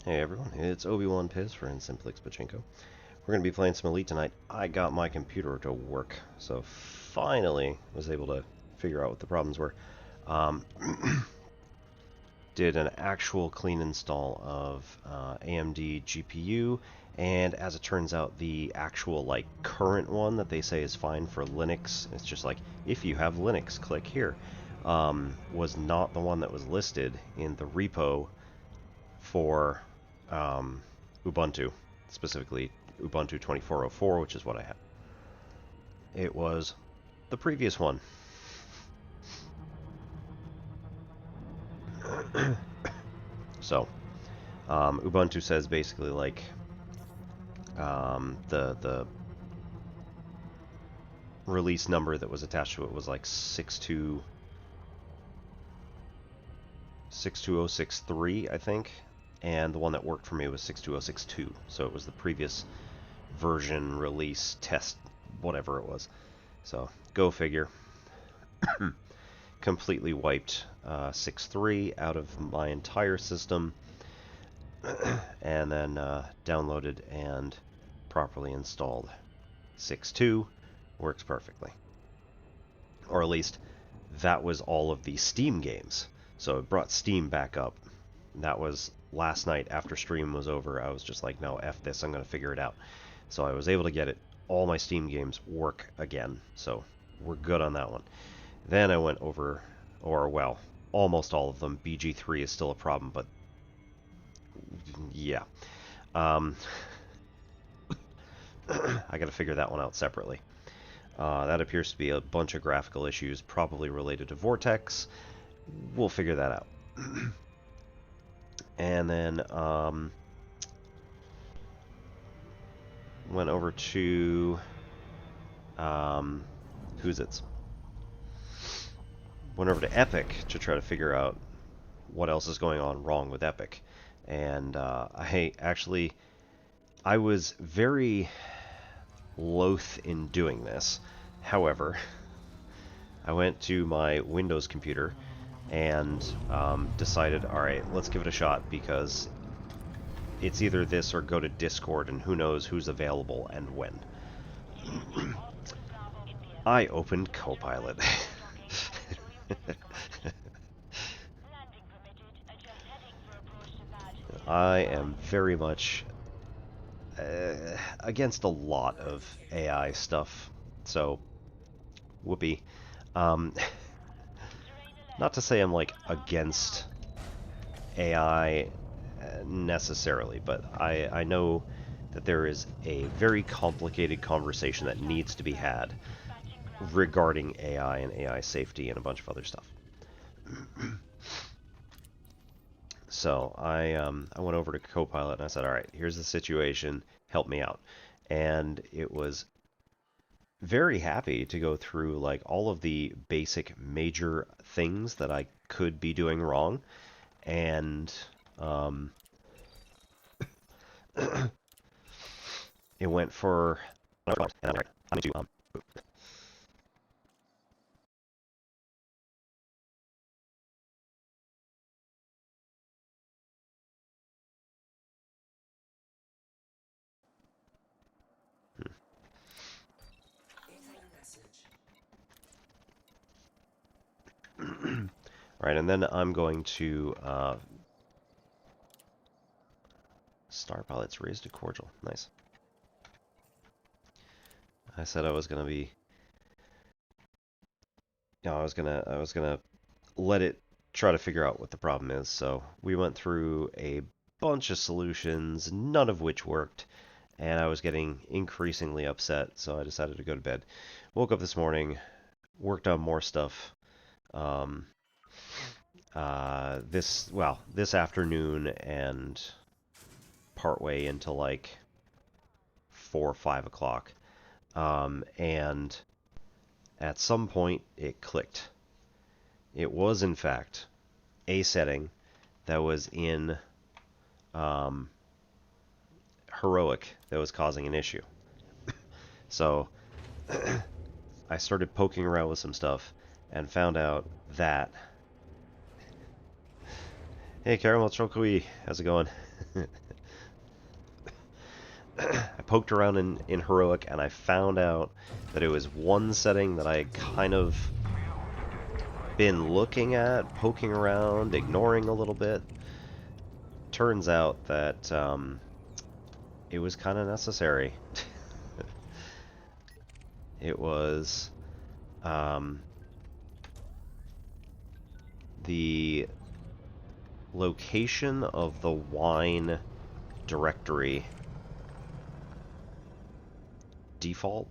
Hey everyone, it's Obi-Wan Piz for Simplex Pachinko. We're going to be playing some Elite tonight. I got my computer to work, so finally was able to figure out what the problems were. Um, did an actual clean install of AMD GPU, and as it turns out, the actual current one that they say is fine for Linux, it's just like, if you have Linux, click here, was not the one that was listed in the repo for Ubuntu, specifically Ubuntu 24.04, which is what I had. It was the previous one. So, Ubuntu says basically the release number that was attached to it was like 62063, I think, and the one that worked for me was 62062. So it was the previous version release test, whatever it was. So go figure. Completely wiped 6.3 out of my entire system, and then downloaded and properly installed 6.2. Works perfectly. Or at least that was all of the Steam games. So it brought Steam back up. That was last night after stream was over. I was just like, no, F this, I'm going to figure it out. So I was able to get it. All my Steam games work again. So we're good on that one. Then I went over, or well, almost all of them. BG3 is still a problem, but yeah. I got to figure that one out separately. That appears to be a bunch of graphical issues, probably related to Vortex. We'll figure that out. And then went over to who's it's? Went over to Epic to try to figure out what else is going on wrong with Epic. And I was very loath in doing this. However, I went to my Windows computer and decided, all right, let's give it a shot, because it's either this or go to Discord, and who knows who's available and when. I opened Copilot. I am very much against a lot of AI stuff, so whoopee. Um, not to say I'm against AI necessarily, but I know that there is a very complicated conversation that needs to be had regarding AI and AI safety and a bunch of other stuff. So I went over to Copilot and I said, all right, here's the situation, help me out. And it was very happy to go through all of the basic major things that I could be doing wrong, and it went for right, and then I'm going to Star Pilots raised to cordial. Nice. I said I was gonna be, I was gonna let it try to figure out what the problem is. So we went through a bunch of solutions, none of which worked, and I was getting increasingly upset. So I decided to go to bed. Woke up this morning, worked on more stuff. This afternoon and partway into 4 or 5 o'clock. And at some point it clicked. It was, in fact, a setting that was in Heroic that was causing an issue. So I started poking around with some stuff and found out that... Hey, Caramel Chokui, how's it going? I poked around in Heroic, and I found out that it was one setting that I had kind of been looking at, poking around, ignoring a little bit. Turns out that it was kind of necessary. It was the location of the wine directory default.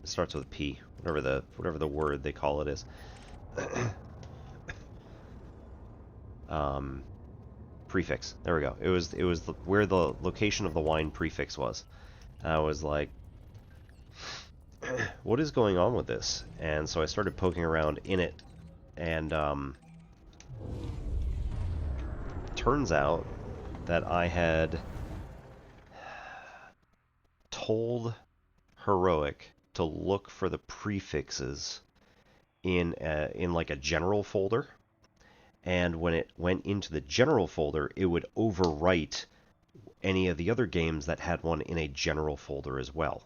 It starts with a P, whatever the word they call it is. Prefix. There we go. It was where the location of the wine prefix was. And I was like, what is going on with this? And so I started poking around in it, and turns out that I had told Heroic to look for the prefixes in like a general folder, and when it went into the general folder, it would overwrite any of the other games that had one in a general folder as well.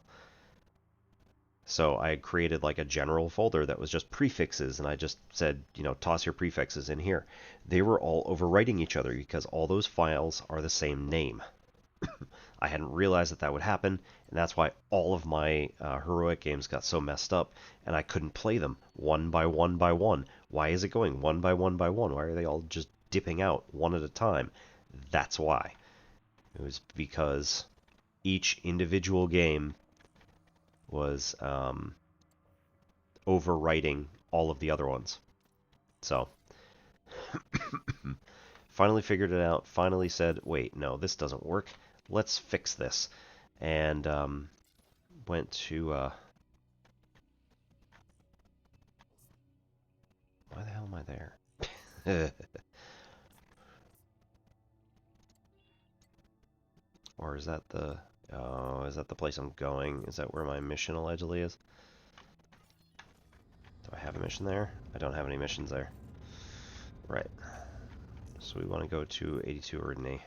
So I had created like a general folder that was just prefixes, and I just said, you know, toss your prefixes in here. They were all overwriting each other because all those files are the same name. I hadn't realized that would happen, and that's why all of my Heroic games got so messed up, and I couldn't play them one by one by one. Why is it going one by one by one? Why are they all just dipping out one at a time? That's why. It was because each individual game was overwriting all of the other ones. So, finally figured it out, finally said, wait, no, this doesn't work. Let's fix this. And went to... why the hell am I there? Or is that the... oh, is that the place I'm going? Is that where my mission allegedly is? Do I have a mission there? I don't have any missions there. Right. So we want to go to 82 Erdney.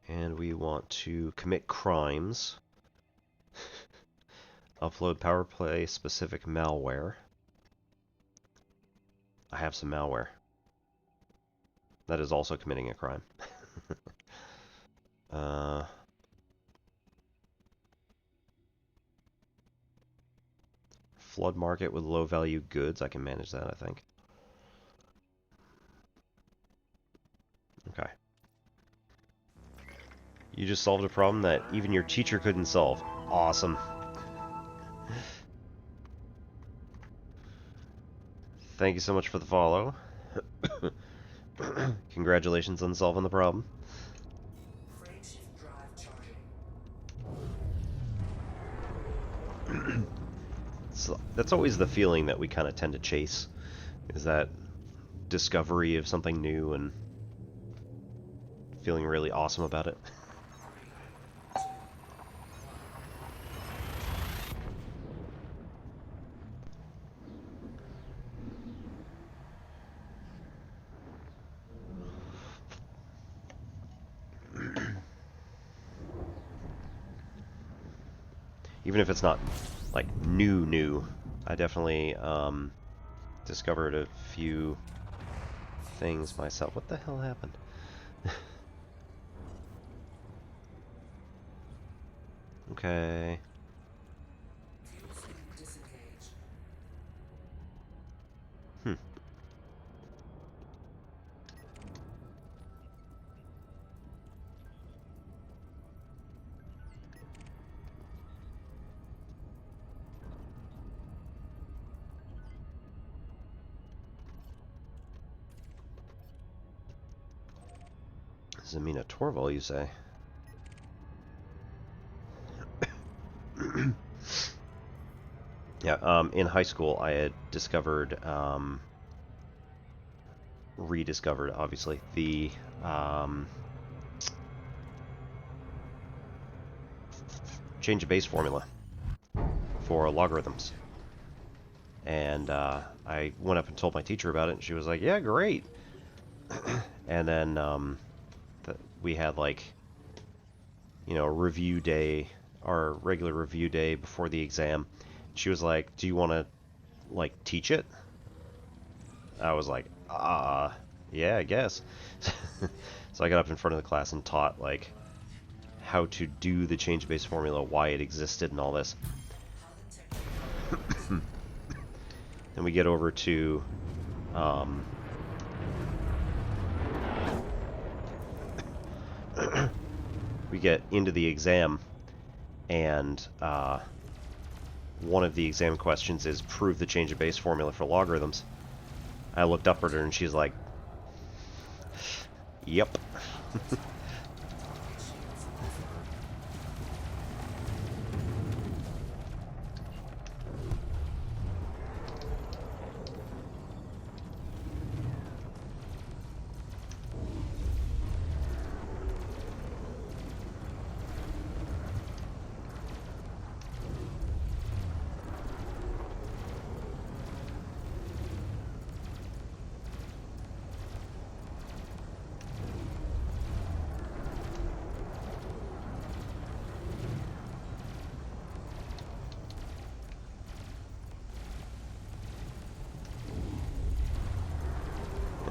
And we want to commit crimes. Upload PowerPlay specific malware. I have some malware. That is also committing a crime. Flood market with low value goods. I can manage that, I think. Okay. You just solved a problem that even your teacher couldn't solve. Awesome. Thank you so much for the follow. Congratulations on solving the problem. So that's always the feeling that we kind of tend to chase, is that discovery of something new and feeling really awesome about it. Even if it's not like new, I definitely discovered a few things myself. What the hell happened? Okay. Zamina Torval, you say? Yeah, in high school I had discovered, rediscovered, obviously, the, change of base formula. for logarithms. And I went up and told my teacher about it, and she was like, yeah, great. And then we had, like, you know, review day, our regular review day before the exam. She was like, do you want to, like, teach it? I was like, yeah, I guess. So I got up in front of the class and taught, like, how to do the change of base formula, why it existed, and all this. Then we get over to we get into the exam, and one of the exam questions is prove the change of base formula for logarithms. I looked up at her and she's like, yep.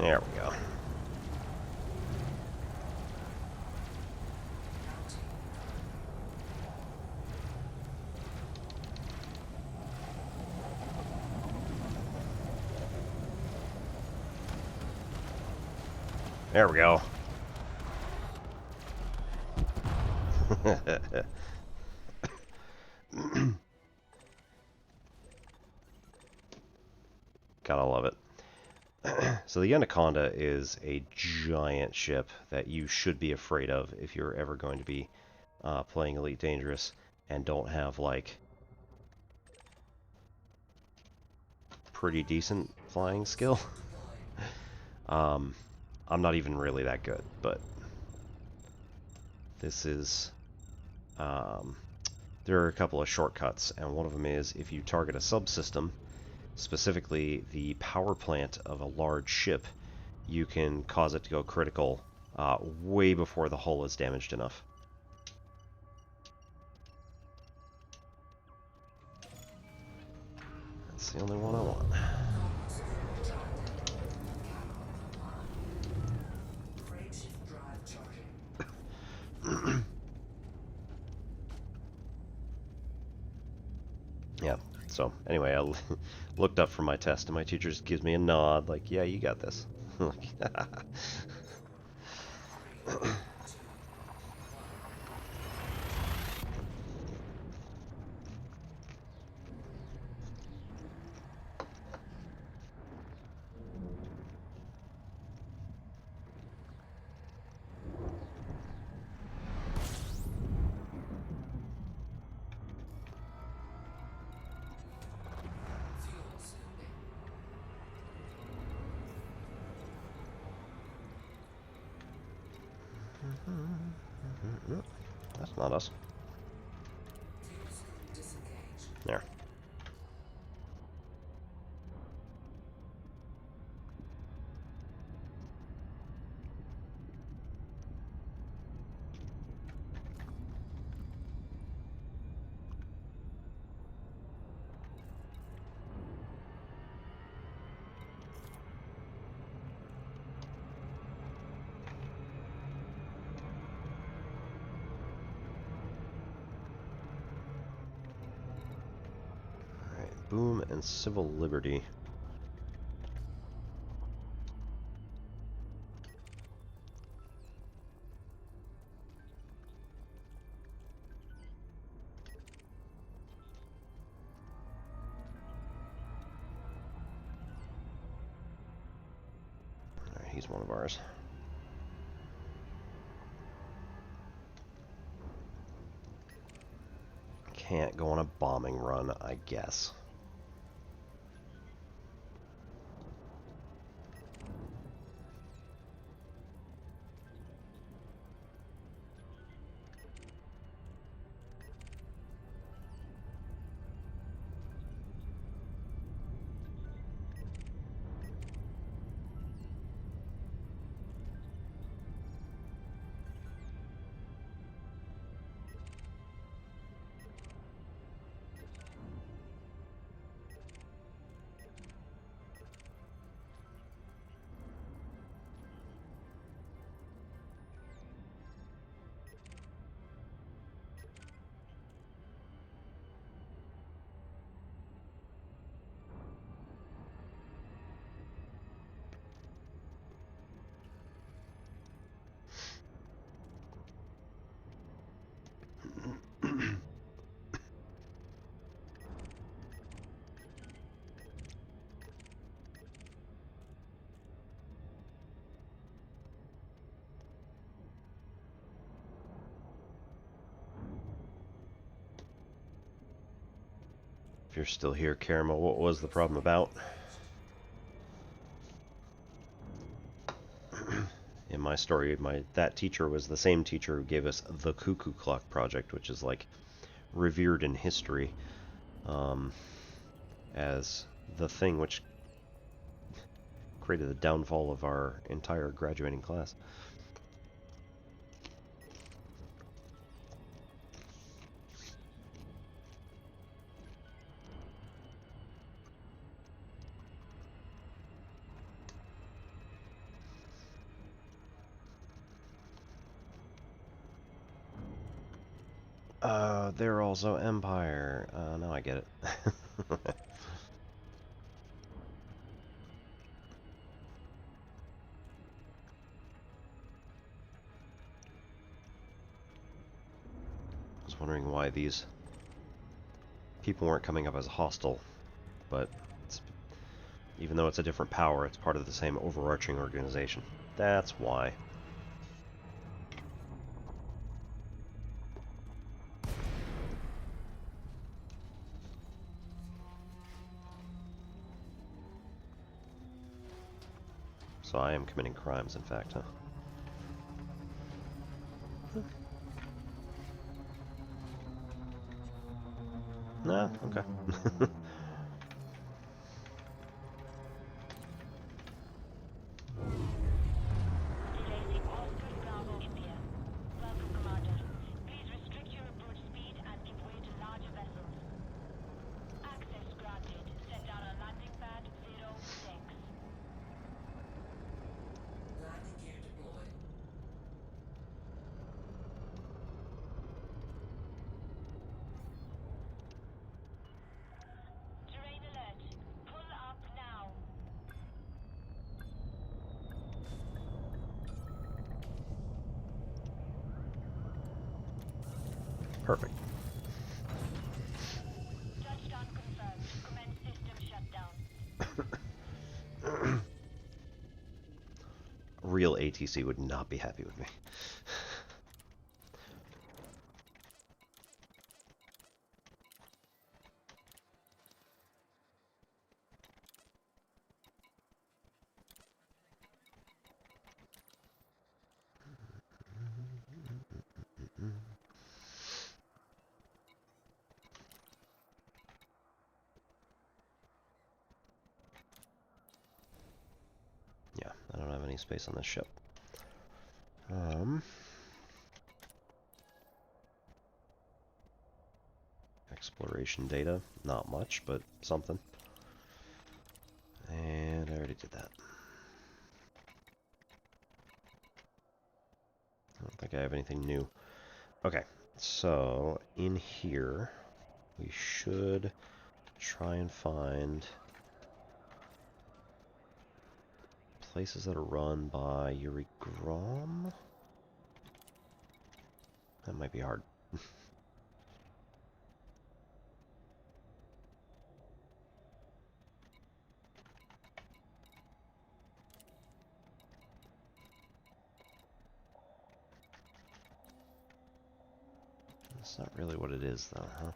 There we go. There we go. Gotta love it. So the Anaconda is a giant ship that you should be afraid of if you're ever going to be playing Elite Dangerous and don't have, like, pretty decent flying skill. I'm not even really that good, but this is... there are a couple of shortcuts, and one of them is if you target a subsystem, specifically the power plant of a large ship, you can cause it to go critical way before the hull is damaged enough. That's the only one I want. Yeah, so anyway, I looked up for my test, and my teacher just gives me a nod, like, yeah, you got this. That's not us. There. Boom and civil liberty. Alright, he's one of ours. Can't go on a bombing run, I guess. If you're still here, Caramel, what was the problem about? In my story, that teacher was the same teacher who gave us the Cuckoo Clock project, which is like revered in history as the thing which created the downfall of our entire graduating class. They're also Empire. Now I get it. I was wondering why these people weren't coming up as hostile, but even though it's a different power, it's part of the same overarching organization. That's why. So I am committing crimes, in fact, huh? Nah, okay. Perfect. Touchdown confirmed. Commence system shutdown. Real ATC would not be happy with me. Yeah, I don't have any space on this ship. Exploration data, not much, but something. And I already did that. I don't think I have anything new. Okay, so in here, we should try and find places that are run by Yuri Grom. That might be hard. That's not really what it is, though, huh?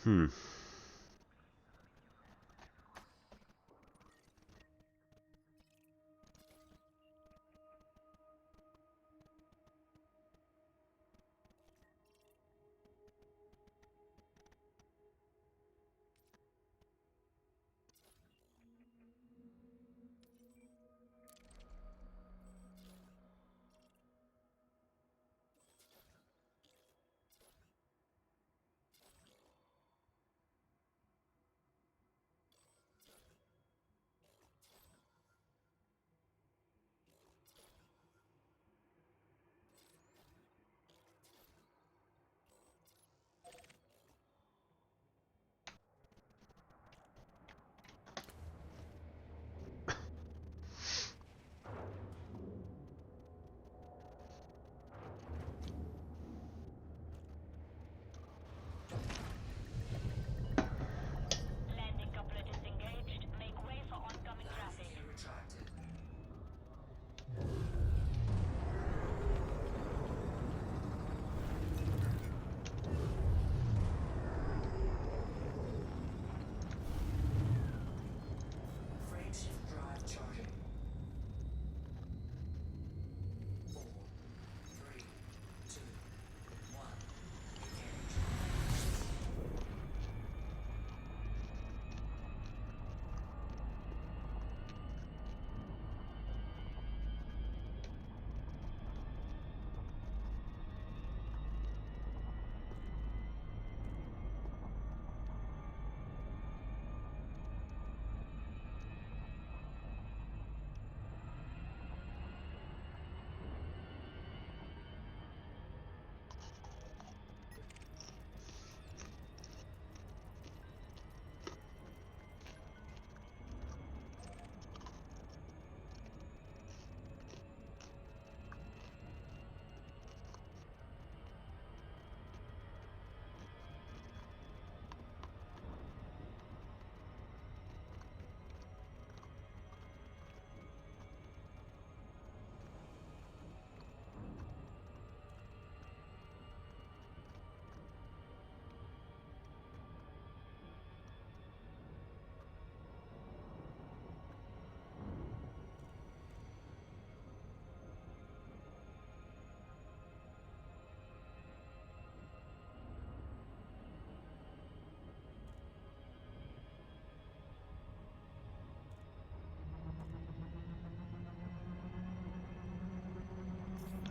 Hmm.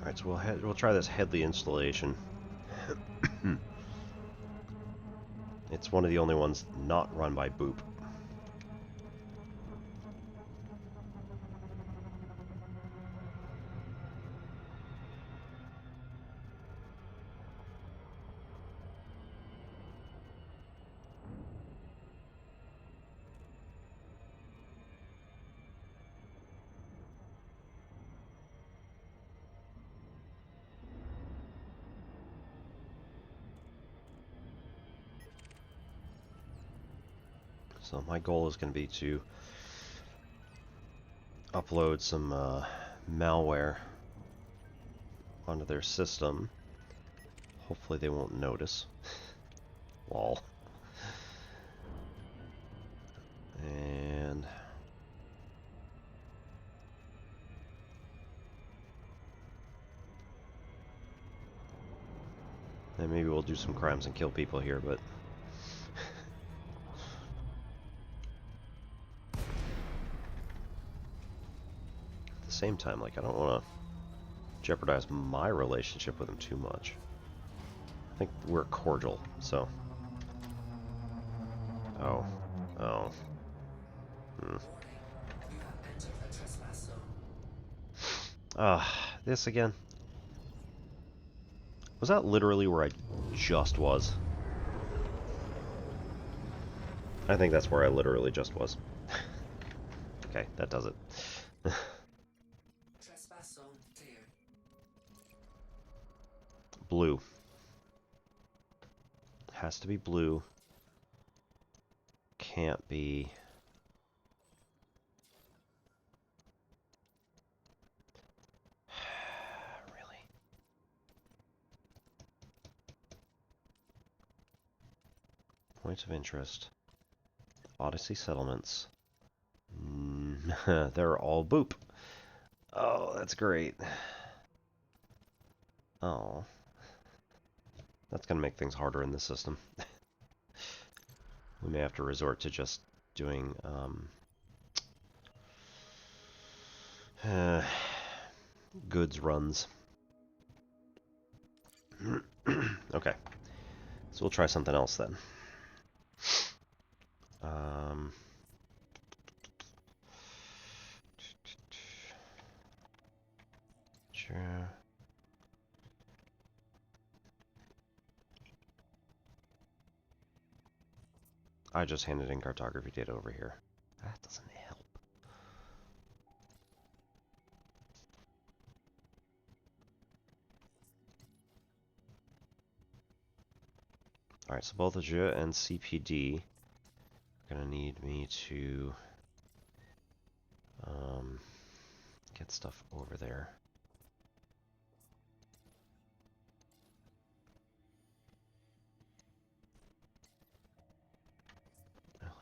Alright, so we'll try this Headley installation. It's one of the only ones not run by Boop. So my goal is going to be to upload some malware onto their system. Hopefully they won't notice. Lol. And then maybe we'll do some crimes and kill people here, but at the same time, like, I don't want to jeopardize my relationship with him too much. I think we're cordial, so. Oh. Oh. This again. Was that literally where I just was? I think that's where I literally just was. Okay, that does it. Blue. Has to be blue. Can't be... Really? Points of interest. Odyssey settlements. They're all Boop. Oh, that's great. Oh. That's going to make things harder in this system. We may have to resort to just doing goods runs. Okay. So we'll try something else then. Sure. I just handed in cartography data over here. That doesn't help. Alright, so both Je and CPD are going to need me to get stuff over there.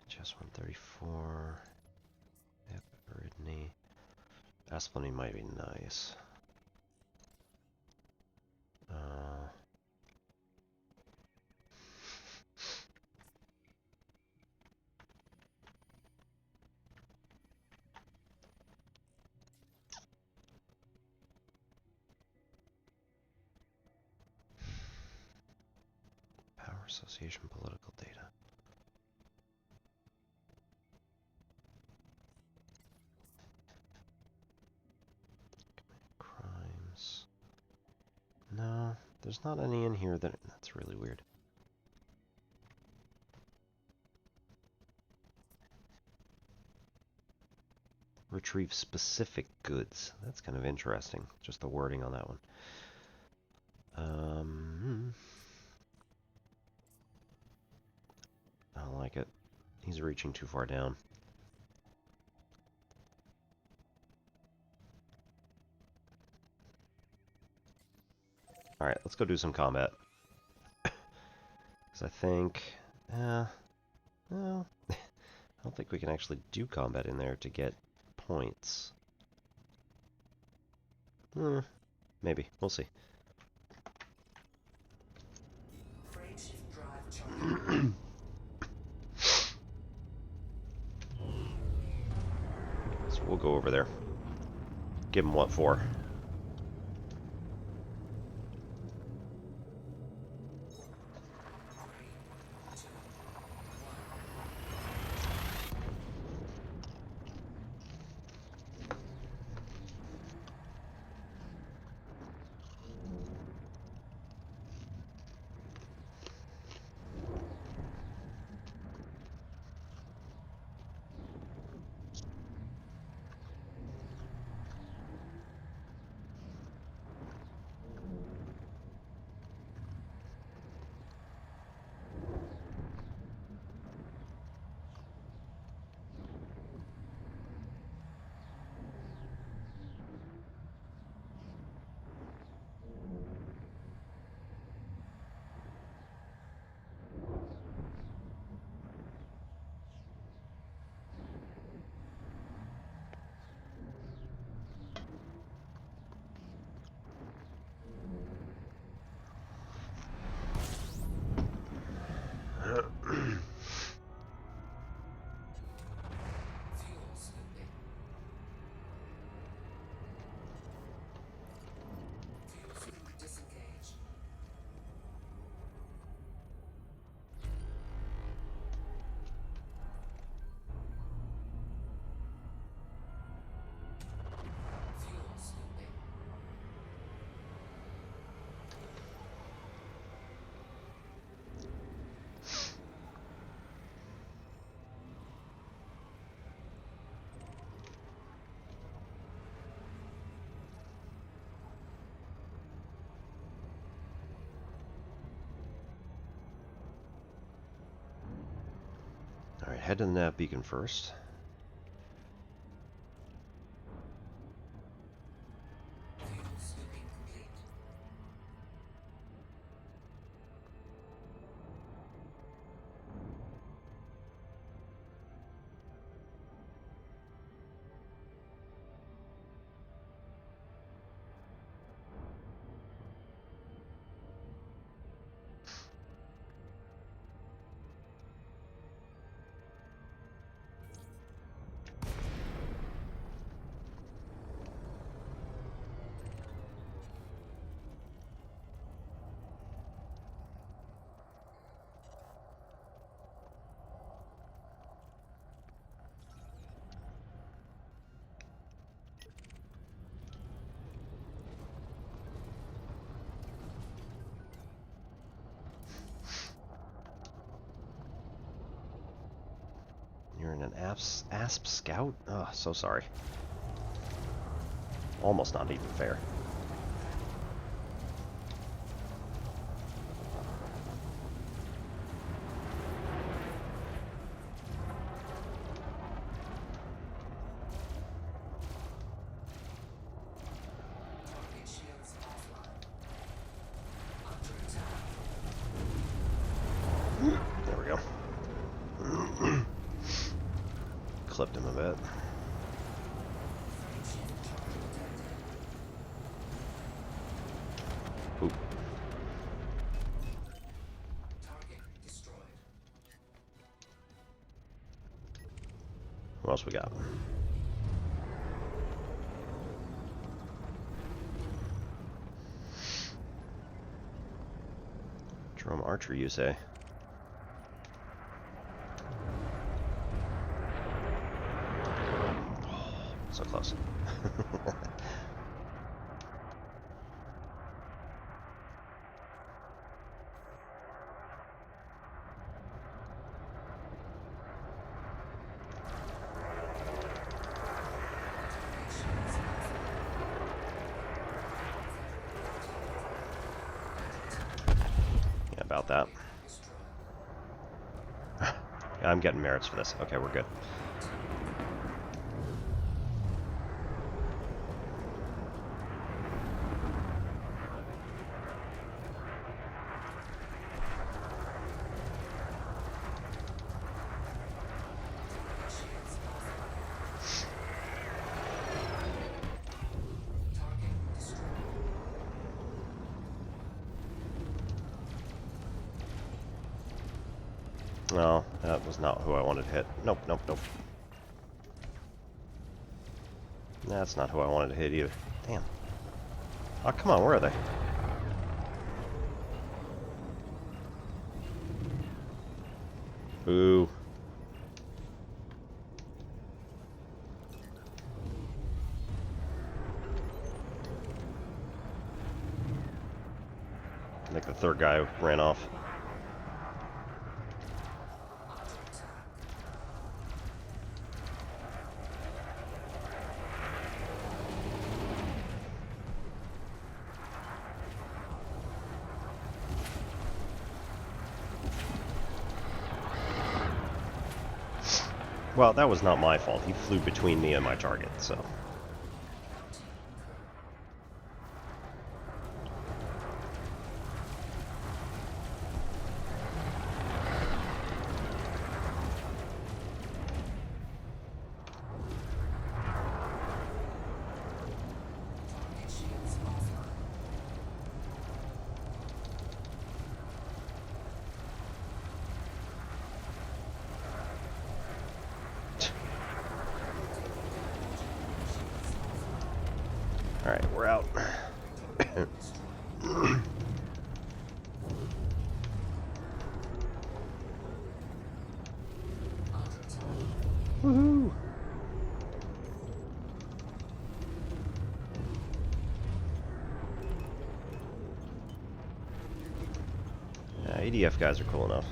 Just 134. Yep, Ridney. Asplany might be nice. Power Association political data. Crimes. No, there's not any in here that's really weird. Retrieve specific goods. That's kind of interesting. Just the wording on that one. I don't like it. He's reaching too far down. Alright, let's go do some combat. Because I think... no. I don't think we can actually do combat in there to get points. Maybe. We'll see. So we'll go over there. Give him what for? head to the nav beacon first. You're in an ASP scout? Oh, so sorry. Almost not even fair. There we go. Clipped him a bit. Oop. What else we got? Drum archer, you say? So close. Yeah, about that. Yeah, I'm getting merits for this. Okay, we're good. No, that was not who I wanted to hit. Nope, nope, nope. That's not who I wanted to hit either. Damn. Oh, come on, where are they? Boo. I think the third guy ran off. Well, that was not my fault. He flew between me and my target, so... Alright, we're out. Woohoo! ADF guys are cool enough.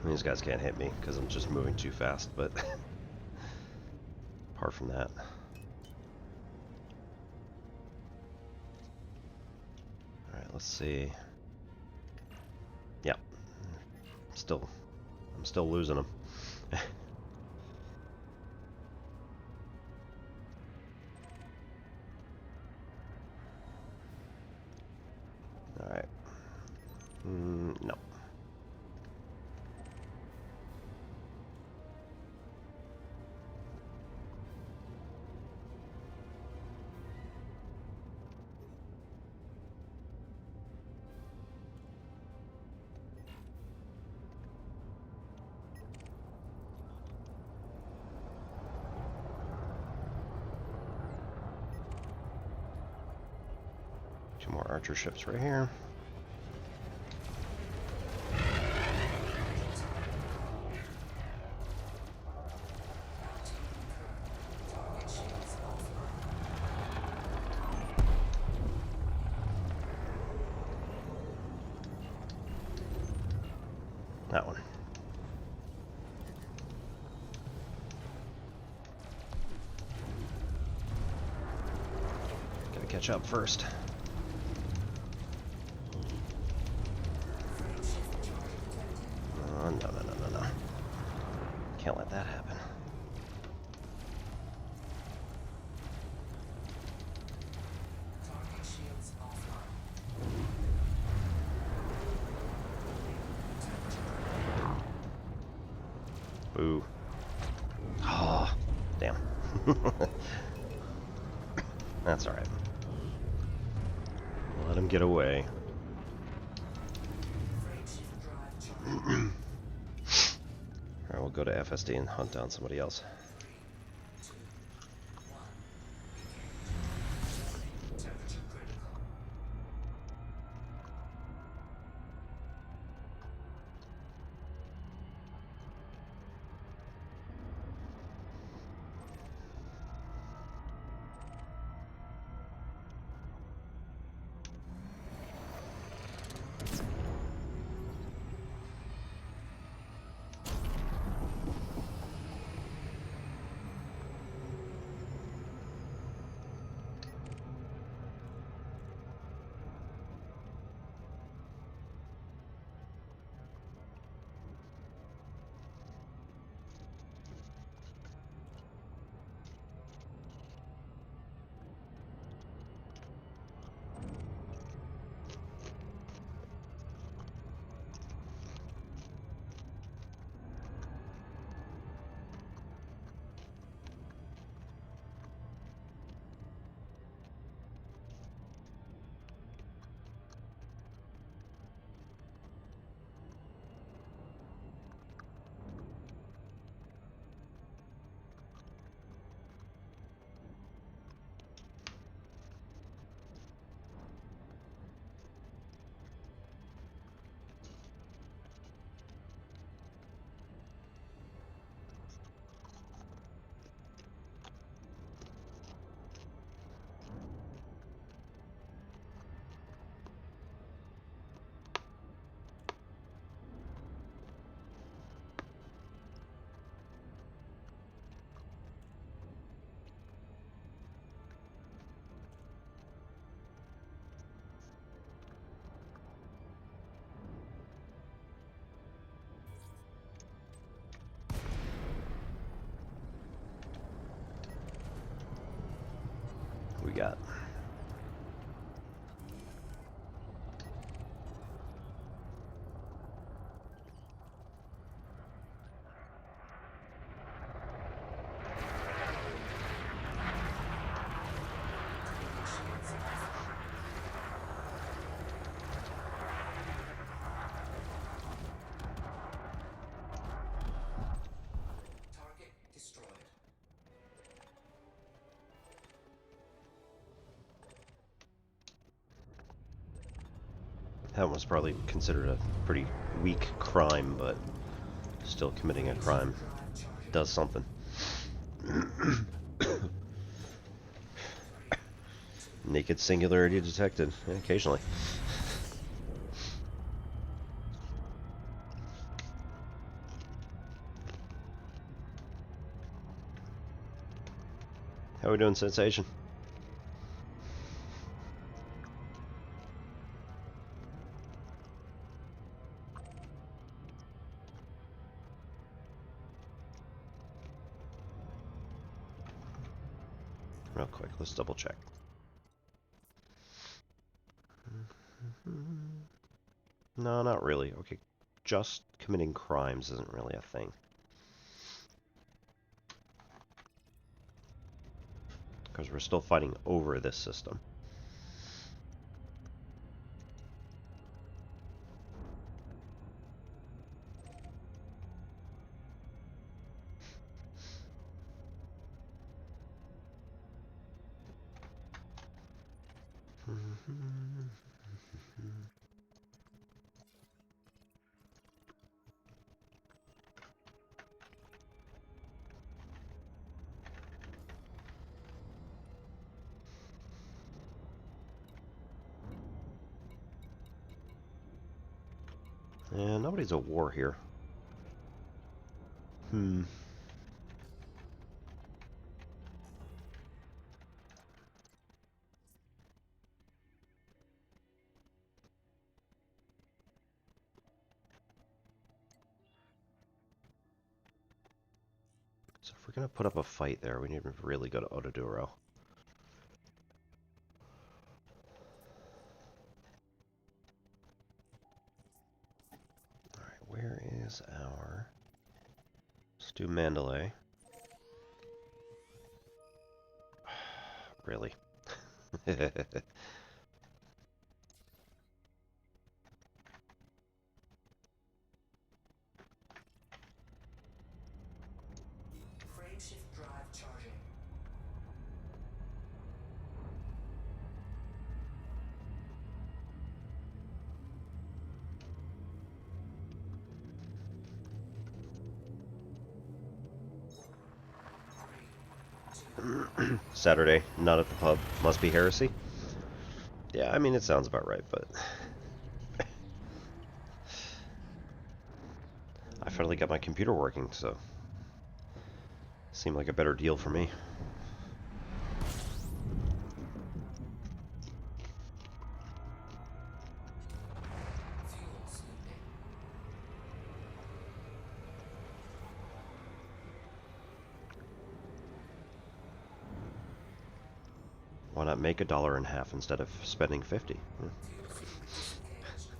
These guys can't hit me because I'm just moving too fast, but apart from that. Alright, let's see. Yeah. I'm still losing them. Alright. No. Two more archer ships right here. That one. Gotta catch up first. No. Can't let that happen. Boo. Oh, damn. That's alright. Let him get away. Alright, we'll go to FSD and hunt down somebody else. We got. That was probably considered a pretty weak crime, but still committing a crime does something. Naked singularity detected, occasionally. How we doing, Sensation? Real quick, let's double check. No, not really. Okay, just committing crimes isn't really a thing. Because we're still fighting over this system. And nobody's at war here. So if we're going to put up a fight there, we need to really go to Otoduro. Alright, where is our... Let's do Mandalay. Really? Frameshift drive charging. Saturday, not at the pub. Must be heresy? Yeah, I mean, it sounds about right, but... I finally got my computer working, so... Seemed like a better deal for me. Fuel sleeping. Why not make $1.50 instead of spending 50? Yeah. Fuel sleep disengaged.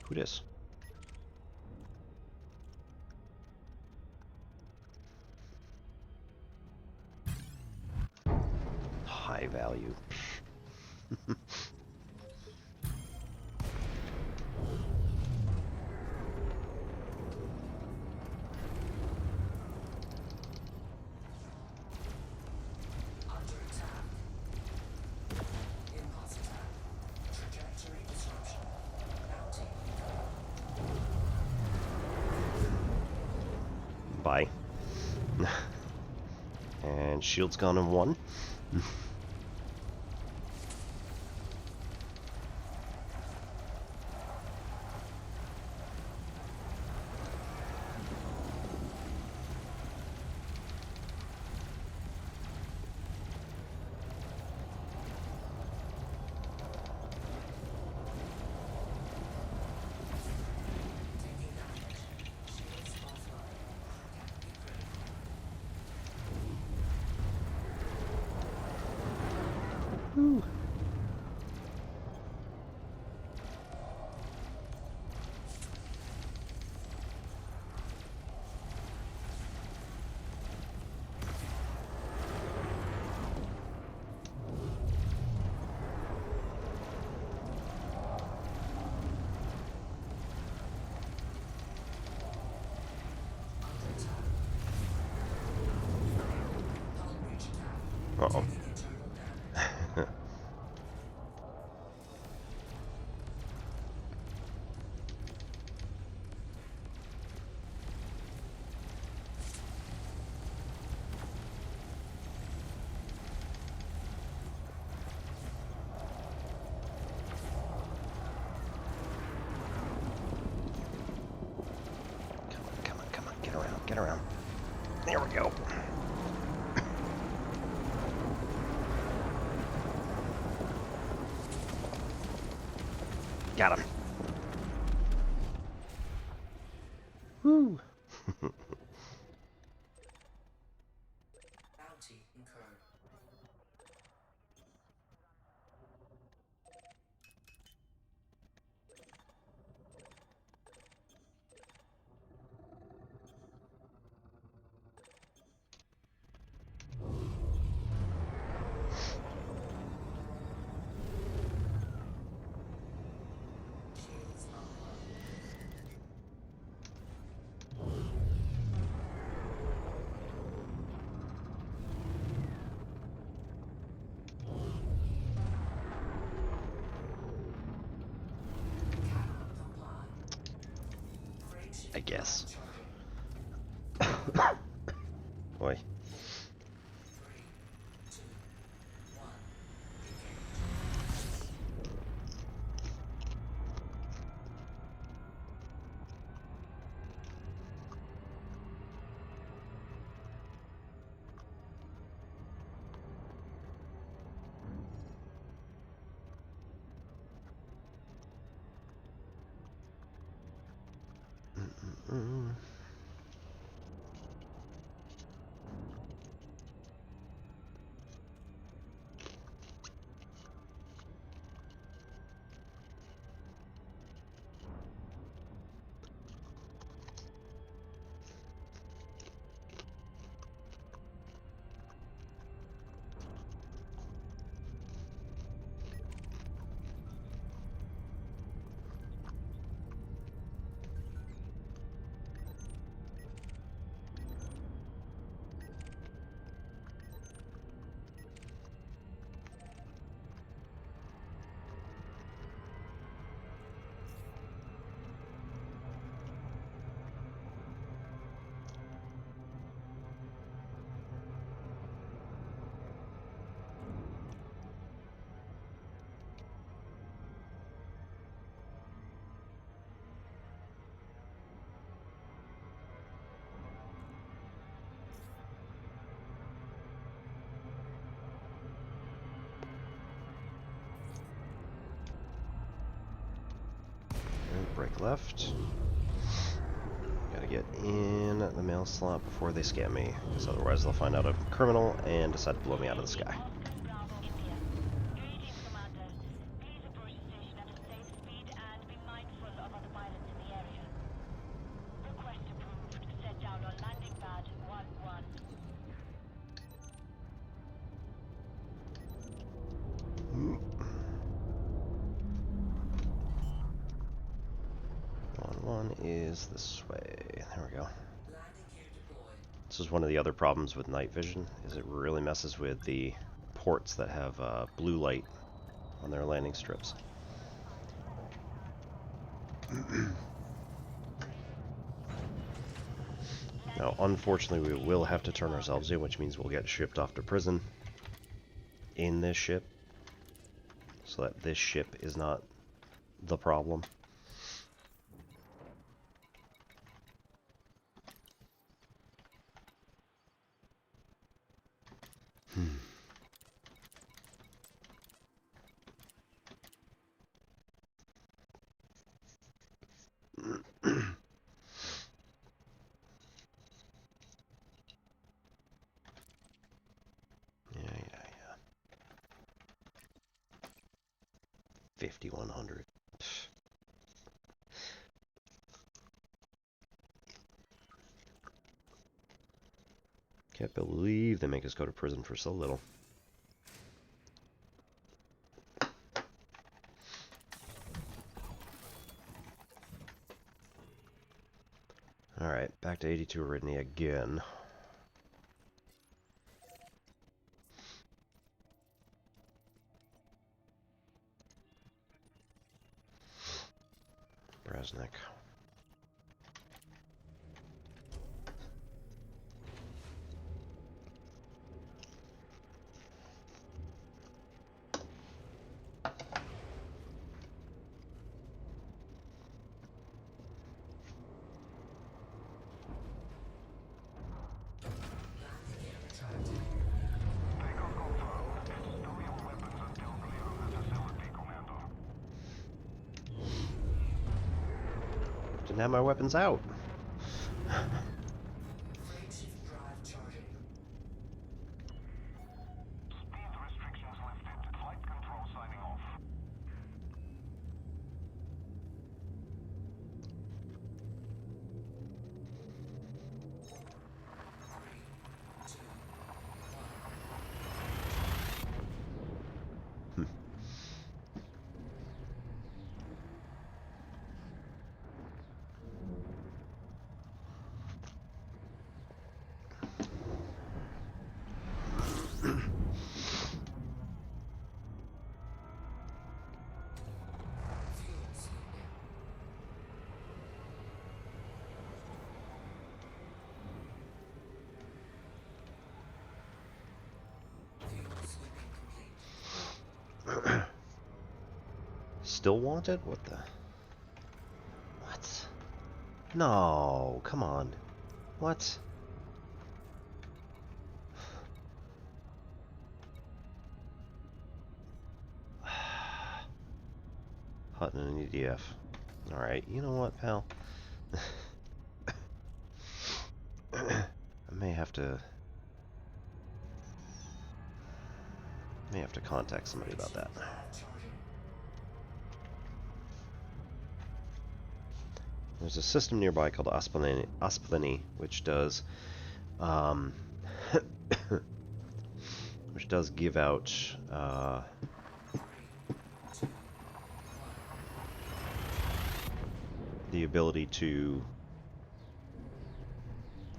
Who dis? High value. Under attack. Impulse attack. Trajectory disruption. Mounting. Bye. And shield's gone in one. Taking damage. Shields offline. Can't be critical. Woo. Under attack. Hull breach attack. Uh-oh. Taking internal damage. Get around. There we go. Got him. Woo. Bounty incurred. Shields online. Cannot comply. I guess. Charging. Boy. 3, 2, 1. Mm. And break left. Gotta get in the mail slot before they scam me, because otherwise they'll find out I'm a criminal and decide to blow me out of the sky. Oscar Bravo India. Greetings, Commander. Please approach the station at a safe speed and be mindful of other pilots in the area. Request approved. Set down on landing pad 1-1. One is this way. There we go. Landing gear deployed. This is one of the other problems with night vision, is it really messes with the ports that have blue light on their landing strips. Now, unfortunately, we will have to turn ourselves in, which means we'll get shipped off to prison in this ship, so that this ship is not the problem. Yeah. 5100. Can't believe they make us go to prison for so little. Alright, back to 82 Aridney again. Brasnik. have my weapons out. Frameshift drive charging. Speed restrictions lifted. Flight control signing off. 3, 2, 1. Fuel scooping. Fuel scooping complete. Still wanted? What the? What? No, come on. What? Hutton and EDF. Alright, you know what, pal? I may have to contact somebody about that. Drive charging. There's a system nearby called Asplini, which does which does give out 3, 2, 1. the ability to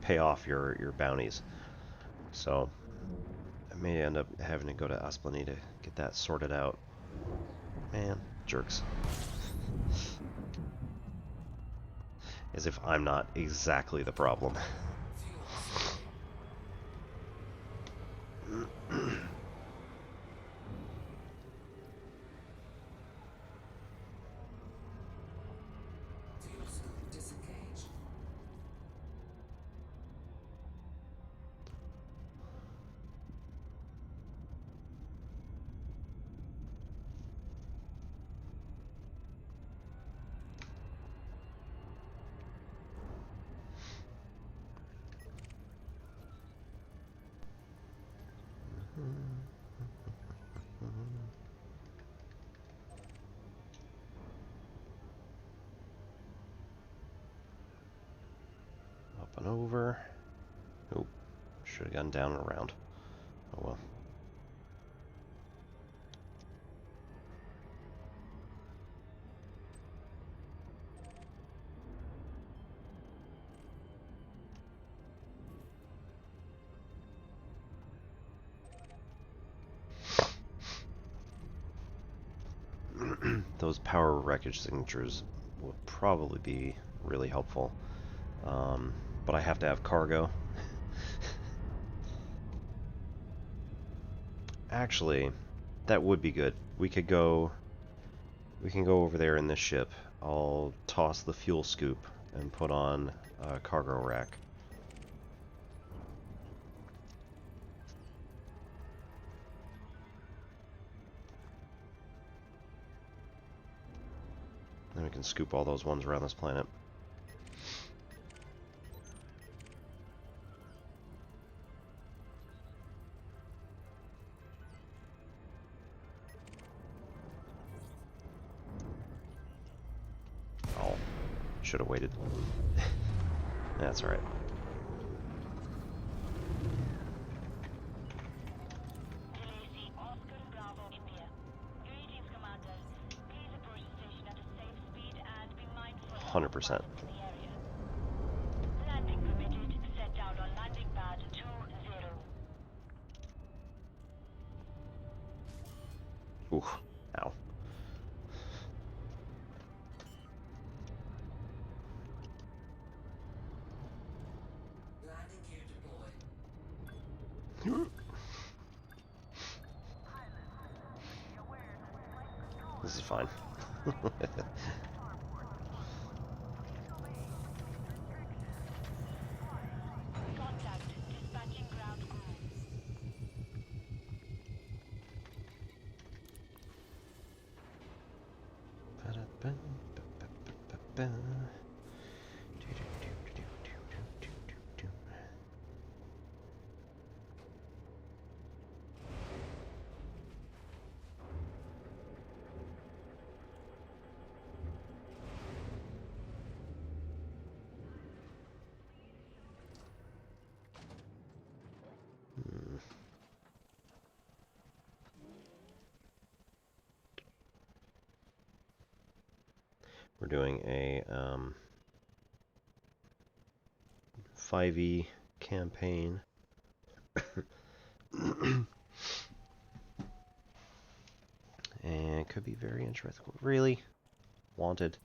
pay off your bounties. So I may end up having to go to Asplini to get that sorted out. Man, jerks. As if I'm not exactly the problem. Fuel scooping. Fuel scoop disengaged. Up and over. Oh, should have gone down and around. Oh well. Those power wreckage signatures will probably be really helpful. But I have to have cargo. Actually, that would be good. We can go over there in this ship. I'll toss the fuel scoop and put on a cargo rack. Then we can scoop all those ones around this planet. Oh, should have waited. That's alright. Delay Oscar Bravo India. Greetings, Commander. Please approach the station at a safe speed and be mindful of 100%. pilots in the area. Landing permitted. Set down on landing pad 20. Ooh, ow. Landing gear deployed. This is fine. Contact. Dispatching ground crew. We're doing a 5e campaign. And it could be very interesting. Really? Wanted.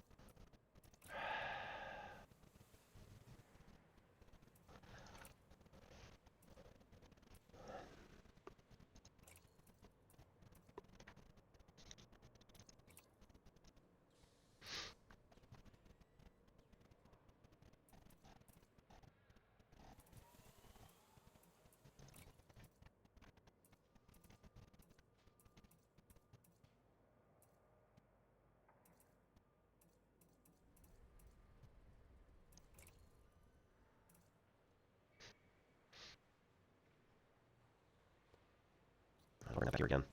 We're back here again.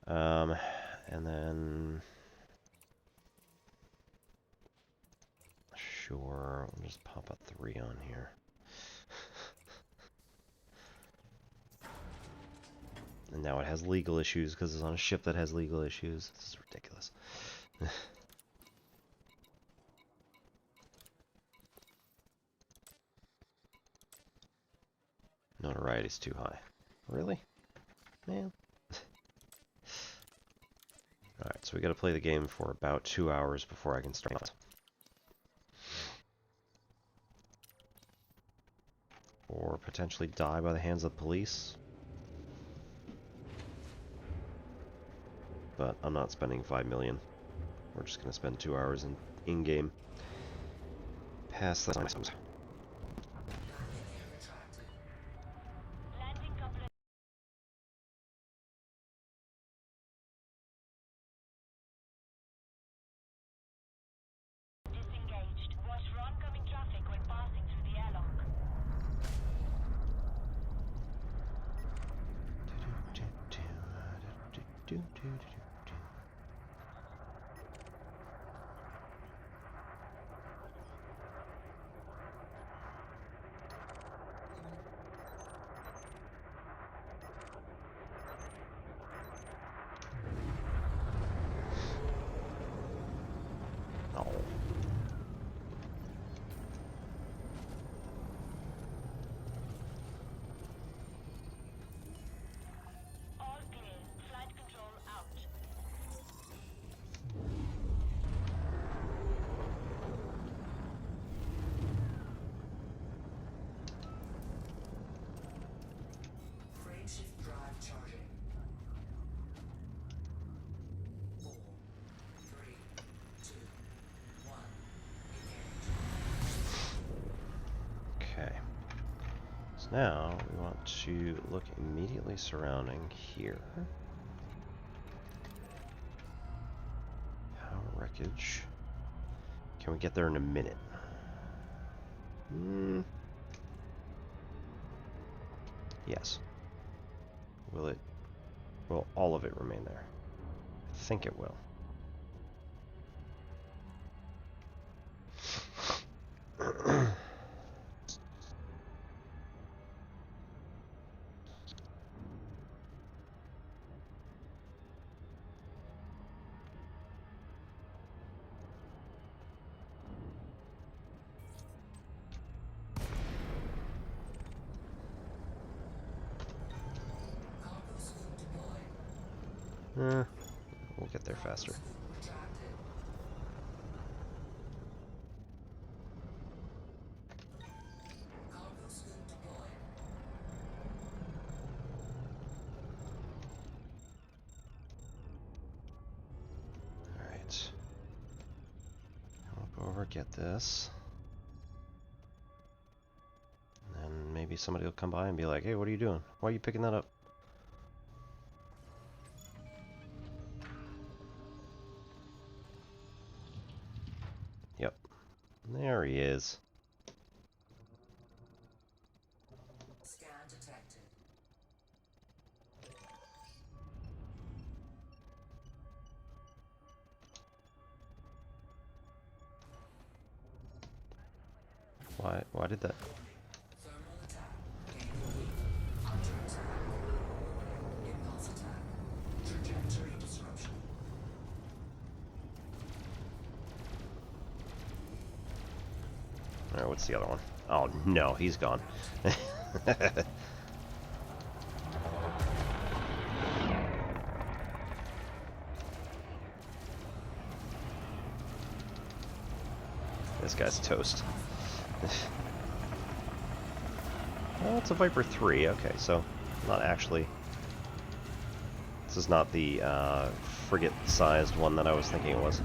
And then sure, we'll just pop a 3 on here. And now it has legal issues because it's on a ship that has legal issues. This is ridiculous. Notoriety's too high. Really? Man. Alright, so we gotta play the game for about 2 hours before I can start. Or potentially die by the hands of the police. But I'm not spending 5 million. We're just gonna spend 2 hours in-game. Pass the time. Landing gear retracted. Landing complete. Disengaged. Watch for oncoming traffic when passing through the airlock. Oh. All clear. Flight control out. Frame shift drive charging. 4, 3, 2, 1. Engage. Okay. So now we want to look immediately surrounding here. Power wreckage. Can we get there in a minute? Yes. Will all of it remain there? I think it will. Cargo scoop deployed. We'll get there faster. Scoop retracted. Cargo scoop deployed. Alright. Come up over, get this. And then maybe somebody will come by and be like, hey, what are you doing? Why are you picking that up? Yep. There he is. Scan detected. Why did that? Thermal attack. Gaining. Under attack. Impulse attack. Trajectory disruption. What's the other one? Oh no, he's gone. This guy's toast. Well, it's a Viper 3. Okay, so not actually. This is not the frigate-sized one that I was thinking it was.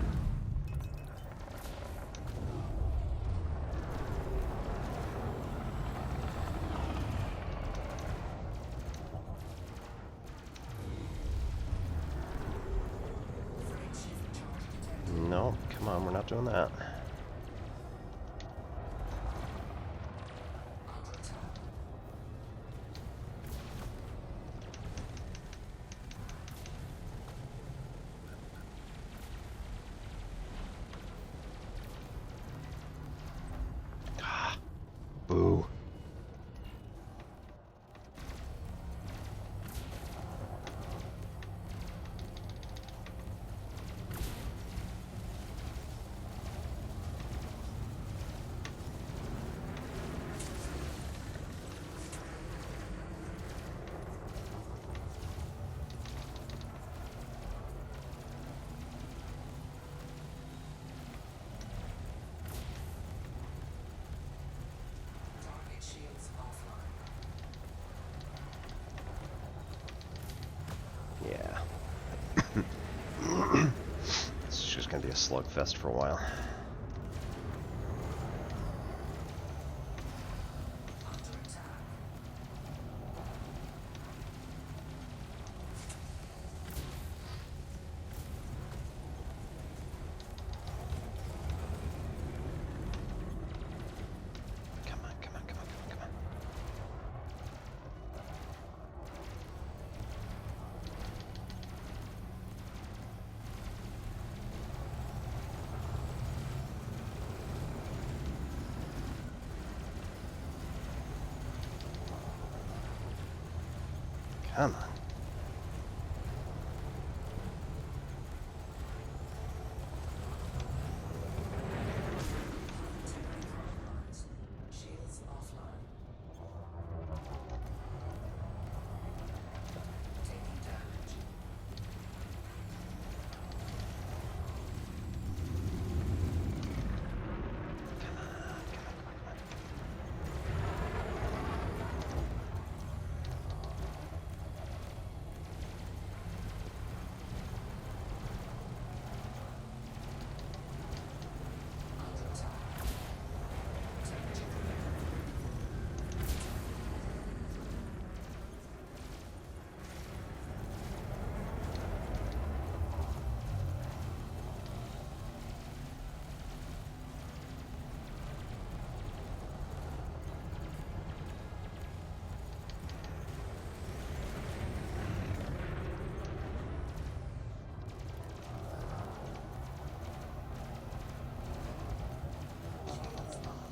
No, come on, we're not doing that. Boo. Target shields offline. Yeah. It's just gonna be a slugfest for a while. Under attack. Come on, come on, come on, come on, come on. Come on. Compromised. Shields offline. Taking damage. Under attack. Temperature control. Shields online.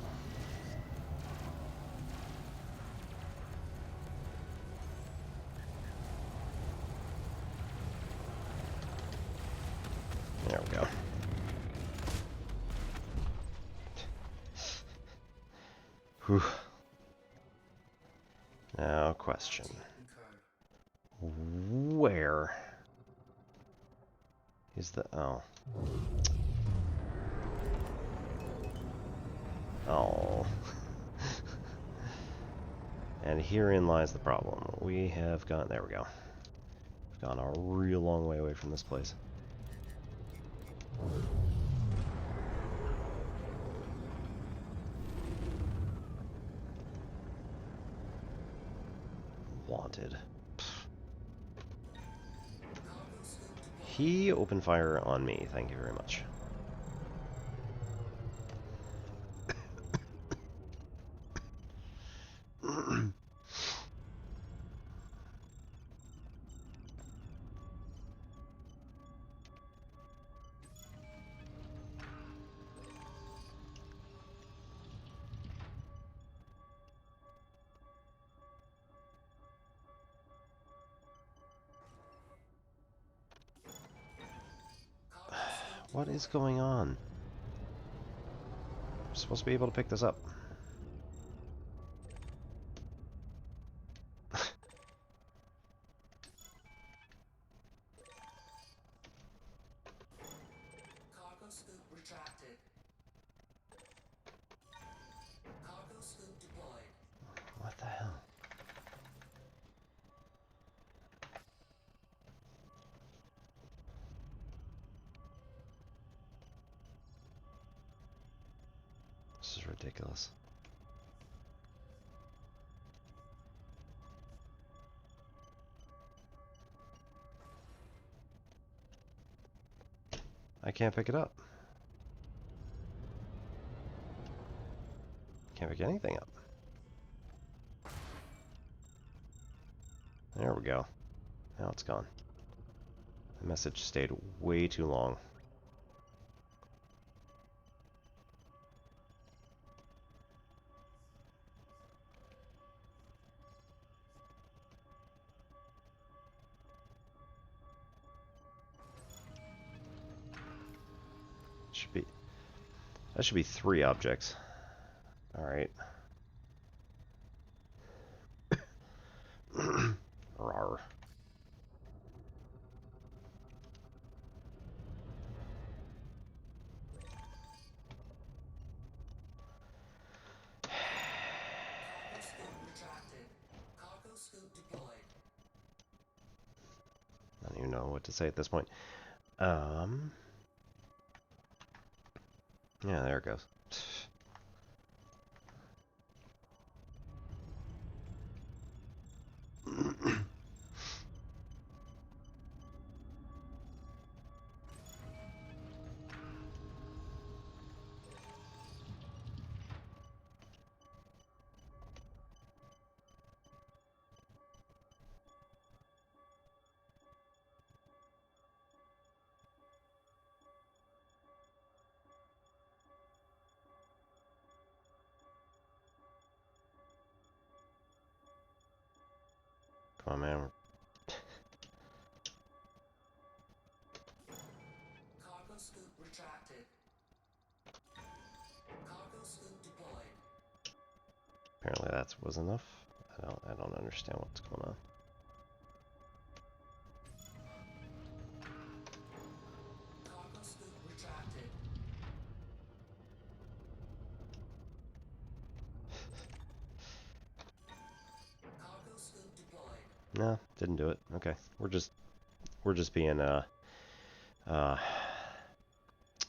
There we go. Whew. Now, question. Incurred. Where is the... Oh. Oh. And herein lies the problem. We have gone... There we go. We've gone a real long way away from this place. Wanted. Cargo suit deployed. He opened fire on me. Thank you very much. Cargo suit What is going on? I'm supposed to be able to pick this up. is ridiculous. I can't pick it up. Can't pick anything up. There we go. Now it's gone. The message stayed way too long. That should be 3 objects. Alright. Rawr. Cargo scoop retracted. Cargo scoop deployed. I don't even know what to say at this point. Yeah, there it goes. Come on, man. Cargo scoop retracted. Cargo scoop deployed. Apparently that was enough. I don't understand what's going on. Cargo scoop retracted. Cargo scoop deployed. No, didn't do it. Okay. We're just being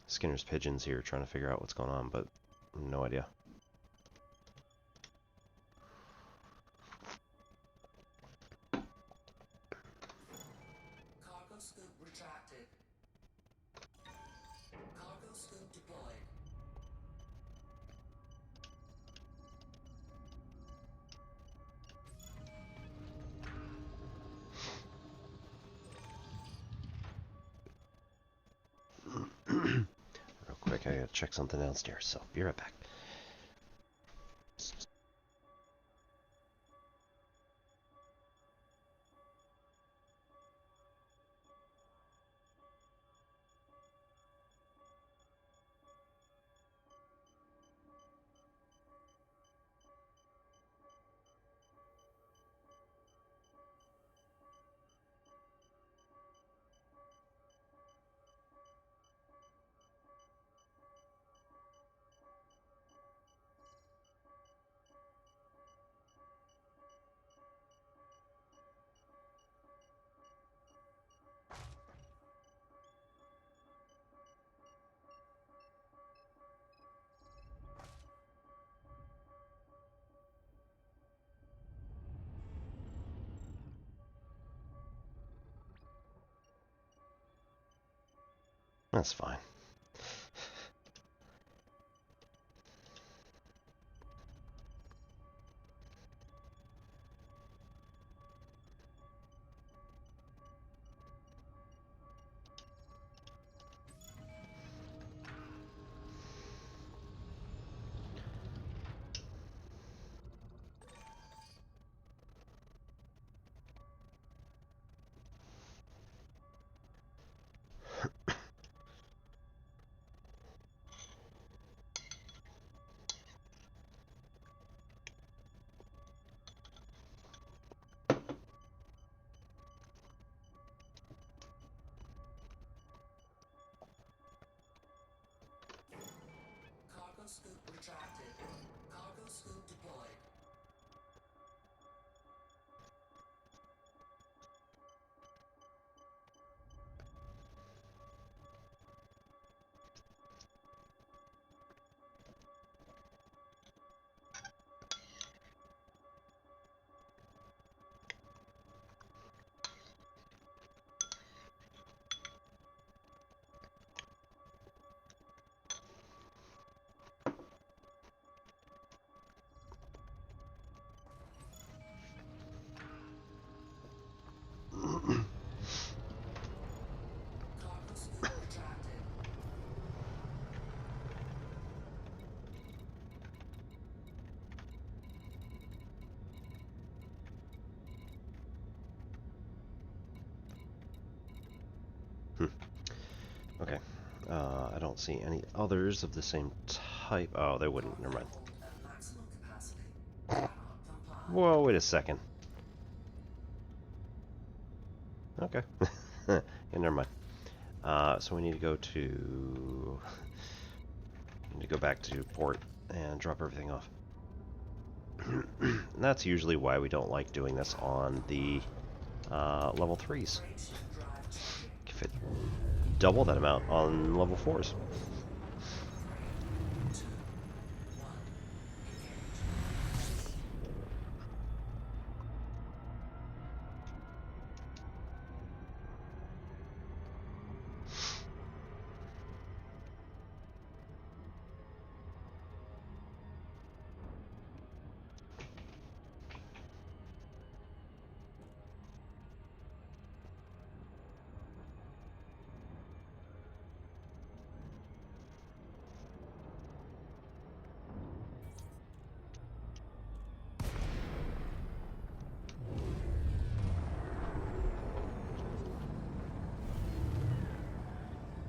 Skinner's pigeons here trying to figure out what's going on, but no idea. Cargo scoop retracted. Cargo scoop deployed. Real quick, I gotta check something downstairs, so be right back. That's fine. Cargo scoop retracted. Cargo scoop deployed. Okay. I don't see any others of the same type. Oh, they wouldn't. Never mind. At maximum capacity. Cannot comply. Whoa, wait a second. Okay. Yeah, never mind. So we need to go to... need to go back to port and drop everything off. And that's usually why we don't like doing this on the level 3s. Frameshift drive charging. If it double that amount on level 4s. 3, 2, 1. Engage.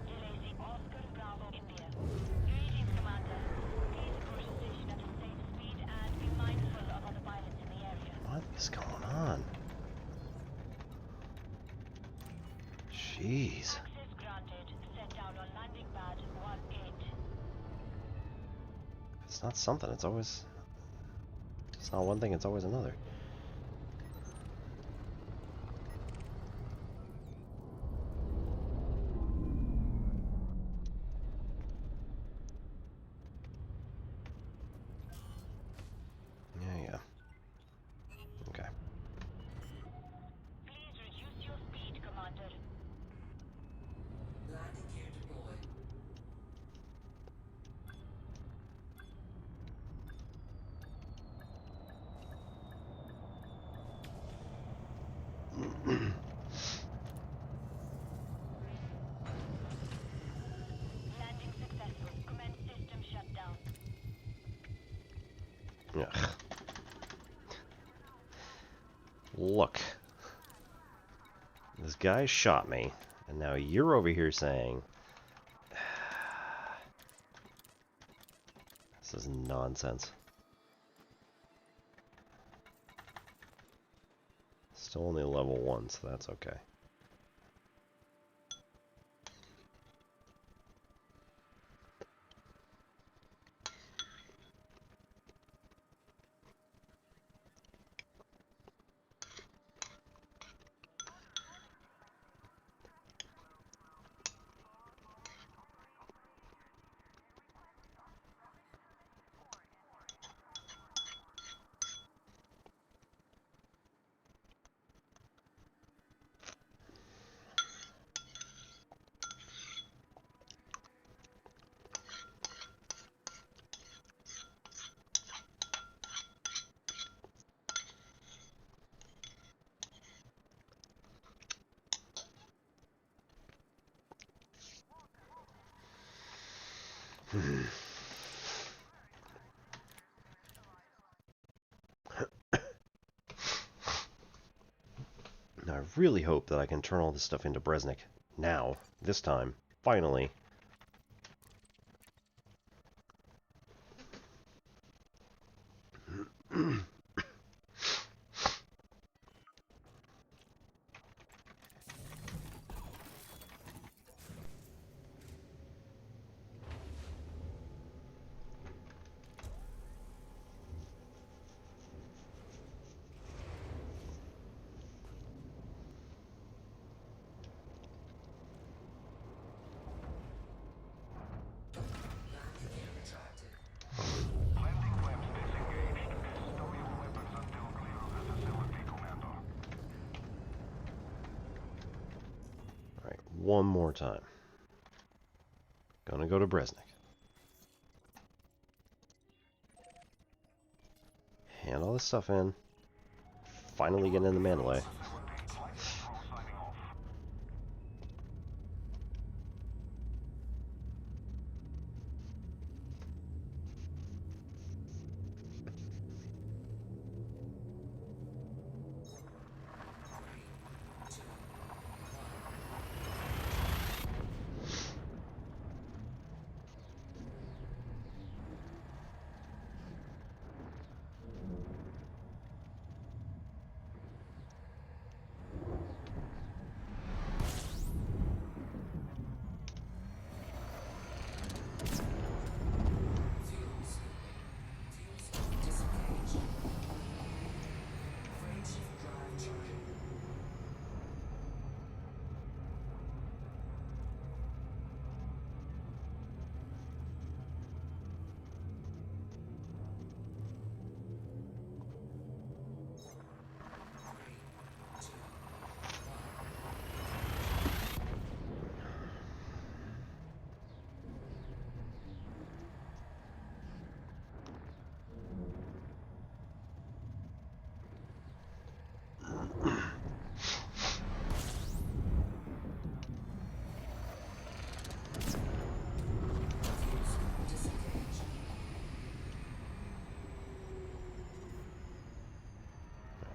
Delaying Oscar Bravo India. Greetings, Commander. Please approach the station at a safe speed and be mindful of other pilots in the area. What is going on? Jeez. Access granted. Set down on landing pad 18. It's not something, it's always... It's not one thing, it's always another. Yeah. Okay. Please reduce your speed, Commander. Landing gear deployed. Landing successful. Commence system shutdown. Ugh. Look. This guy shot me, and now you're over here saying... This is nonsense. Still only level 1, so that's okay. Now, I really hope that I can turn all this stuff into Bresnik. Now. This time. Finally. Landing gear retracted. Landing flaps disengaged. Stow your weapons until clear of the facility, Commander. Alright, one more time. Gonna go to Bresnik. Hand all this stuff in. Finally get in the Mandalay. Flight control signing off.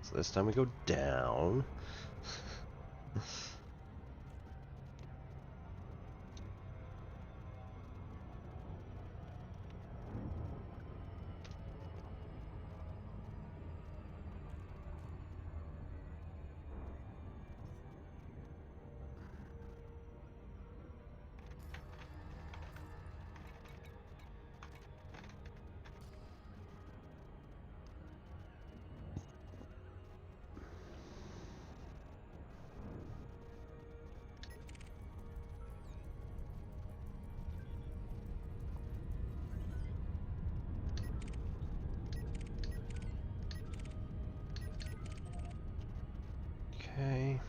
So this time we go down. Okay.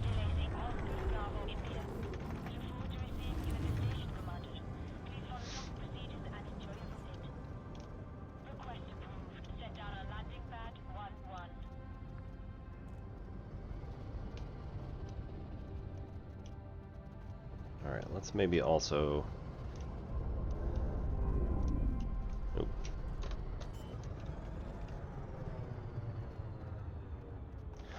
Delaying Oscar Bravo India. We look forward to receiving you at the station, Commander. Please follow proper procedures and enjoy your visit. Request approved. Set down on landing pad 1-1. Alright, let's maybe also... Oop.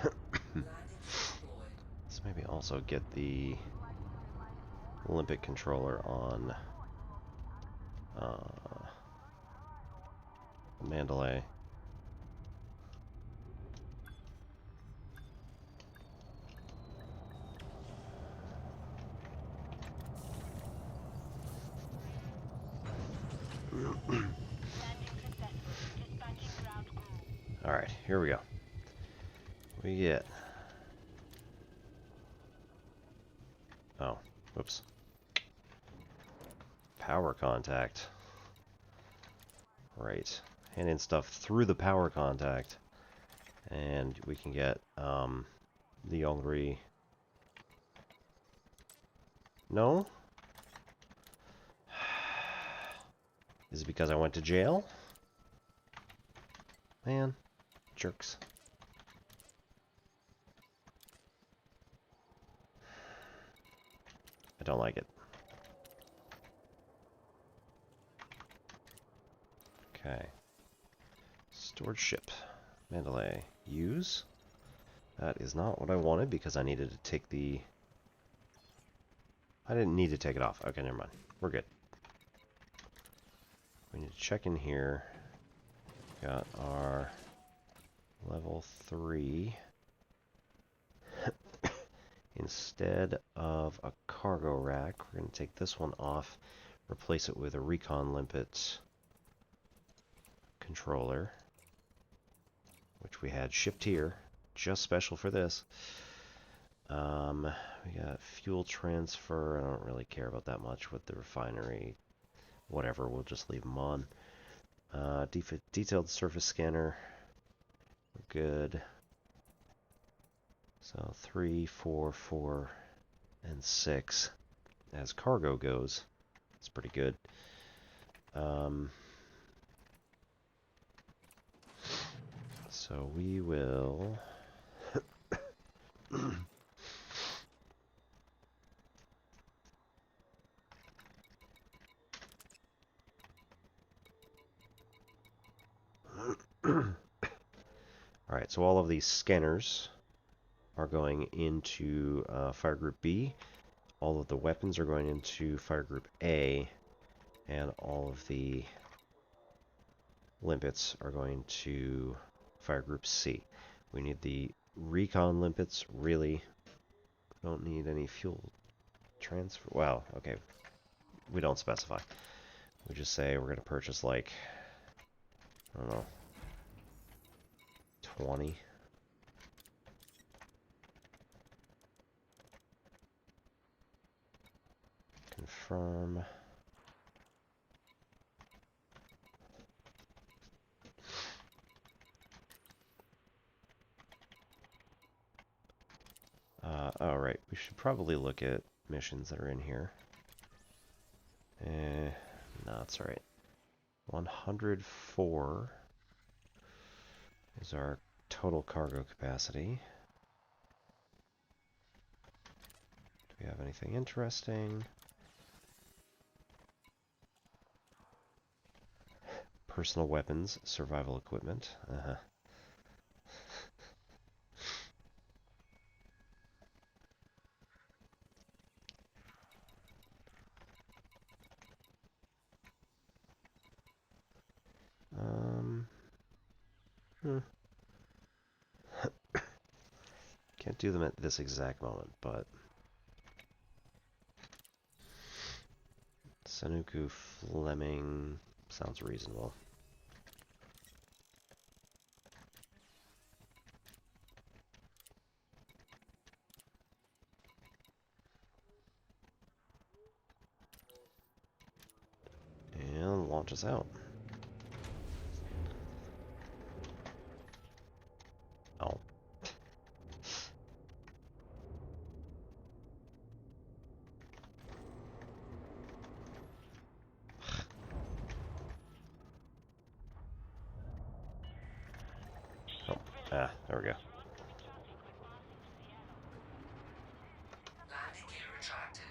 Landing deployed. Let's maybe also get the Olympic controller on Mandalay. Landing successful. Dispatching ground crew. Alright, here we go. We get... Oh, whoops. Power contact. Right. Hand in stuff through the power contact. And we can get the Yongri. No? Is it because I went to jail? Man, jerks. I don't like it. Okay. Stored ship. Mandalay. Use. That is not what I wanted because I needed to take the... I didn't need to take it off. Okay, never mind. We're good. We need to check in here. Got our level 3. Instead of a cargo rack, we're going to take this one off, replace it with a recon limpet controller, which we had shipped here, just special for this. We got fuel transfer. I don't really care about that much with the refinery. Whatever, we'll just leave them on. Detailed surface scanner. We're good. So 3, 4, 4, and 6. As cargo goes, it's pretty good. So we will... Alright, so all of these scanners are going into Fire Group B. All of the weapons are going into Fire Group A. And all of the limpets are going to Fire Group C. We need the recon limpets, really. Don't need any fuel transfer. Well, okay. We don't specify. We just say we're going to purchase like, I don't know, 20. confirm. Oh, right. We should probably look at missions that are in here. No, that's right. 104 is our total cargo capacity. Do we have anything interesting? Personal weapons, survival equipment. Can't do them at this exact moment, but Sanuku Fleming sounds reasonable. And launch us out. Oh. There we go. Landing gear retracted.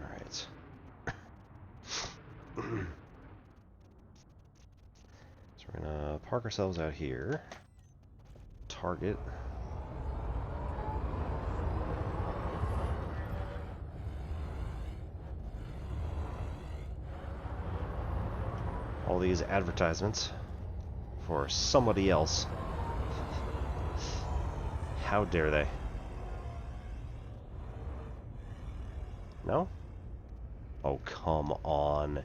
Alright. So we're gonna park ourselves out here. Target. All these advertisements for somebody else. How dare they? No? Oh, come on.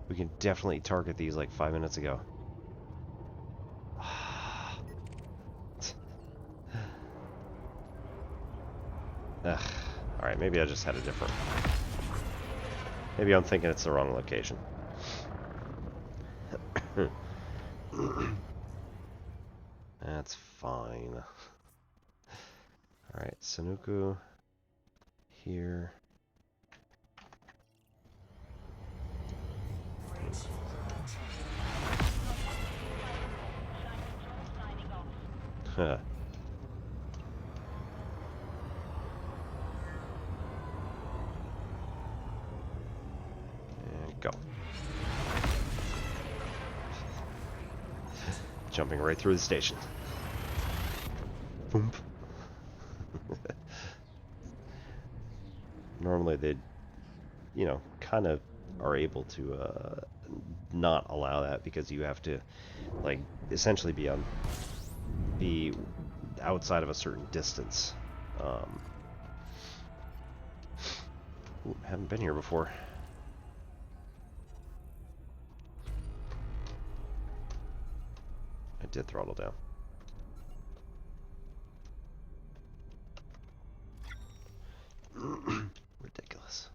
We can definitely target these like 5 minutes ago. Alright, maybe I just had a different... Maybe I'm thinking it's the wrong location. That's fine. Alright, Sanuku here. Huh. And go. Jumping right through the station. Boom. Normally they'd, you know, kind of are able to not allow that because you have to, like, essentially be outside of a certain distance. Ooh, haven't been here before. I did throttle down. Ridiculous.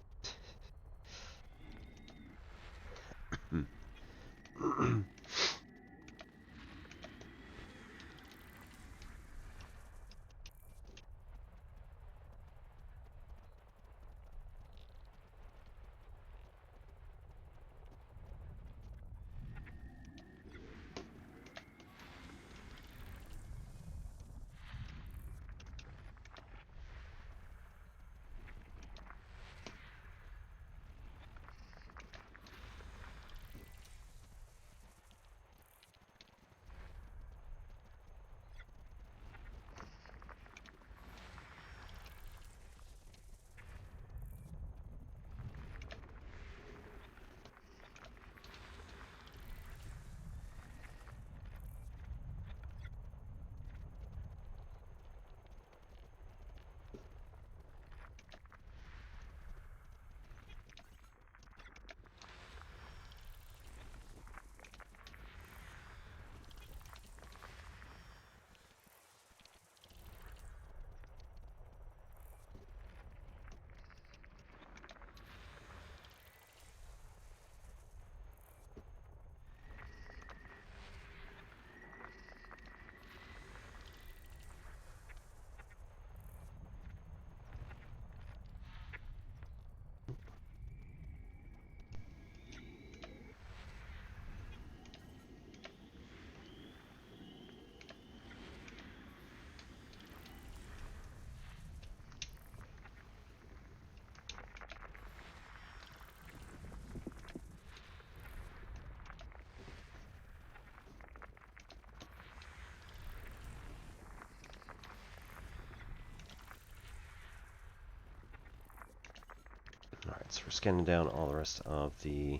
So we're scanning down all the rest of the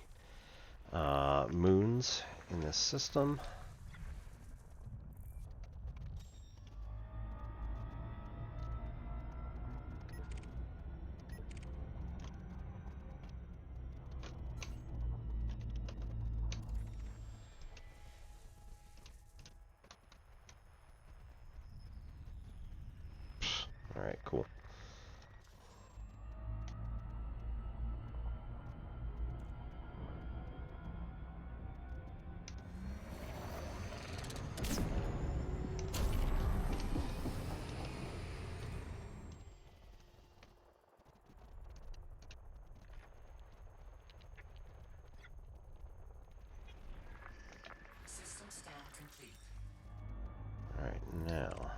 moons in this system. Alright, cool. System scan complete. Alright, now.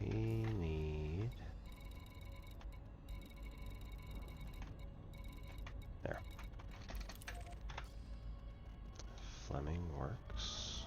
We need... There. Fleming works.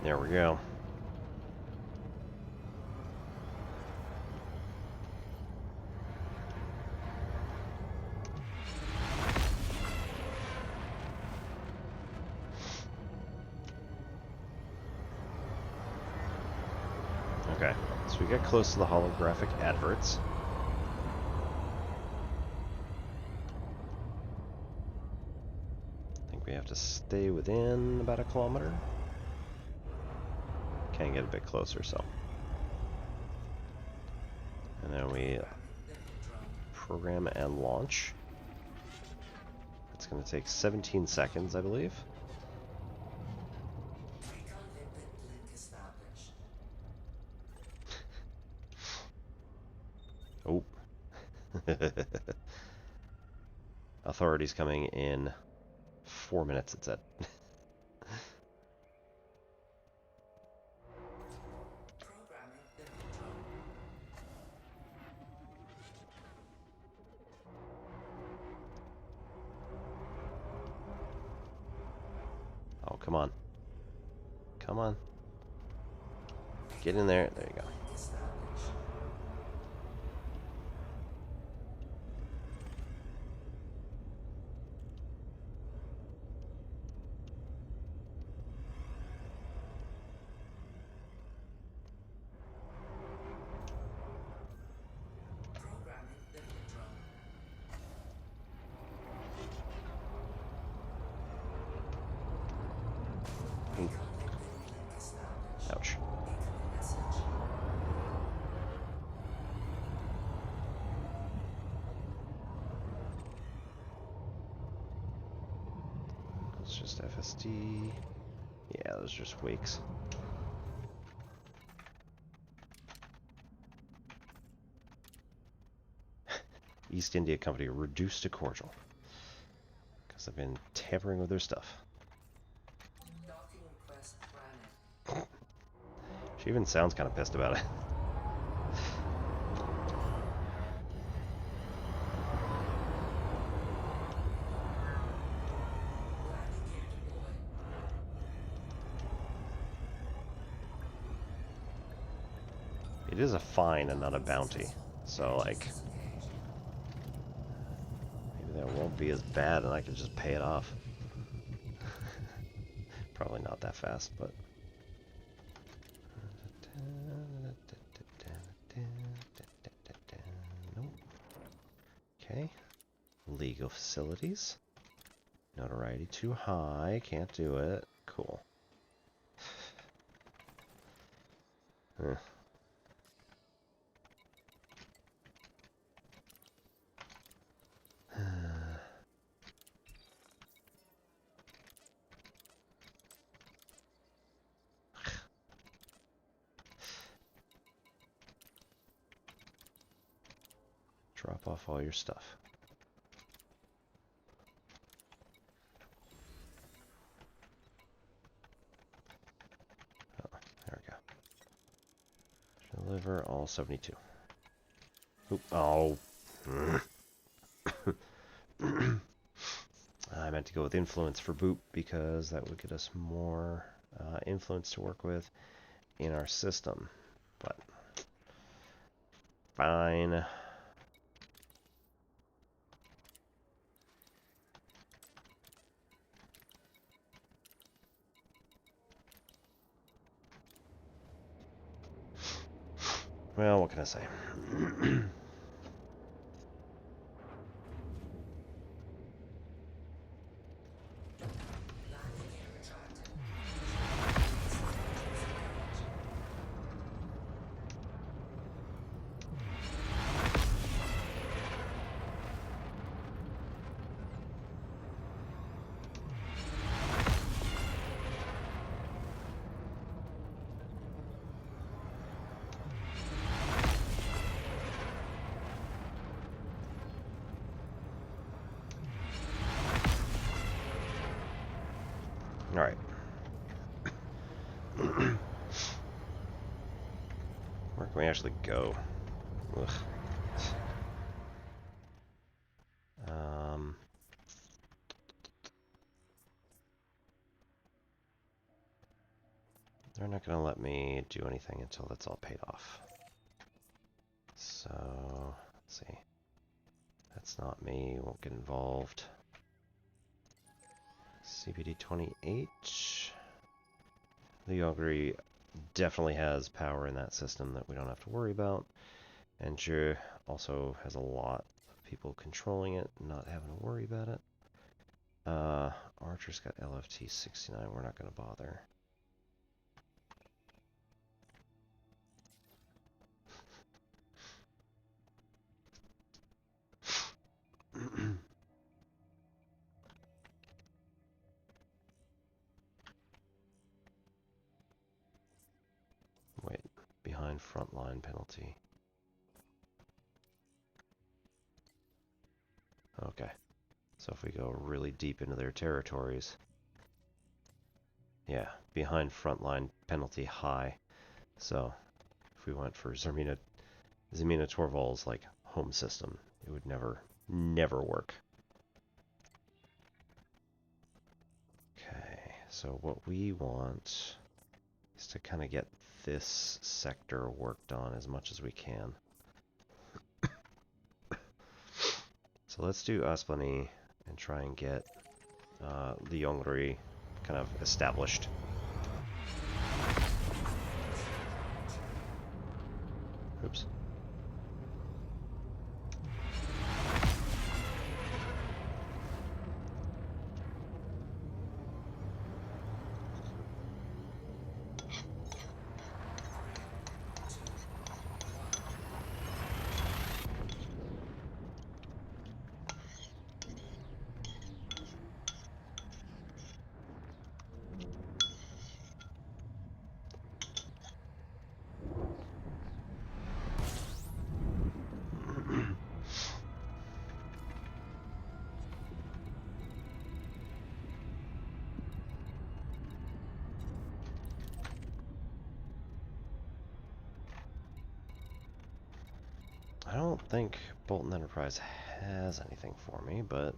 There we go. Okay, so we get close to the holographic adverts. I think we have to stay within about 1 kilometer. Can get a bit closer, so. And then we program and launch. It's going to take 17 seconds, I believe. Recon link established. Oh. Authorities coming in 4 minutes, it said. Programming lilt drone. Oh, come on. Come on. Get in there. There you go. Link established. Programming lilt drone. Ooh. Recon link established. Ouch. Incoming message. that's just FSD. Yeah, those are just wakes. East India Company reduced to cordial. Because I've been tampering with their stuff. Docking request granted. She even sounds kind of pissed about it. Landing gear deployed. It is a fine and not a bounty. So, like, Disengaged. maybe that won't be as bad and I can just pay it off. Probably not that fast, but... Nope. Okay. Legal facilities. Notoriety too high. Can't do it. Cool. Huh. Drop off all your stuff. Oh, there we go. Deliver all 72. Oop, oh. I meant to go with influence for boot because that would get us more influence to work with in our system. But fine. Well, what can I say? Landing gear retracted. All right. Where can we actually go? Ugh. They're not going to let me do anything until that's all paid off. So, let's see. That's not me. Won't get involved. CBD 28. The augury definitely has power in that system that we don't have to worry about. And Je also has a lot of people controlling it, not having to worry about it. Archer's got LFT 69. We're not going to bother. Wait, behind frontline penalty. Okay, so if we go really deep into their territories, yeah, behind frontline penalty high. So if we went for Zemina Torval's like home system, it would never work. Okay, so what we want is to kind of get this sector worked on as much as we can. So let's do Asplani and try and get Liongri kind of established. Oops. don't think Bolton Enterprise has anything for me, but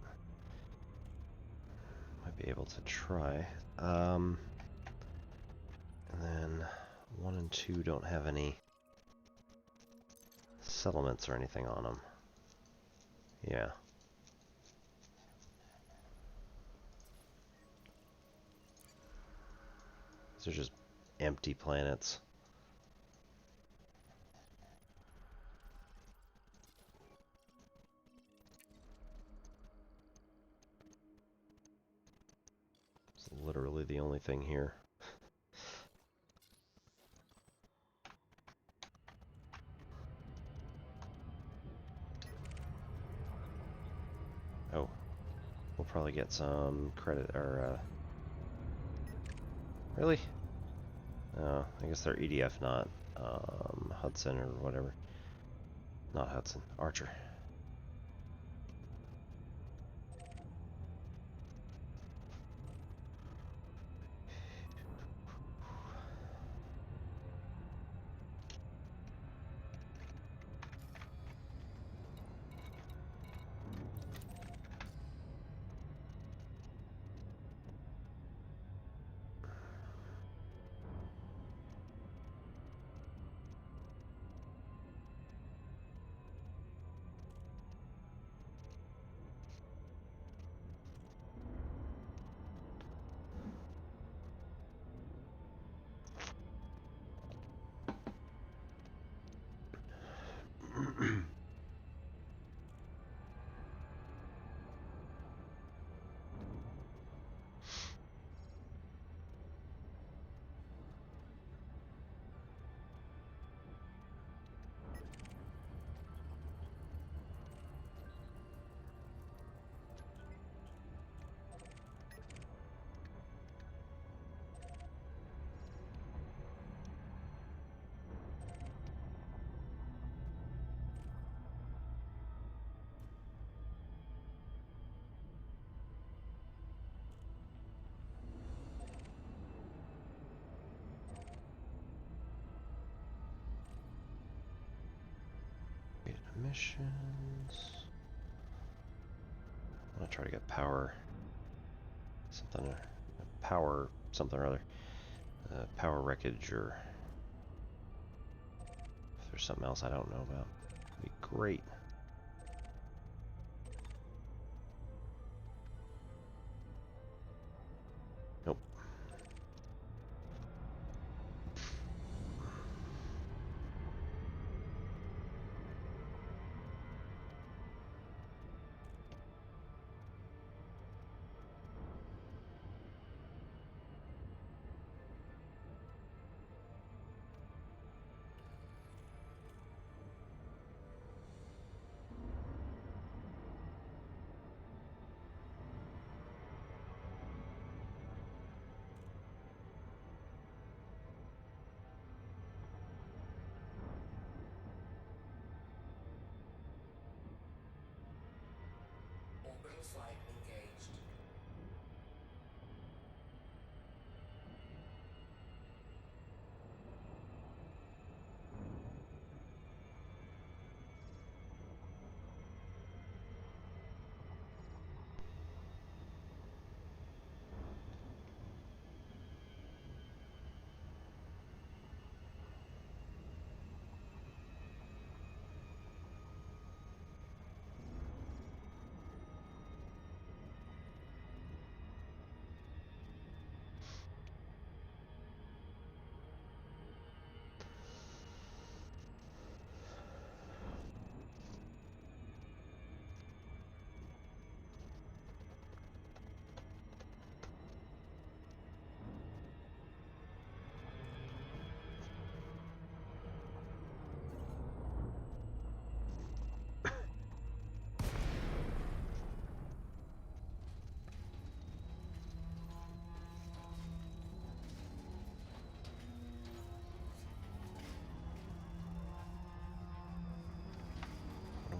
might be able to try. And then 1 and 2 don't have any settlements or anything on them. Yeah. These are just empty planets. It's literally the only thing here. Oh, we'll probably get some credit, or, really? Oh, I guess they're EDF, not, Hudson or whatever. Not Hudson, Archer. Missions. I'm gonna try to get power something, power something or other. Power wreckage, or if there's something else I don't know about, it'd be great. Nope. Orbital flight engaged.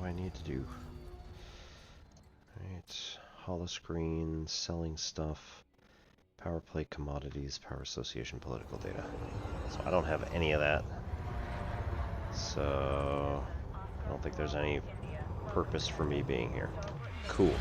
What do I need to do? Alright, holoscreen, selling stuff, power play commodities, power association, political data. So I don't have any of that. So don't think there's any purpose for me being here. Cool.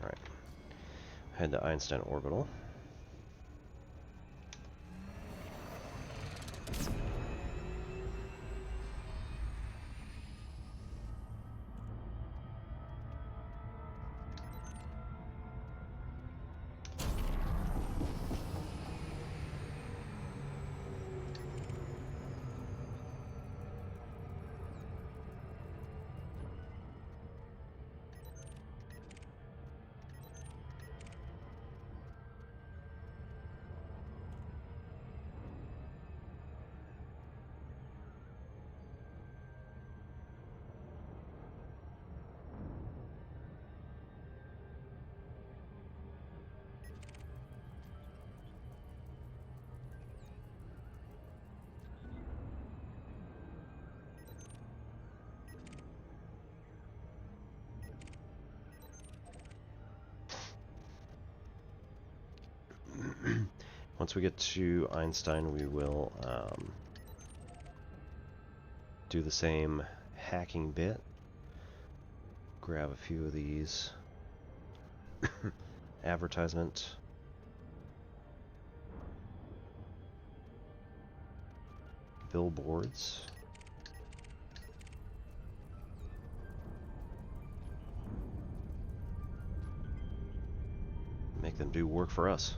Alright. Head to Einstein Orbital. Once we get to Einstein, we will do the same hacking bit. Grab a few of these. Advertisement. Billboards. Make them do work for us.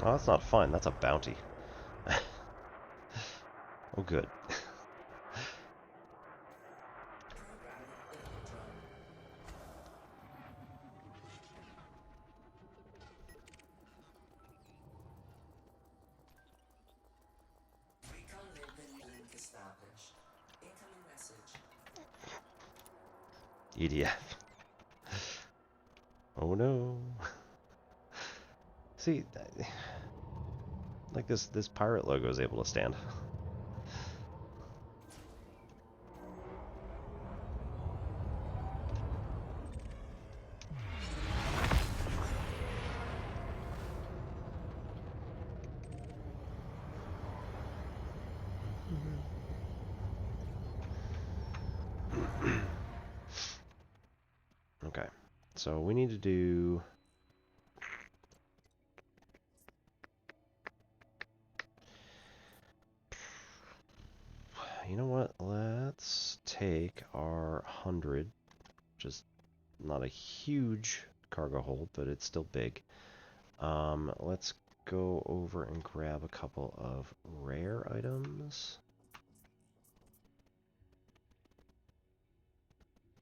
Oh, that's not fun. That's a bounty. Oh, good. EDF. Oh no. See, like this pirate logo is able to stand. Okay, so we need to do... You know what? Let's take our 100, which is not a huge cargo hold, but it's still big. Let's go over and grab a couple of rare items.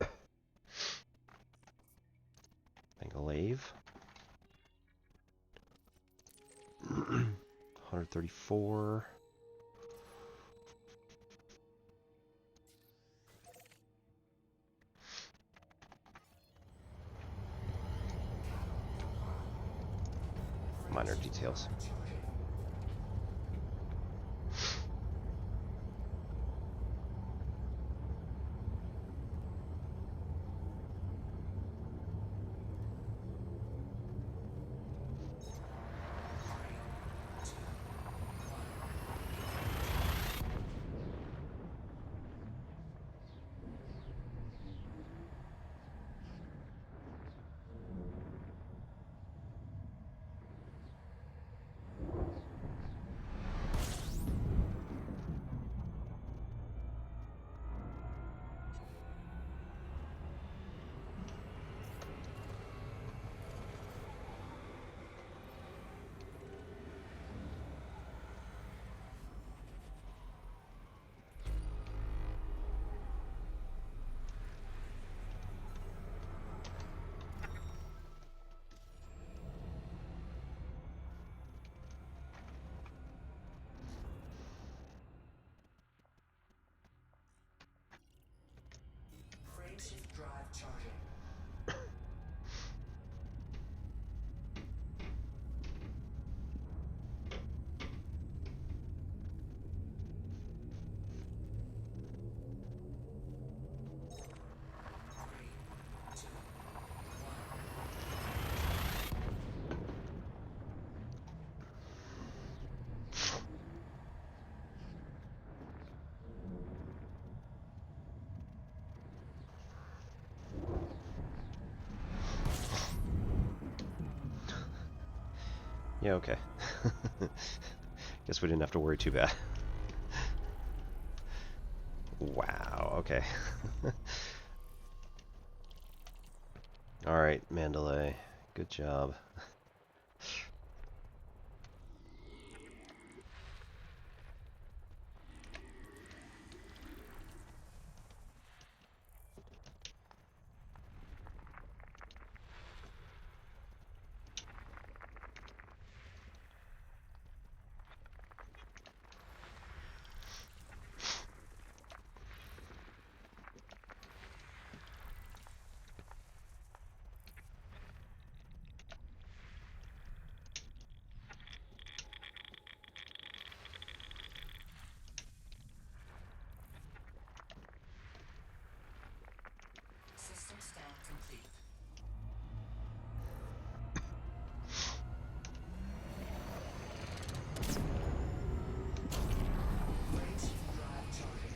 I think a lave. 134. Minor details. Frameshift drive charging. Yeah, okay. Guess we didn't have to worry too bad. Wow, okay. Alright, Mandalay. Good job. System scan complete. Frameshift drive charging.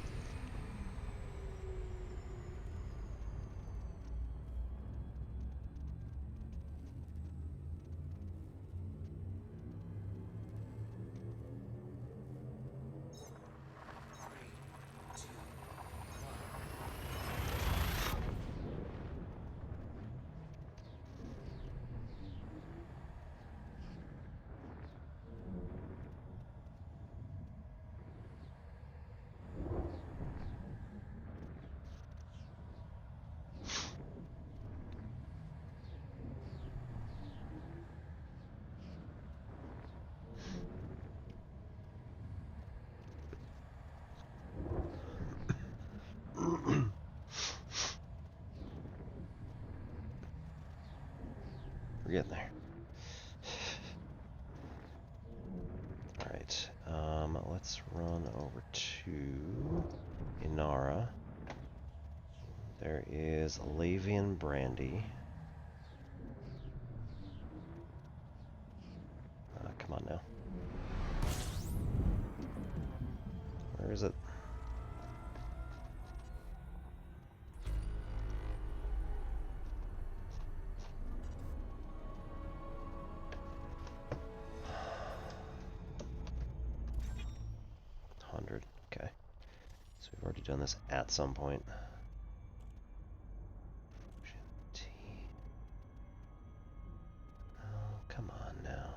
We're getting there. Alright, let's run over to Inara. There is Lavian Brandy. Come on now. Where is it? done this at some point. T. Oh, come on now.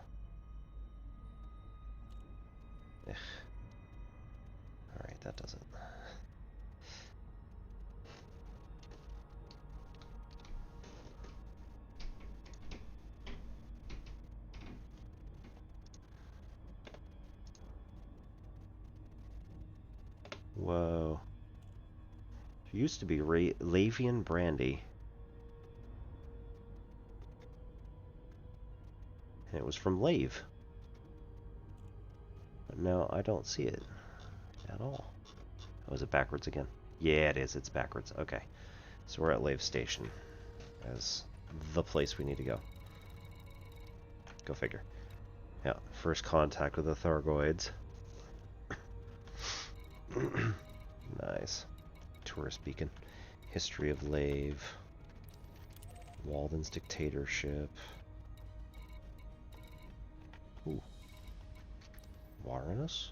Ugh. Alright, that does it. Whoa. There used to be Lavian brandy. And it was from Lave. But now I don't see it at all. Oh, is it backwards again? Yeah, it is. It's backwards. Okay. So we're at Lave Station as the place we need to go. Go figure. Yeah, first contact with the Thargoids. Nice. Tourist beacon. History of Lave. Walden's dictatorship. Ooh. Varanus?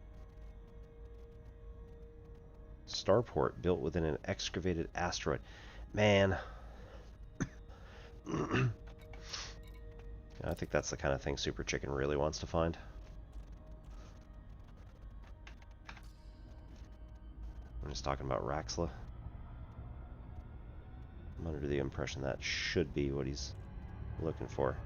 Starport built within an excavated asteroid. Man. I think that's the kind of thing Super Chicken really wants to find. I'm just talking about Raxla. I'm under the impression that should be what he's looking for.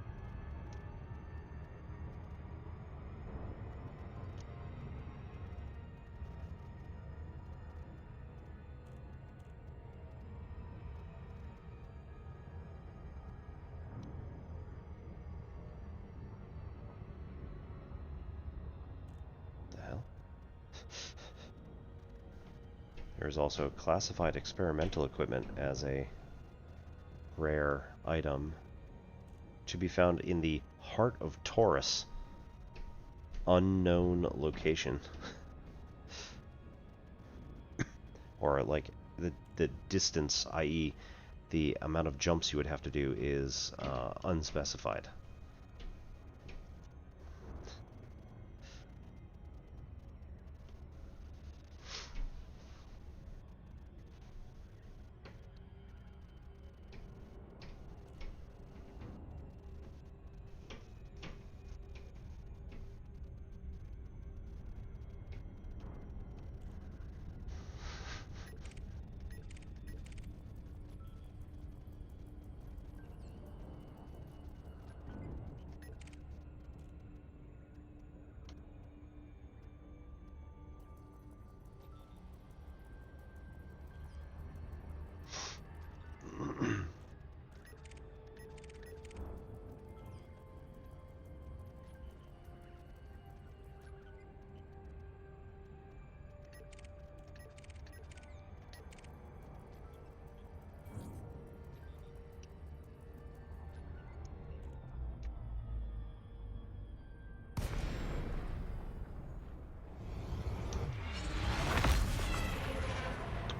The hell? There's also classified experimental equipment as a rare item to be found in the heart of Taurus. Unknown location. Or like the distance, i.e. the amount of jumps you would have to do is unspecified.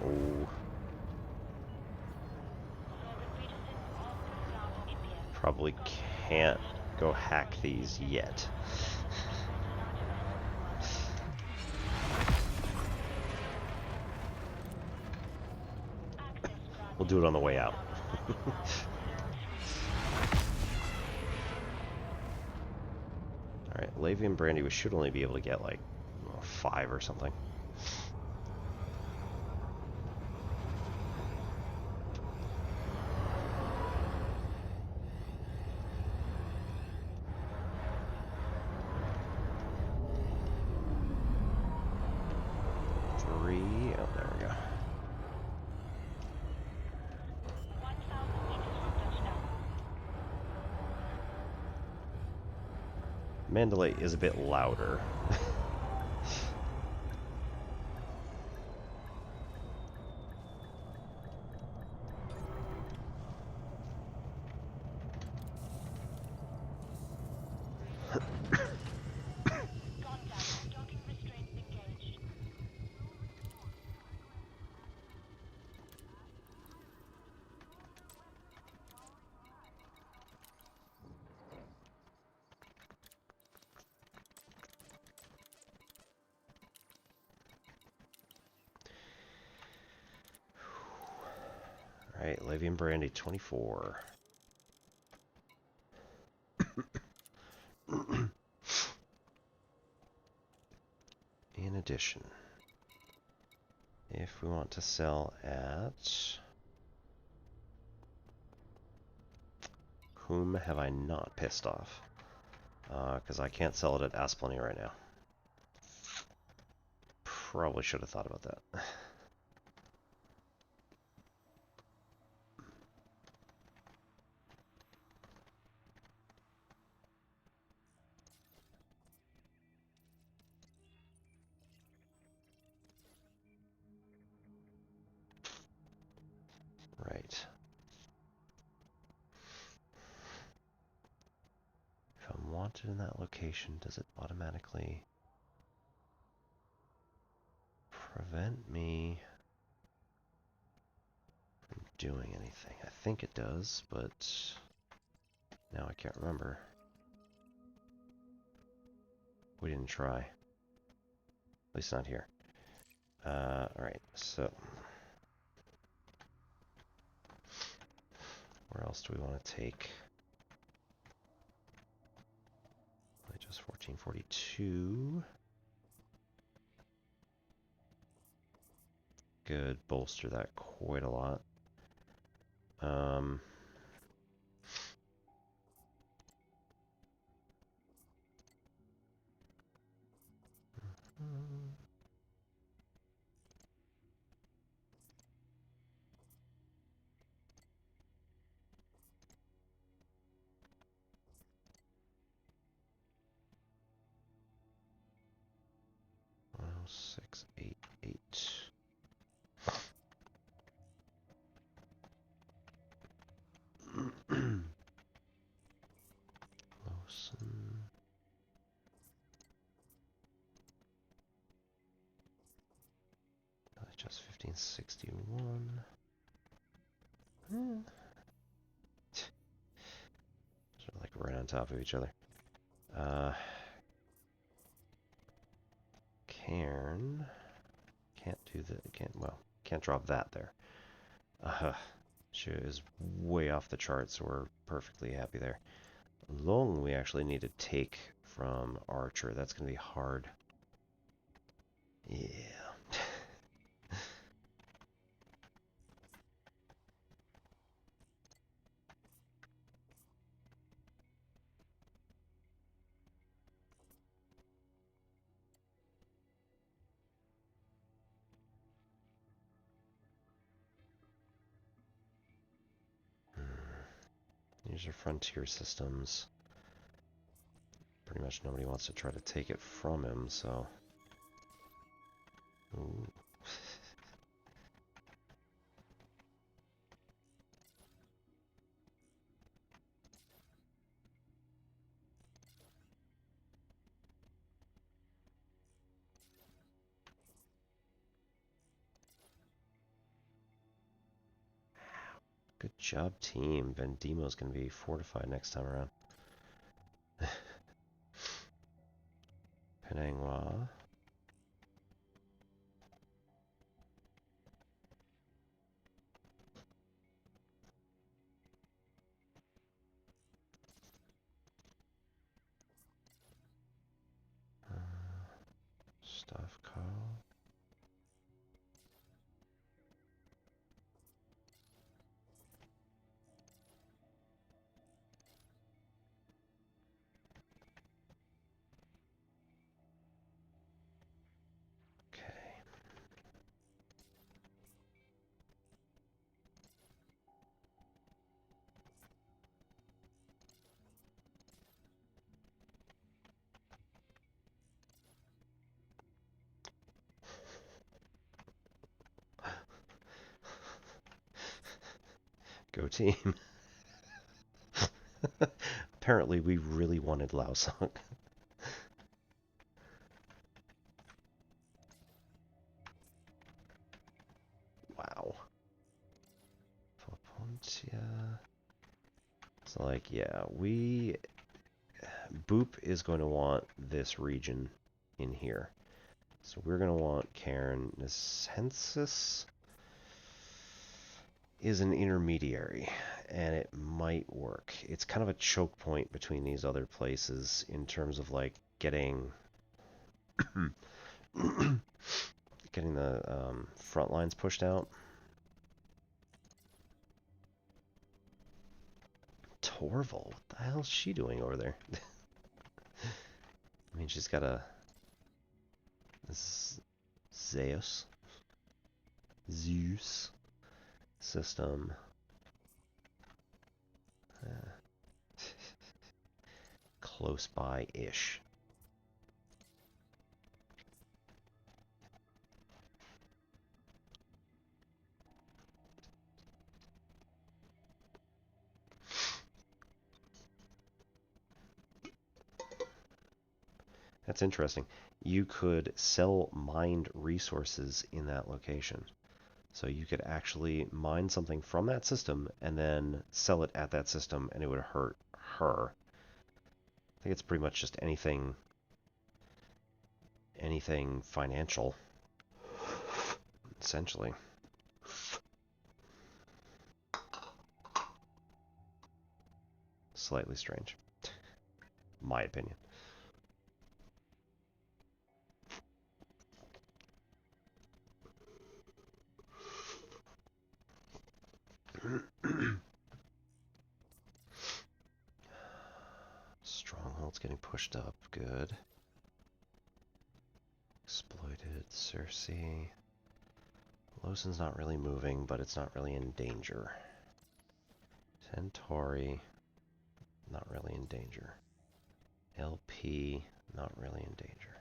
Oh. Probably can't go hack these yet. We'll do it on the way out. Alright, Lavian Brandy, we should only be able to get like 5 or something. Oh, there we go. 1,000 meters from touchdown. Mandalay is a bit louder. Contact. Docking restraints engaged. Alright, Lavian Brandy 24. In addition, if we want to sell at... Whom have I not pissed off? Because I can't sell it at Asplany right now. Probably should have thought about that. Right. If I'm wanted in that location, does it automatically prevent me from doing anything? I think it does, but now I can't remember. We didn't try. At least not here. Alright, so... Where else do we want to take? Just 1442. Good, bolster that quite a lot. Oh, 688. Lawson. Just 1561. Sort of like right on top of each other. Cairn. Can't do the can't drop that there. She is way off the chart, so we're perfectly happy there. Long we actually need to take from Archer. That's going to be hard. Yeah. These are frontier systems. Pretty much nobody wants to try to take it from him, so... Ooh. Good job, team. Vendemo's going to be fortified next time around. Penangwa. Stuff call. Go team. Apparently we really wanted Laosong. Wow. Pontia. So like, yeah, Boop is going to want this region in here. So we're going to want Cairn. Nescensus is an intermediary, and it might work. It's kind of a choke point between these other places in terms of like getting getting the front lines pushed out. Torval, what the hell is she doing over there? I mean, she's got a Zeus system. Close by-ish. That's interesting. You could sell mined resources in that location. So you could actually mine something from that system and then sell it at that system, and it would hurt her. I think it's pretty much just anything financial, essentially. Slightly strange, my opinion. Stronghold's getting pushed up. Good. Exploited. Cersei. Losen's not really moving, but it's not really in danger. Centauri. Not really in danger. LP. Not really in danger.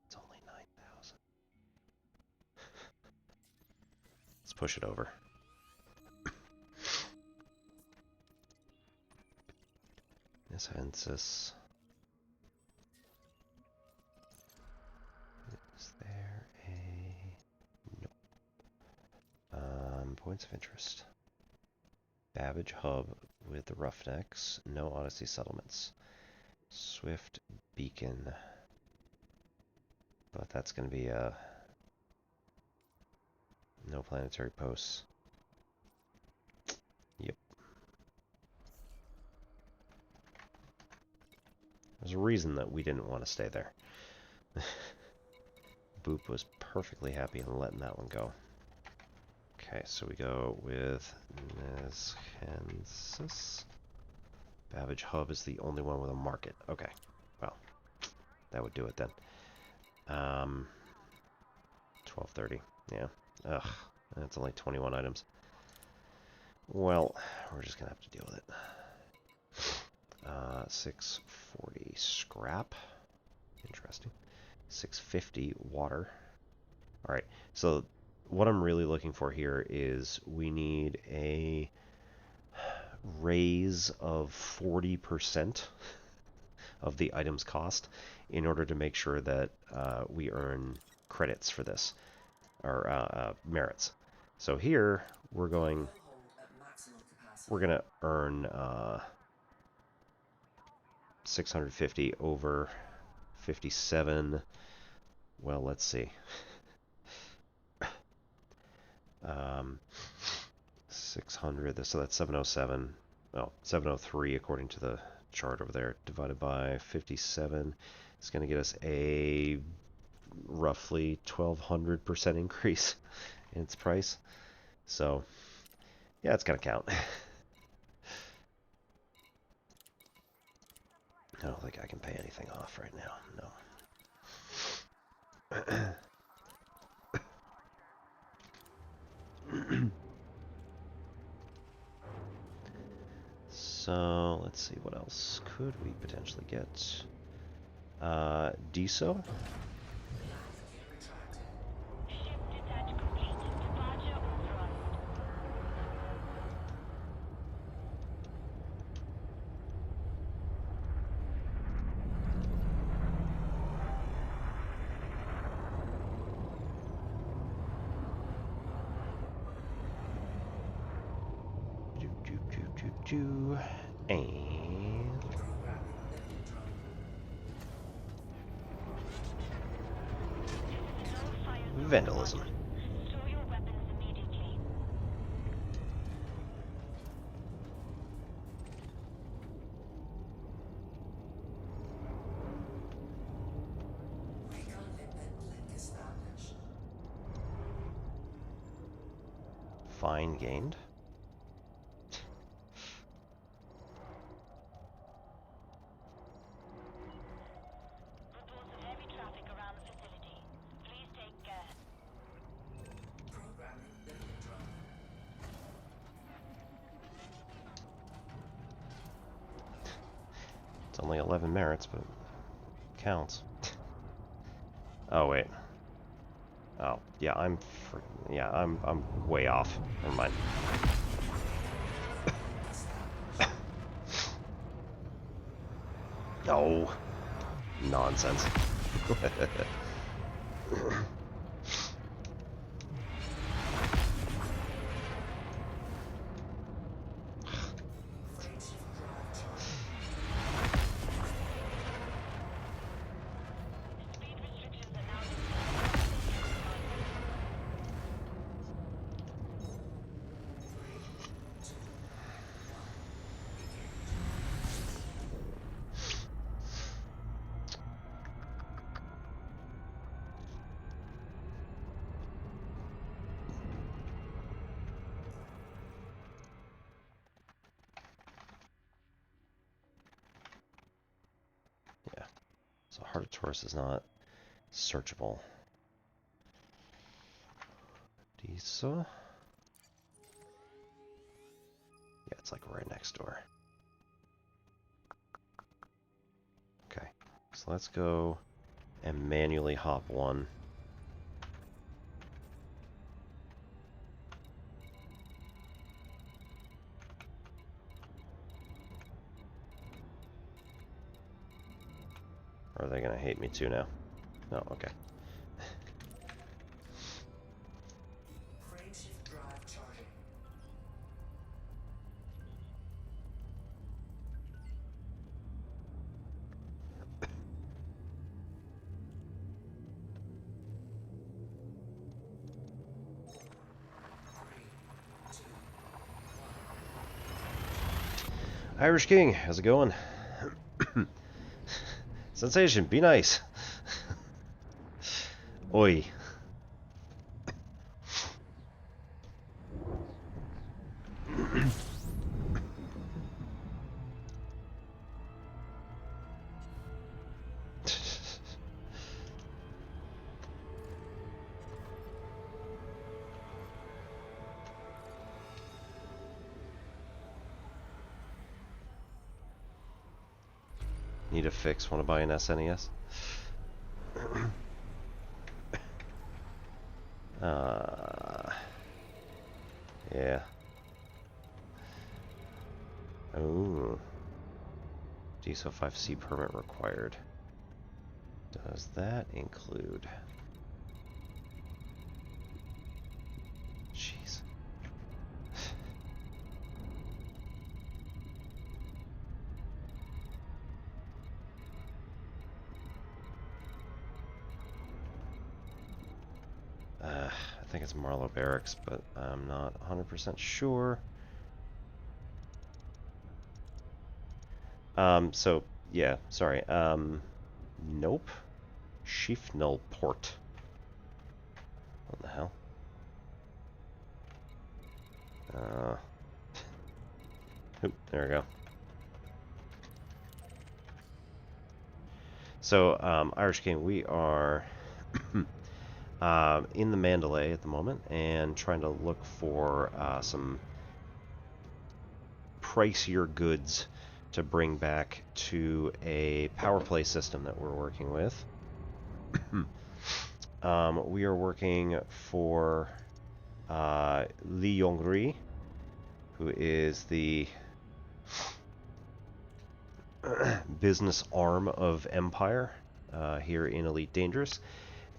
It's only 9,000. Let's push it over. Census. Is there a... Nope. Points of interest. Babbage Hub with the Roughnecks. No Odyssey settlements. Swift Beacon. But that's going to be no planetary posts. Yep. There's a reason that we didn't want to stay there. Boop was perfectly happy in letting that one go. Okay, so we go with Nescensus. Babbage Hub is the only one with a market. Okay, well, that would do it then. 1230, yeah. Ugh, that's only 21 items. Well, we're just gonna have to deal with it. 640 scrap. Interesting. 650 water. Alright, so what I'm really looking for here is we need a raise of 40% of the item's cost in order to make sure that we earn credits for this, or merits. So here we're going to earn 650 over 57. Well, let's see. 600, so that's 707. Well, 703 according to the chart over there, divided by 57. It's going to get us a roughly 1,200% increase in its price. So, yeah, it's going to count. I don't think I can pay anything off right now, no. So, let's see, what else could we potentially get? Deso? Ship detach complete. Departure authorized. And Vandalism. Store your weapons immediately. Recon link established. Fine gained. Reports of heavy traffic around the facility. Please take care. Programming lilt drone. It's only 11 merits, but counts. Oh wait. Oh yeah, I'm way off. Never mind. No. Nonsense. Speed restrictions are now in Yeah. So Heart of Taurus is not searchable. Disa? Yeah, it's like right next door. Okay. So let's go and manually hop one. Or are they gonna hate me too now? No, okay. Crane shift drive charging. Irish King, how's it going? Sensation, be nice. Oi. Need a fix, want to buy an SNES? Yeah. Ooh. DSO 5C permit required. Does that include? Jeez. I think it's Marlow Barracks, but I'm not 100% sure. So, yeah, sorry. Nope. Schiefnell Port. What the hell? Oop, there we go. So, Irish King, we are in the Mandalay at the moment and trying to look for some pricier goods to bring back to a power play system that we're working with. We are working for Li Yongri, who is the business arm of Empire here in Elite Dangerous.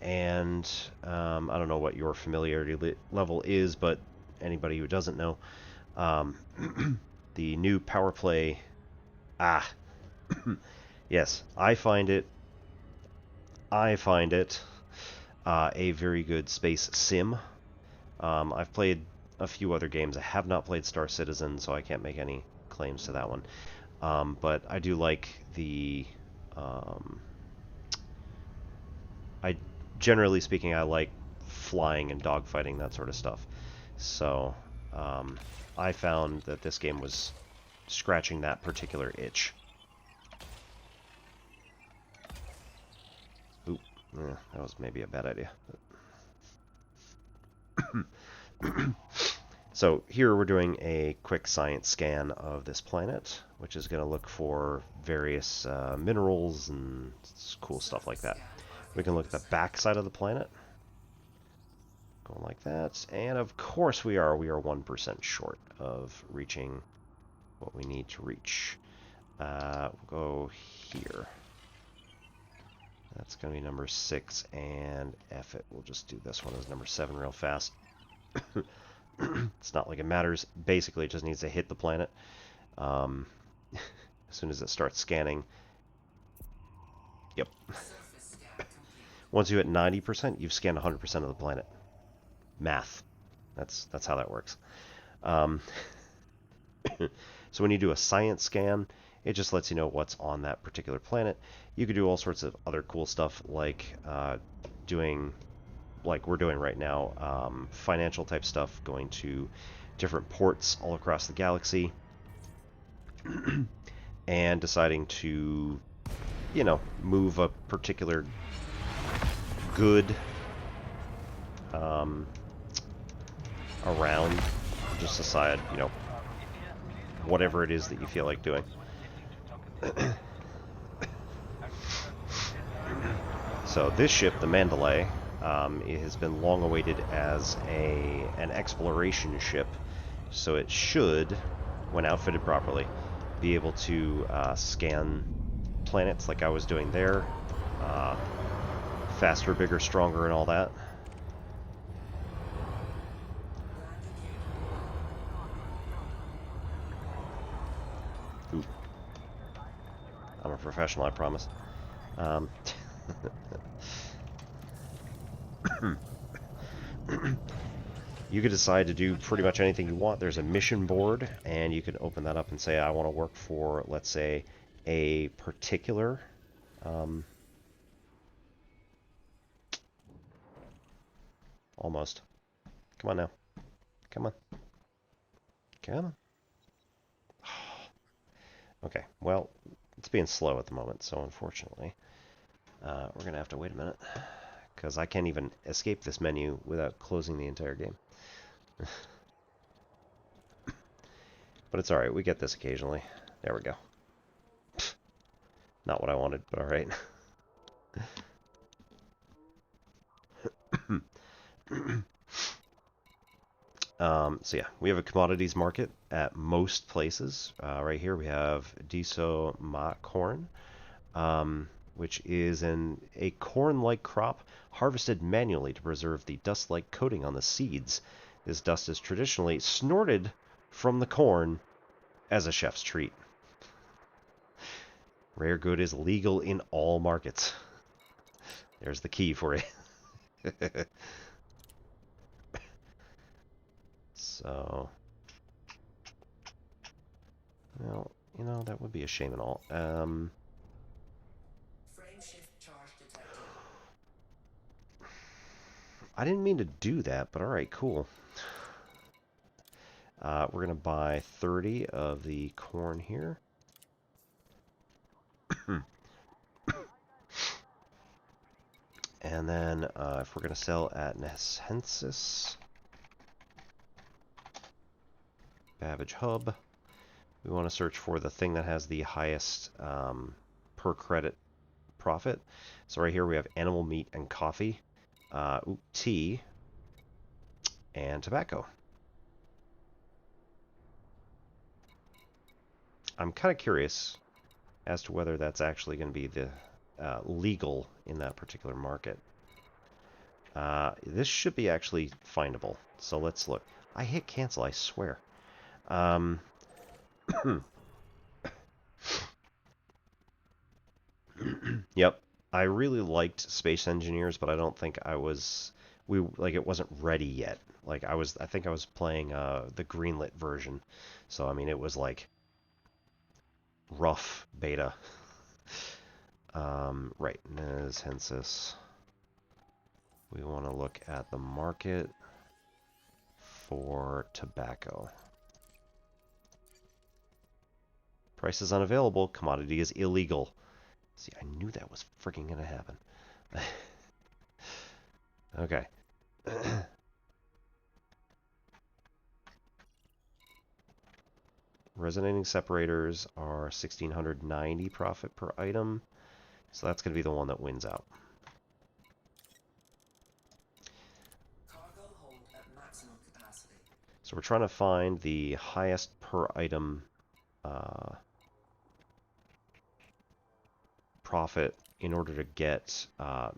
And I don't know what your familiarity level is, but anybody who doesn't know, the new power play. Yes, I find it a very good space sim. I've played a few other games. I have not played Star Citizen, so I can't make any claims to that one. But I do like the... generally speaking, I like flying and dogfighting, that sort of stuff. So, I found that this game was scratching that particular itch. Oop, that was maybe a bad idea. So here we're doing a quick science scan of this planet, which is going to look for various minerals and cool stuff like that. We can look at the back side of the planet. Going like that. And of course we are 1% short of reaching what we need to reach. We'll go here. That's going to be number 6, and F it. We'll just do this one as number 7 real fast. It's not like it matters. Basically, it just needs to hit the planet. As soon as it starts scanning. Yep. Once you hit 90%, you've scanned 100% of the planet. Math. That's how that works. So when you do a science scan, it just lets you know what's on that particular planet. You could do all sorts of other cool stuff, like doing, like we're doing right now, financial type stuff, going to different ports all across the galaxy, and deciding to, you know, move a particular good around. Just decide, you know, whatever it is that you feel like doing. So this ship, the Mandalay, it has been long awaited as an exploration ship, so it should, when outfitted properly, be able to scan planets like I was doing there. Faster, bigger, stronger, and all that. Ooh. I'm a professional, I promise. You could decide to do pretty much anything you want. There's a mission board, and you can open that up and say, I want to work for, let's say, a particular almost. Come on now. Come on. Come on. Okay, well, it's being slow at the moment, so unfortunately, we're going to have to wait a minute, because I can't even escape this menu without closing the entire game. But it's alright, we get this occasionally. There we go. Not what I wanted, but alright. So yeah, we have a commodities market at most places. Right here we have Diso Ma corn, which is a corn-like crop harvested manually to preserve the dust-like coating on the seeds. This dust is traditionally snorted from the corn as a chef's treat. Rare good is legal in all markets. There's the key for it. So, well, you know, that would be a shame and all. Frame shift charge detected. I didn't mean to do that, but alright, cool. We're going to buy 30 of the corn here. And then, if we're going to sell at Neshensis Babbage Hub, we want to search for the thing that has the highest per credit profit. So right here we have animal meat and coffee, tea, and tobacco. I'm kind of curious as to whether that's actually going to be the legal in that particular market. This should be actually findable. So let's look. I hit cancel, I swear. Yep, I really liked Space Engineers, but I don't think I was it wasn't ready yet. Like I think I was playing the greenlit version. So I mean it was like rough beta. Right, Nez Hensis. We want to look at the market for tobacco. Price is unavailable. Commodity is illegal. See, I knew that was freaking gonna happen. Okay. Resonating separators are 1690 profit per item. So that's going to be the one that wins out. Cargo hold at maximum capacity. So we're trying to find the highest per item profit in order to get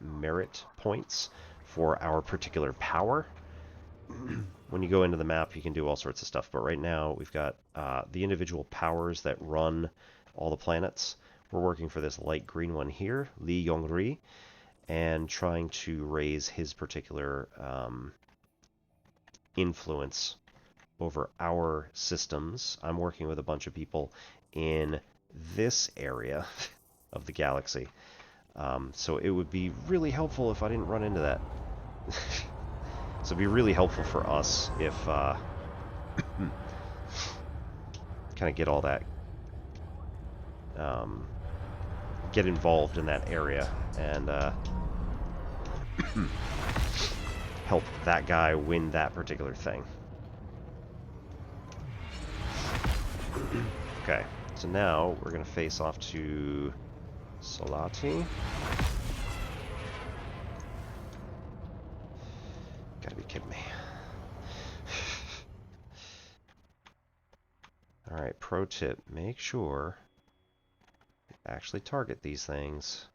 merit points for our particular power. When you go into the map, you can do all sorts of stuff. But right now, we've got the individual powers that run all the planets. We're working for this light green one here, Li Yongri, and trying to raise his particular influence over our systems. I'm working with a bunch of people in this area of the galaxy. So it would be really helpful if I didn't run into that. So it'd be really helpful for us if kind of get all that, get involved in that area and help that guy win that particular thing. Okay, so now we're going to face off to Solati. Gotta be kidding me. Alright, pro tip, make sure you actually target these things.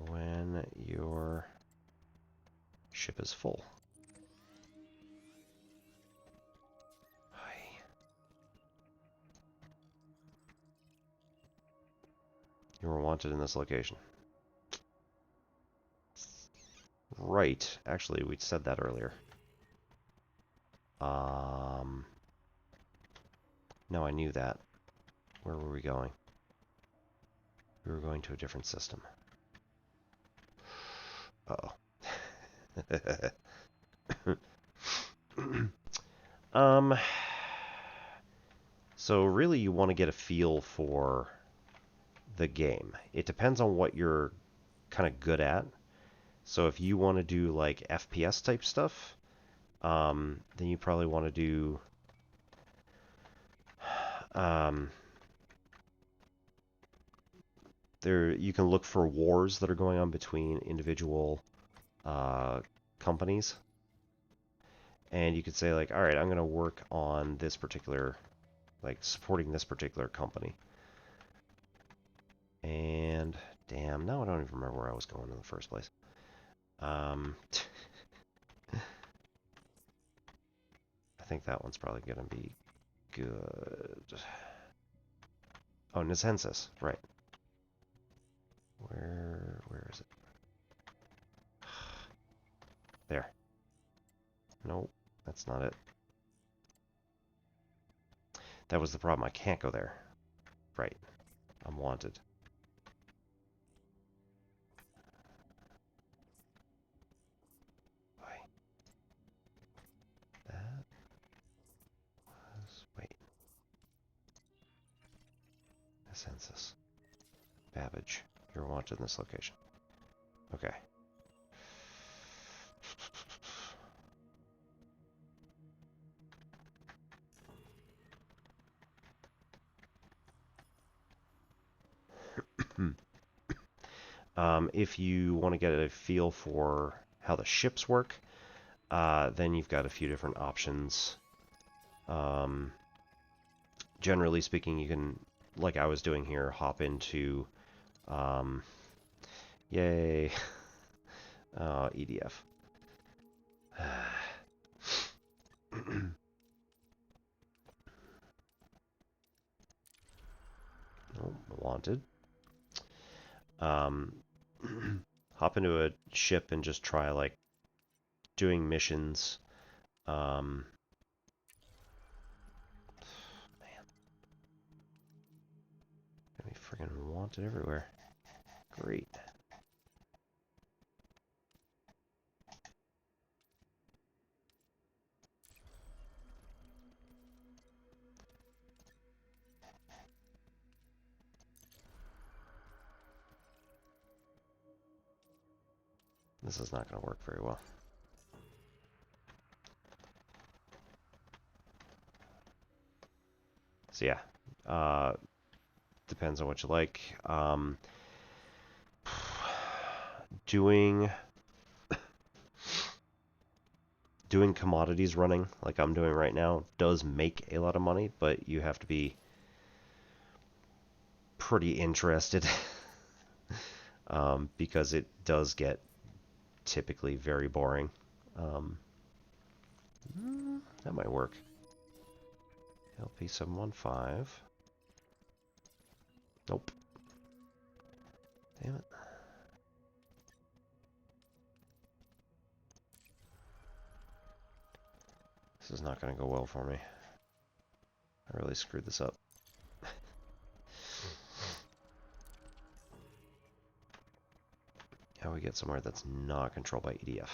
When your ship is full. You were wanted in this location. Right. Actually, we said that earlier. No, I knew that. Where were we going? We were going to a different system. Uh-oh. So really you want to get a feel for the game. It depends on what you're kind of good at. So if you want to do like FPS type stuff, then you probably want to do you can look for wars that are going on between individual companies. And you could say like, all right, I'm going to work on this particular, like supporting this particular company. And damn, now I don't even remember where I was going in the first place. I think that one's probably going to be good. Oh, Nicensis, right. Where is it? There. Nope, that's not it. That was the problem. I can't go there. Right. I'm wanted. Why? That was... Wait. The census. Babbage. You're wanted in this location. Okay. If you want to get a feel for how the ships work, then you've got a few different options. Generally speaking, you can, like I was doing here, hop into, yay, EDF. Oh, wanted. Hop into a ship and just try, like, doing missions. Man. Gonna be friggin' wanted everywhere. Great. This is not going to work very well. So yeah, depends on what you like. Doing commodities running like I'm doing right now does make a lot of money, but you have to be pretty interested because it does get typically very boring. That might work. LP715. Nope. Damn it. This is not going to go well for me. I really screwed this up. How we get somewhere that's not controlled by EDF?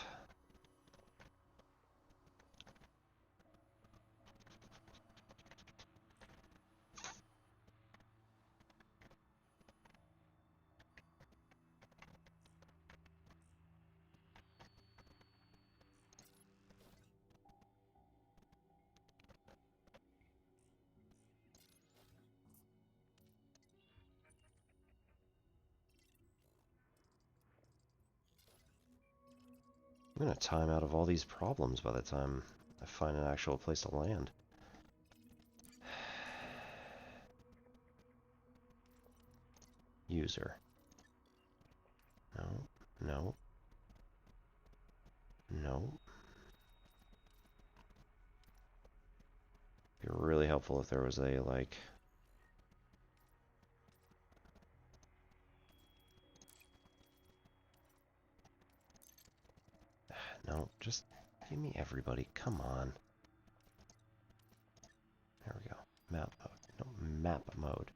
I'm gonna time out of all these problems by the time I find an actual place to land. User. No, no, no. Be really helpful if there was a, like... No, just give me everybody. Come on. There we go. Map mode. No, map mode.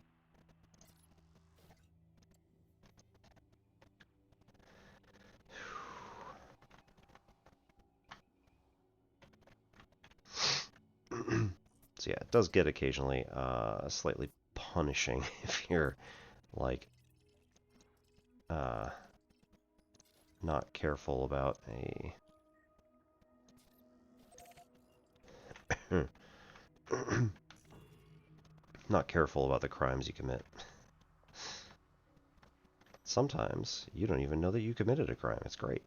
So yeah, it does get occasionally slightly punishing if you're, like, not careful about a... not careful about the crimes you commit. Sometimes you don't even know that you committed a crime. It's great.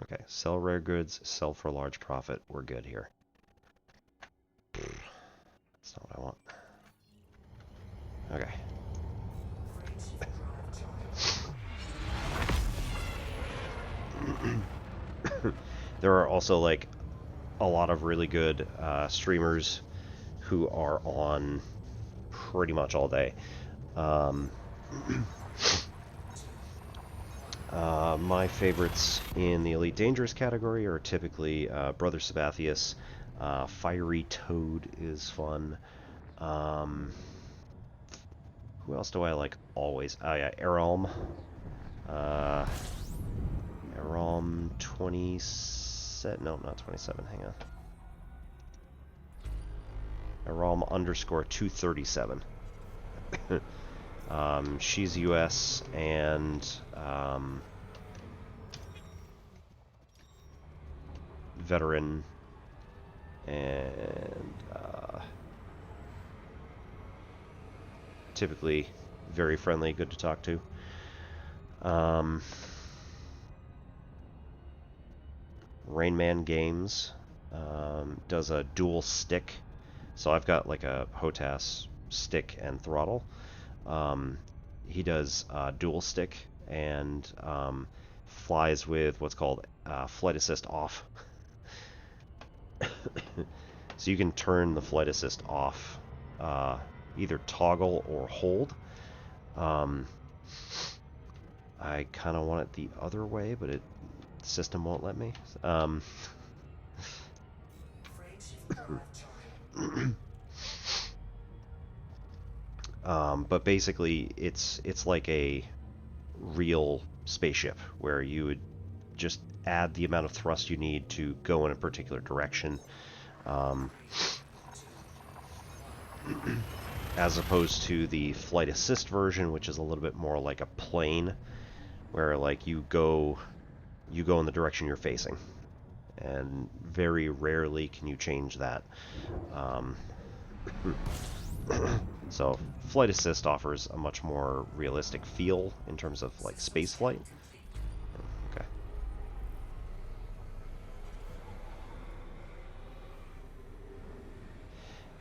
Okay, sell rare goods, sell for large profit. We're good here. That's not what I want. Okay. There are also, like, a lot of really good streamers who are on pretty much all day. My favorites in the Elite Dangerous category are typically Brother Sabathius. Fiery Toad is fun. Who else do I like always? Oh yeah, Eralm. Eralm 27. No, not 27. Hang on. Eralm _ 237. She's US and veteran and typically very friendly, good to talk to. Rainman Games does a dual stick, so I've got like a HOTAS stick and throttle. He does dual stick, and flies with what's called flight assist off. So you can turn the flight assist off, either toggle or hold. I kind of want it the other way, but the system won't let me. But basically, it's like a real spaceship where you would just add the amount of thrust you need to go in a particular direction, as opposed to the flight assist version, which is a little bit more like a plane, where like you go in the direction you're facing, and very rarely can you change that. So flight assist offers a much more realistic feel in terms of like space flight. Okay.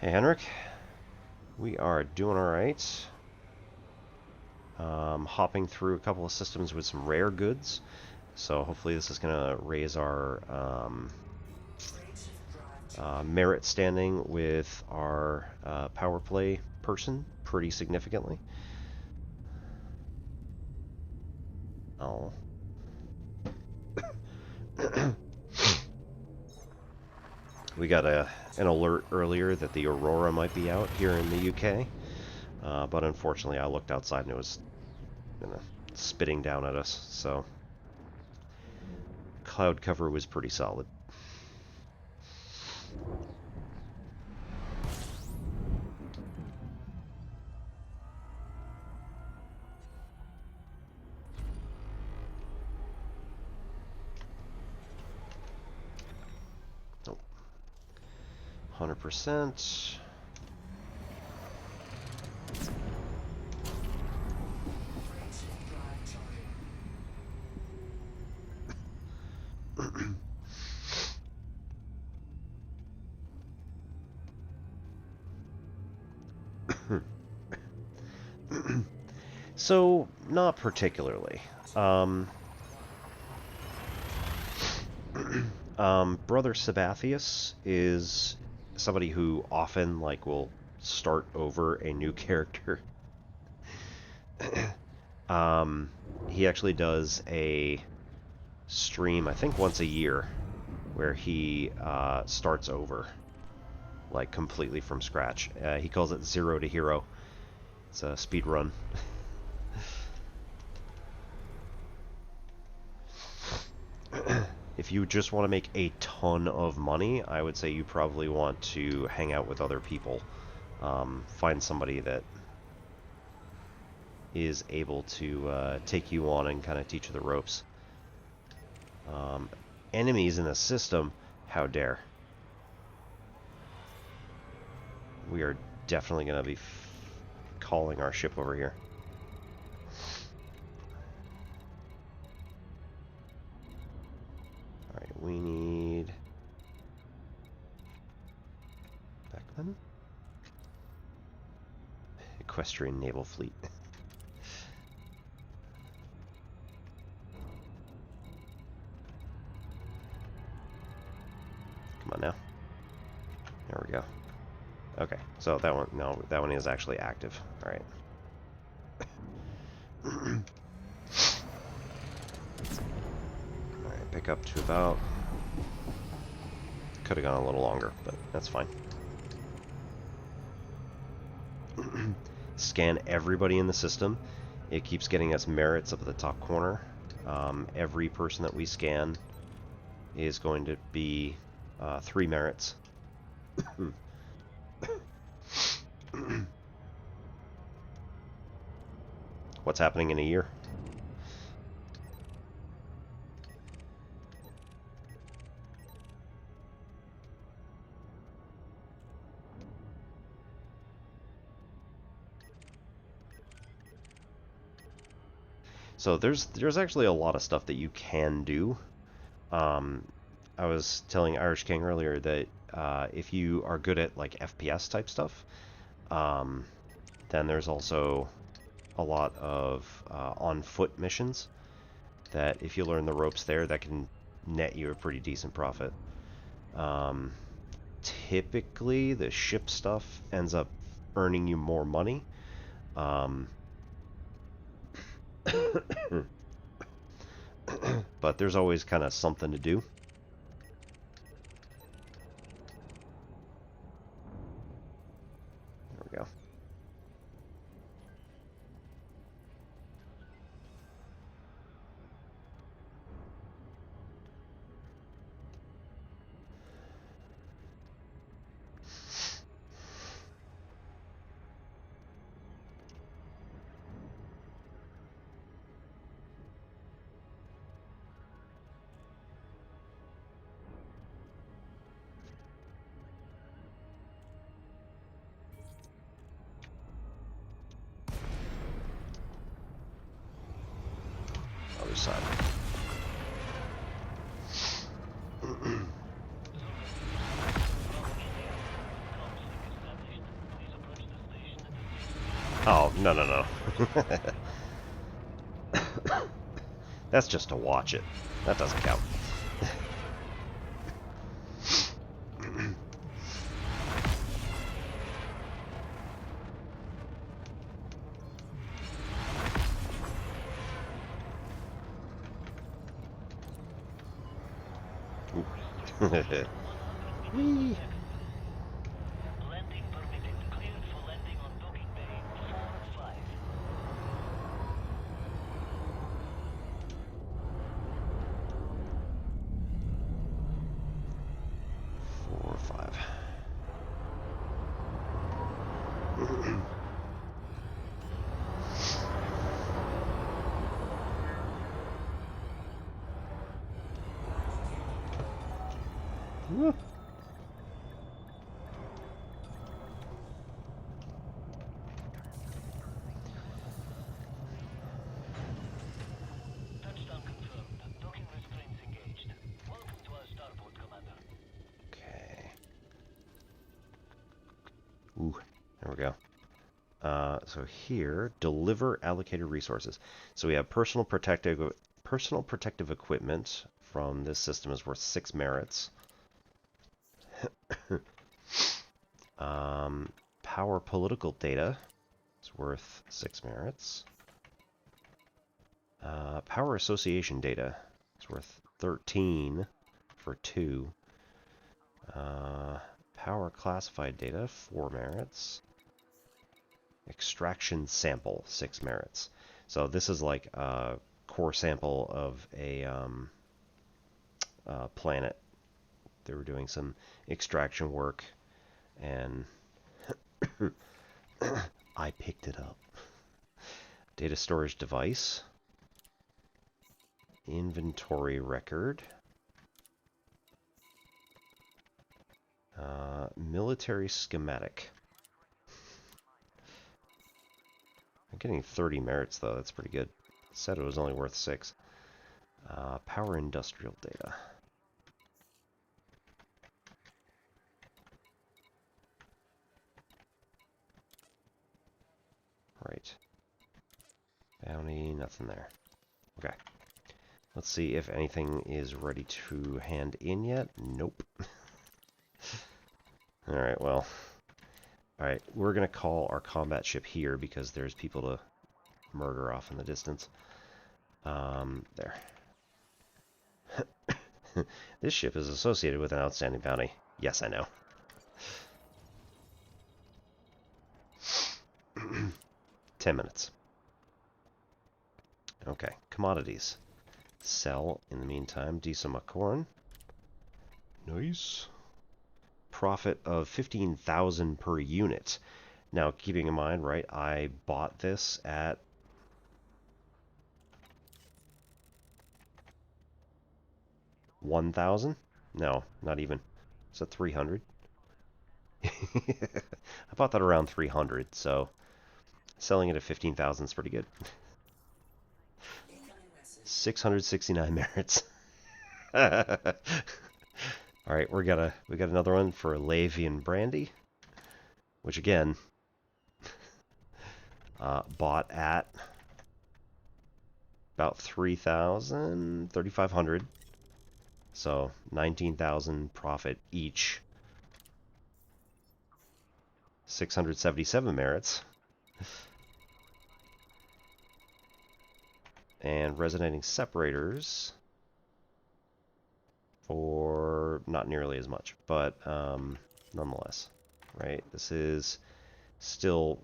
Hey Henrik, we are doing all right. Hopping through a couple of systems with some rare goods, so hopefully this is gonna raise our merit standing with our power play person pretty significantly. Oh. We got an alert earlier that the Aurora might be out here in the UK, but unfortunately I looked outside and it was spitting down at us, so cloud cover was pretty solid. Oh. 100%. So, not particularly. Brother Sabathius is somebody who often like will start over a new character. He actually does a stream, I think once a year, where he starts over, like completely from scratch. He calls it Zero to Hero. It's a speed run. If you just want to make a ton of money, I would say you probably want to hang out with other people. Find somebody that is able to take you on and kind of teach you the ropes. Enemies in the system, how dare. We are definitely going to be calling our ship over here. Alright, we need Beckman? Equestrian Naval Fleet. Come on now. There we go. Okay, so that one, no, that one is actually active. All right. All right, pick up to about. Could have gone a little longer, but that's fine. Scan everybody in the system. It keeps getting us merits up at the top corner. Every person that we scan is going to be 3 merits. What's happening in a year? So there's actually a lot of stuff that you can do. I was telling Irish King earlier that if you are good at like FPS type stuff, then there's also a lot of on-foot missions that if you learn the ropes there, that can net you a pretty decent profit. Typically, the ship stuff ends up earning you more money. But there's always kind of something to do. There we go. Other side. Oh, no, no, no. That's just to watch it. That doesn't count. Whee! Landing permitted. Cleared for landing on docking bay 4-5. 4 or 5. Woo. Touchdown confirmed. Docking restraints engaged. Welcome to our starport, Commander. Okay. Ooh, there we go. So here, deliver allocated resources. So we have personal protective equipment from this system is worth 6 merits. Power political data is worth 6 merits. Power association data is worth 13 for 2. Power classified data, 4 merits. Extraction sample, 6 merits. So this is like a core sample of a planet. They were doing some extraction work, and I picked it up. Data storage device. Inventory record. Military schematic. I'm getting 30 merits though, that's pretty good. It said it was only worth 6. Power industrial data. Right. Bounty, nothing there. Okay. Let's see if anything is ready to hand in yet. Nope. Alright, well. Alright, we're going to call our combat ship here because there's people to murder off in the distance. There. This ship is associated with an outstanding bounty. Yes, I know. 10 minutes. Okay, commodities. Sell, in the meantime, diesel corn. Nice. Profit of 15,000 per unit. Now, keeping in mind, right, I bought this at $1,000? No, not even. It's at 300. I bought that around 300, so selling it at 15,000 is pretty good. 669 merits. All right, we got another one for Lavian Brandy, which again, bought at about 3,500. So 19,000 profit each. 677 merits. And resonating separators for not nearly as much, but nonetheless, right? This is still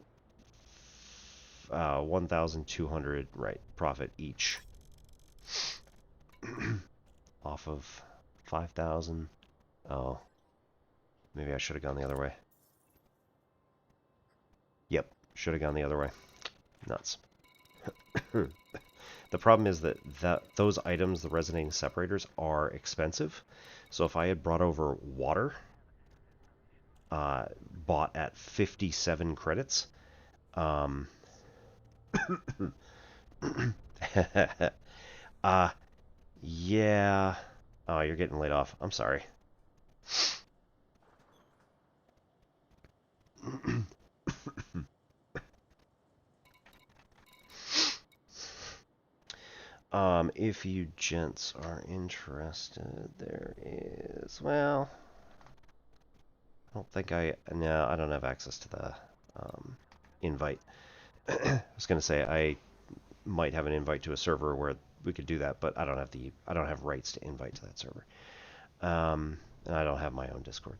1,200, right, profit each. Off of 5,000. Oh, maybe I should have gone the other way. Yep, should have gone the other way. Nuts. The problem is that those items, the resonating separators, are expensive. So if I had brought over water, bought at 57 credits, yeah. Oh, you're getting laid off. I'm sorry. If you gents are interested, there is, well, I don't think no, I don't have access to the invite. I was going to say I might have an invite to a server where we could do that, but I don't have rights to invite to that server. And I don't have my own Discord.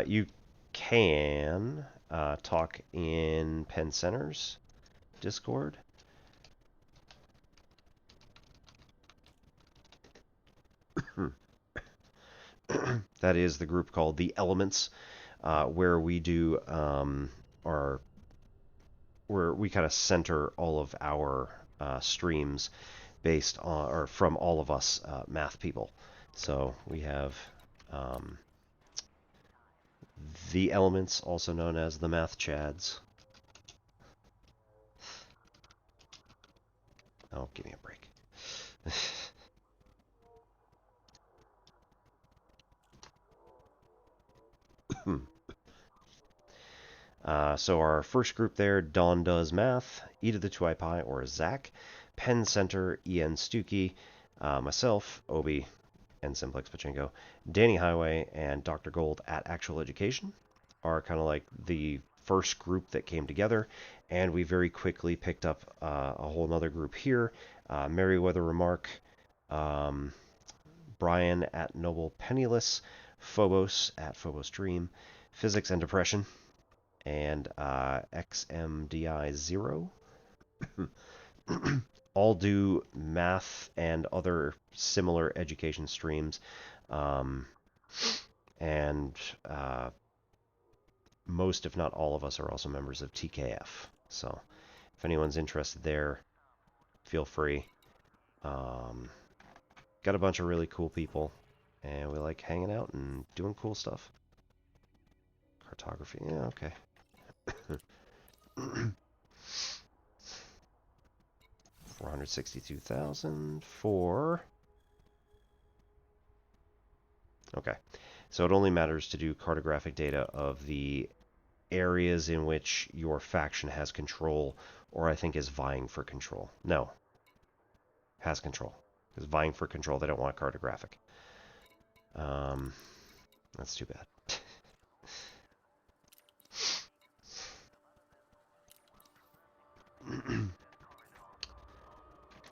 You can talk in Penn Center's Discord. That is the group called The Elements, where we do where we kind of center all of our streams based on, or from all of us math people. So we have The Elements, also known as the Math Chads. Oh, give me a break. So our first group there, Dawn Does Math, E to the 2I Pi, or Zach, Penn Center, EN Stuckey, myself, Obi, and Simplex Pachinko, Danny Highway, and Dr. Gold at Actual Education are kind of like the first group that came together, and we very quickly picked up a whole nother group here, Merriweather Remark, Brian at Noble Penniless, Phobos at Phobos Dream, Physics and Depression, and XMDI 0. All do math and other similar education streams. And most, if not all of us, are also members of TKF. So if anyone's interested there, feel free. Got a bunch of really cool people, and we like hanging out and doing cool stuff. Cartography, yeah, okay. 462,000 for... Okay, so it only matters to do cartographic data of the areas in which your faction has control, or I think is vying for control. No, has control. Is vying for control. They don't want cartographic. That's too bad.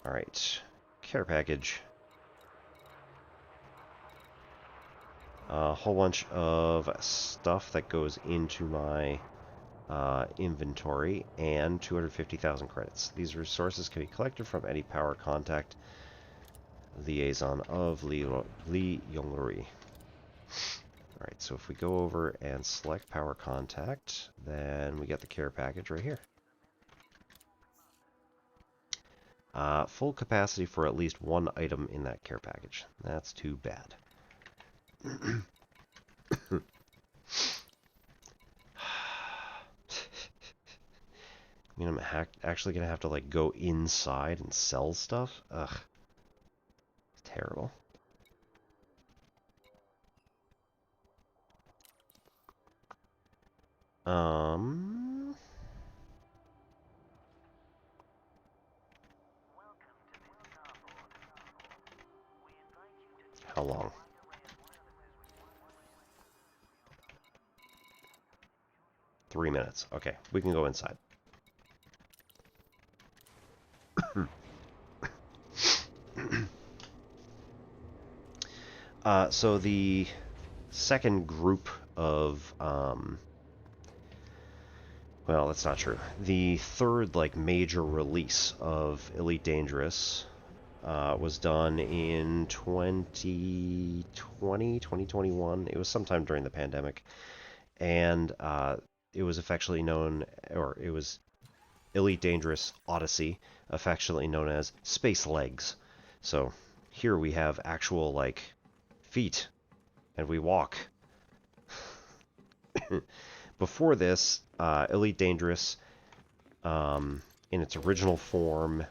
All right, care package. A whole bunch of stuff that goes into my inventory, and 250,000 credits. These resources can be collected from any power contact liaison of Li Yongluri. Alright, so if we go over and select power contact, then we get the care package right here. Full capacity for at least one item in that care package. That's too bad. I mean, I'm actually going to have to, like, go inside and sell stuff? Ugh. It's terrible. How long? Three minutes. Okay, we can go inside. So the second group of, well, that's not true. The third, like, major release of Elite Dangerous was done in 2021. It was sometime during the pandemic. And it was affectionately known, or it was Elite Dangerous Odyssey, affectionately known as Space Legs. So here we have actual, like, feet, and we walk. Before this, Elite Dangerous, in its original form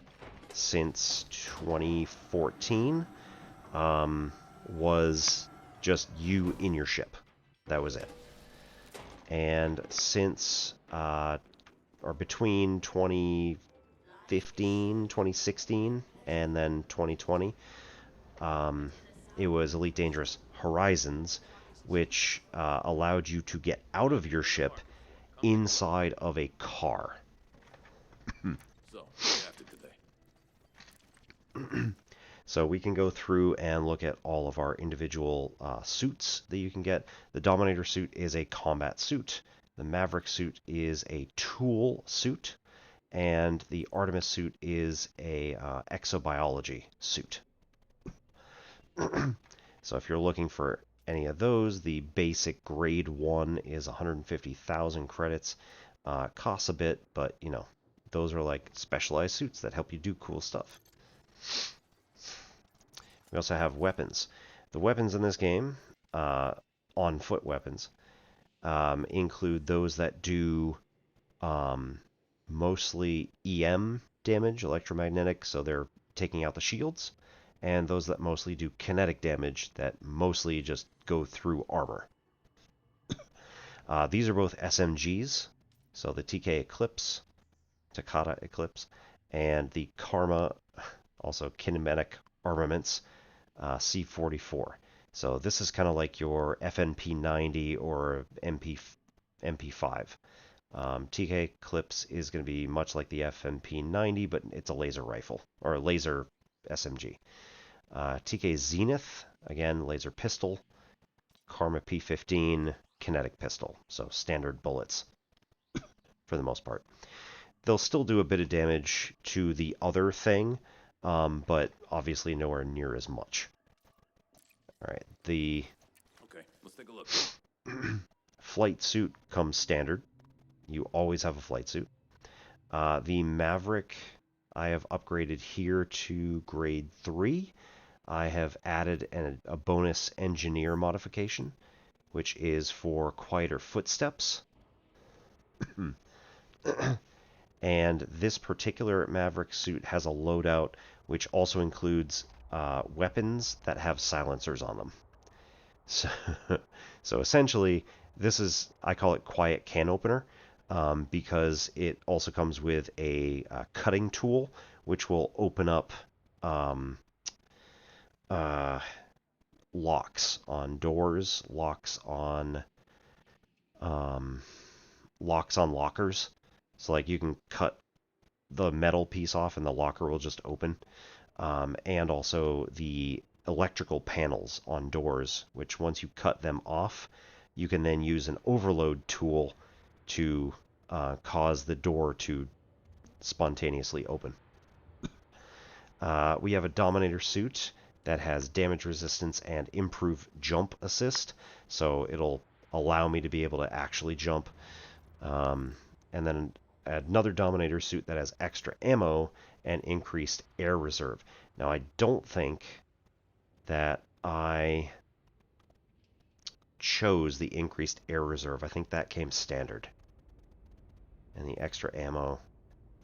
since 2014, was just you in your ship. That was it. And since, or between 2015, 2016, and then 2020, it was Elite Dangerous Horizons, which allowed you to get out of your ship inside of a car. So, what happened today? So we can go through and look at all of our individual suits that you can get. The Dominator suit is a combat suit. The Maverick suit is a tool suit. And the Artemis suit is a exobiology suit. So if you're looking for any of those, the basic grade 1 is 150,000 credits. Costs a bit, but, you know, those are like specialized suits that help you do cool stuff. We also have weapons. The weapons in this game, on-foot weapons, include those that do mostly EM damage, electromagnetic, so they're taking out the shields, and those that mostly do kinetic damage that mostly just go through armor. These are both SMGs, so the TK Eclipse, Takata Eclipse, and the Karma, also kinematic armaments, C44. So this is kind of like your FNP90 or MP5. TK Eclipse is going to be much like the FNP90, but it's a laser rifle, or a laser SMG. TK Zenith, again, laser pistol. Karma P15, kinetic pistol. So standard bullets, for the most part. They'll still do a bit of damage to the other thing, but obviously nowhere near as much. Alright, the Okay, let's take a look. flight suit comes standard. You always have a flight suit. The Maverick, I have upgraded here to grade 3. I have added a bonus engineer modification, which is for quieter footsteps. And this particular Maverick suit has a loadout which also includes weapons that have silencers on them. So essentially, this is, I call it quiet can opener, because it also comes with a cutting tool which will open up locks on doors, locks on lockers. So like you can cut the metal piece off and the locker will just open. And also the electrical panels on doors, which once you cut them off, you can then use an overload tool to cause the door to spontaneously open. We have a Dominator suit that has damage resistance and improve jump assist, so it'll allow me to be able to actually jump. And then another Dominator suit that has extra ammo and increased air reserve. Now, I don't think that I chose the increased air reserve. I think that came standard. And the extra ammo,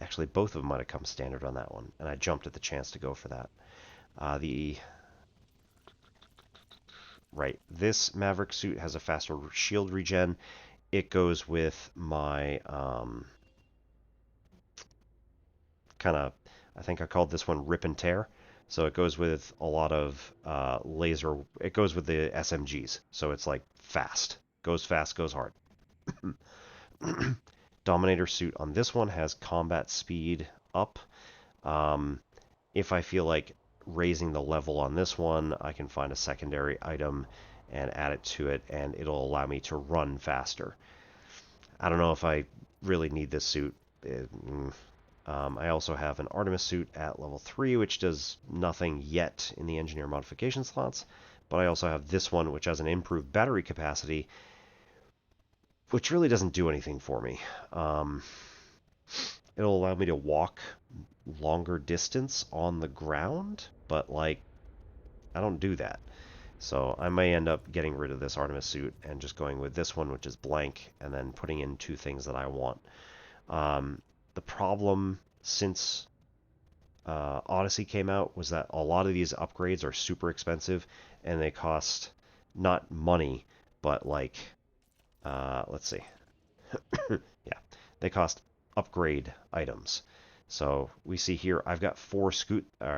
actually both of them might have come standard on that one, and I jumped at the chance to go for that. Right, this Maverick suit has a faster shield regen. It goes with my kind of, I think I called this one Rip and Tear. So it goes with a lot of laser. It goes with the SMGs. So it's like fast. Goes fast, goes hard. Dominator suit on this one has combat speed up. If I feel like raising the level on this one, I can find a secondary item and add it to it, and it'll allow me to run faster. I don't know if I really need this suit. I also have an Artemis suit at level 3, which does nothing yet in the engineer modification slots, but I also have this one, which has an improved battery capacity, which really doesn't do anything for me. It'll allow me to walk longer distance on the ground, but like, I don't do that. So I may end up getting rid of this Artemis suit and just going with this one, which is blank, and then putting in 2 things that I want. The problem since Odyssey came out was that a lot of these upgrades are super expensive, and they cost not money, but like, let's see. Yeah, they cost upgrade items. So we see here I've got 4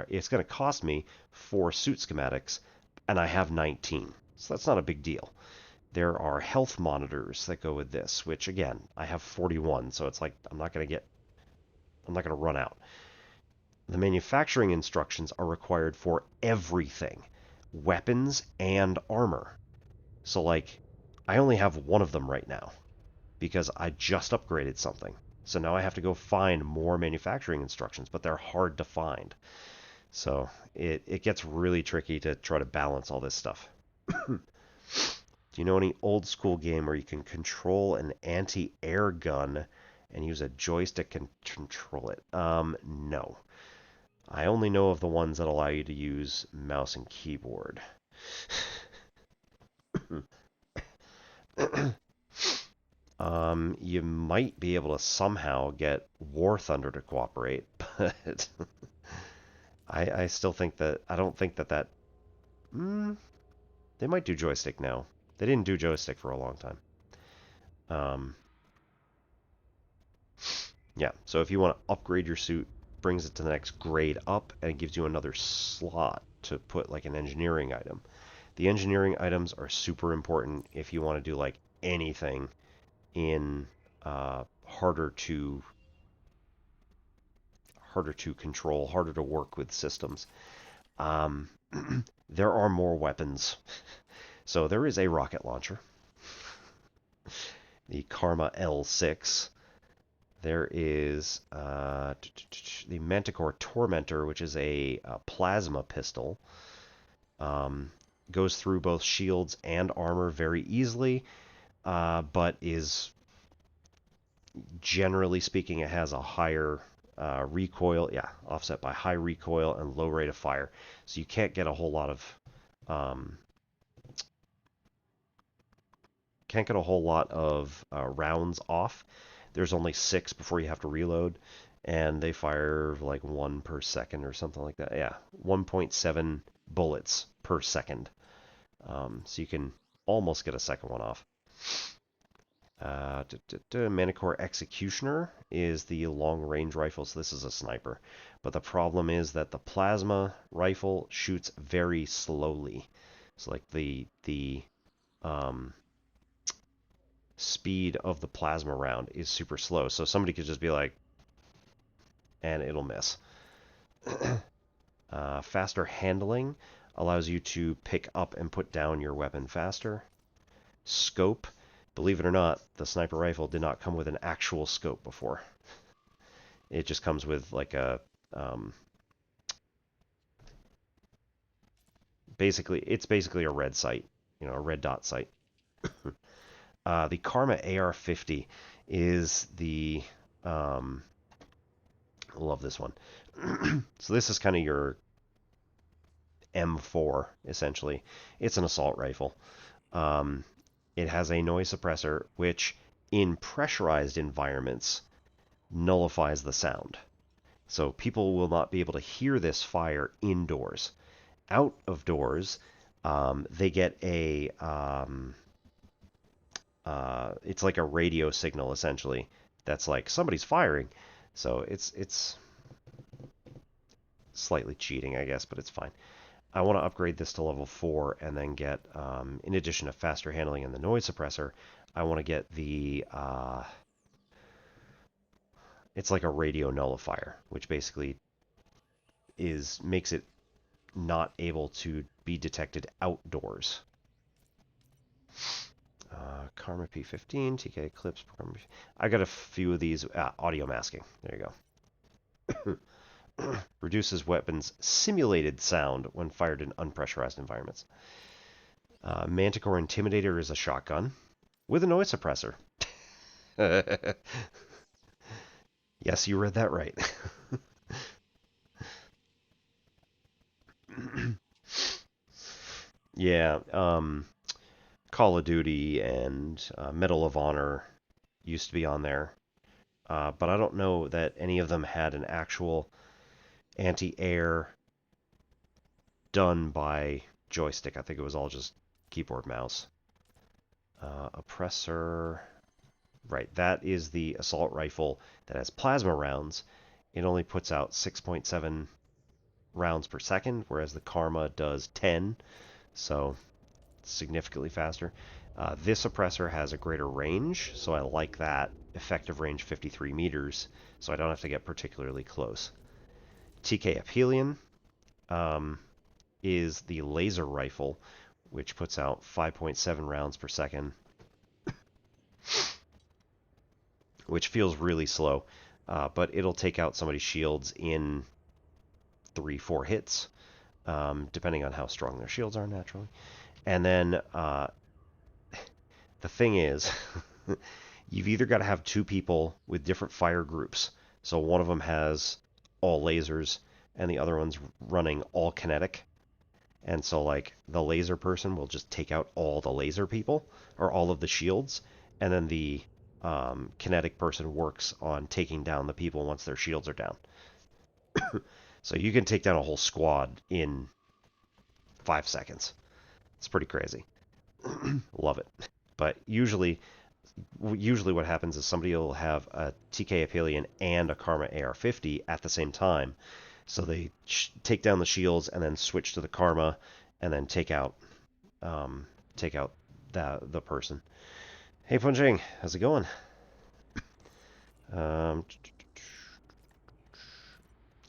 it's going to cost me 4 suit schematics, and I have 19. So that's not a big deal. There are health monitors that go with this, which again, I have 41, so it's like I'm not going to run out. The manufacturing instructions are required for everything, weapons and armor. So like, I only have 1 of them right now because I just upgraded something. So now I have to go find more manufacturing instructions, but they're hard to find. So it gets really tricky to try to balance all this stuff. Do you know any old school game where you can control an anti-air gun and use a joystick and control it? No. I only know of the ones that allow you to use mouse and keyboard. You might be able to somehow get War Thunder to cooperate, but I still think that, I don't think that they might do joystick now. They didn't do joystick for a long time. Yeah, so if you want to upgrade your suit, brings it to the next grade up, and it gives you another slot to put like an engineering item. The engineering items are super important if you want to do like anything in harder to control, harder to work with systems. There are more weapons. So there is a rocket launcher, the Karma L6. There is the Manticore Tormentor, which is a plasma pistol. Goes through both shields and armor very easily, but is, generally speaking, it has a higher recoil, offset by high recoil and low rate of fire. So you can't get a whole lot of rounds off. There's only 6 before you have to reload, and they fire like 1 per second or something like that. Yeah, 1.7 bullets per second. So you can almost get a second one off. Manticore Executioner is the long-range rifle, so this is a sniper. But the problem is that the plasma rifle shoots very slowly. So like the speed of the plasma round is super slow. So somebody could just be like, and it'll miss. Faster handling allows you to pick up and put down your weapon faster. Scope. Believe it or not, the sniper rifle did not come with an actual scope before. It just comes with like a it's basically a red sight, a red dot sight. The Karma AR-50 is the love this one. So this is kind of your M4 essentially. It's an assault rifle. It has a noise suppressor, which in pressurized environments nullifies the sound. So people will not be able to hear this fire indoors. Out of doors, they get a it's like a radio signal essentially. That's like somebody's firing. So it's slightly cheating, I guess, but it's fine. I want to upgrade this to level 4 and then get, in addition to faster handling and the noise suppressor, I want to get the, it's like a radio nullifier, which basically makes it not able to be detected outdoors. Karma P15, TK Eclipse. I got a few of these. Audio masking. There you go. Reduces weapons' simulated sound when fired in unpressurized environments. Manticore Intimidator is a shotgun with a noise suppressor. Yes, you read that right. Yeah, Call of Duty and Medal of Honor used to be on there. But I don't know that any of them had an actual anti-air done by joystick. I think it was all just keyboard mouse. Oppressor. Right, that is the assault rifle that has plasma rounds. It only puts out 6.7 rounds per second, whereas the Karma does 10, so significantly faster. This oppressor has a greater range, so I like that. Effective range 53 meters, so I don't have to get particularly close. TK Aphelion is the laser rifle, which puts out 5.7 rounds per second, which feels really slow, but it'll take out somebody's shields in 3-4 hits, depending on how strong their shields are, naturally. And then the thing is, you've either got to have two people with different fire groups. So one of them has all lasers, and the other one's running all kinetic. And so, like, the laser person will just take out all the laser people, or all of the shields, and then the kinetic person works on taking down the people once their shields are down. So you can take down a whole squad in 5 seconds. It's pretty crazy. Love it. But usually what happens is somebody will have a TK Aphelion and a Karma AR-50 at the same time. So they take down the shields and then switch to the Karma and then take out the person. Hey Punching, how's it going?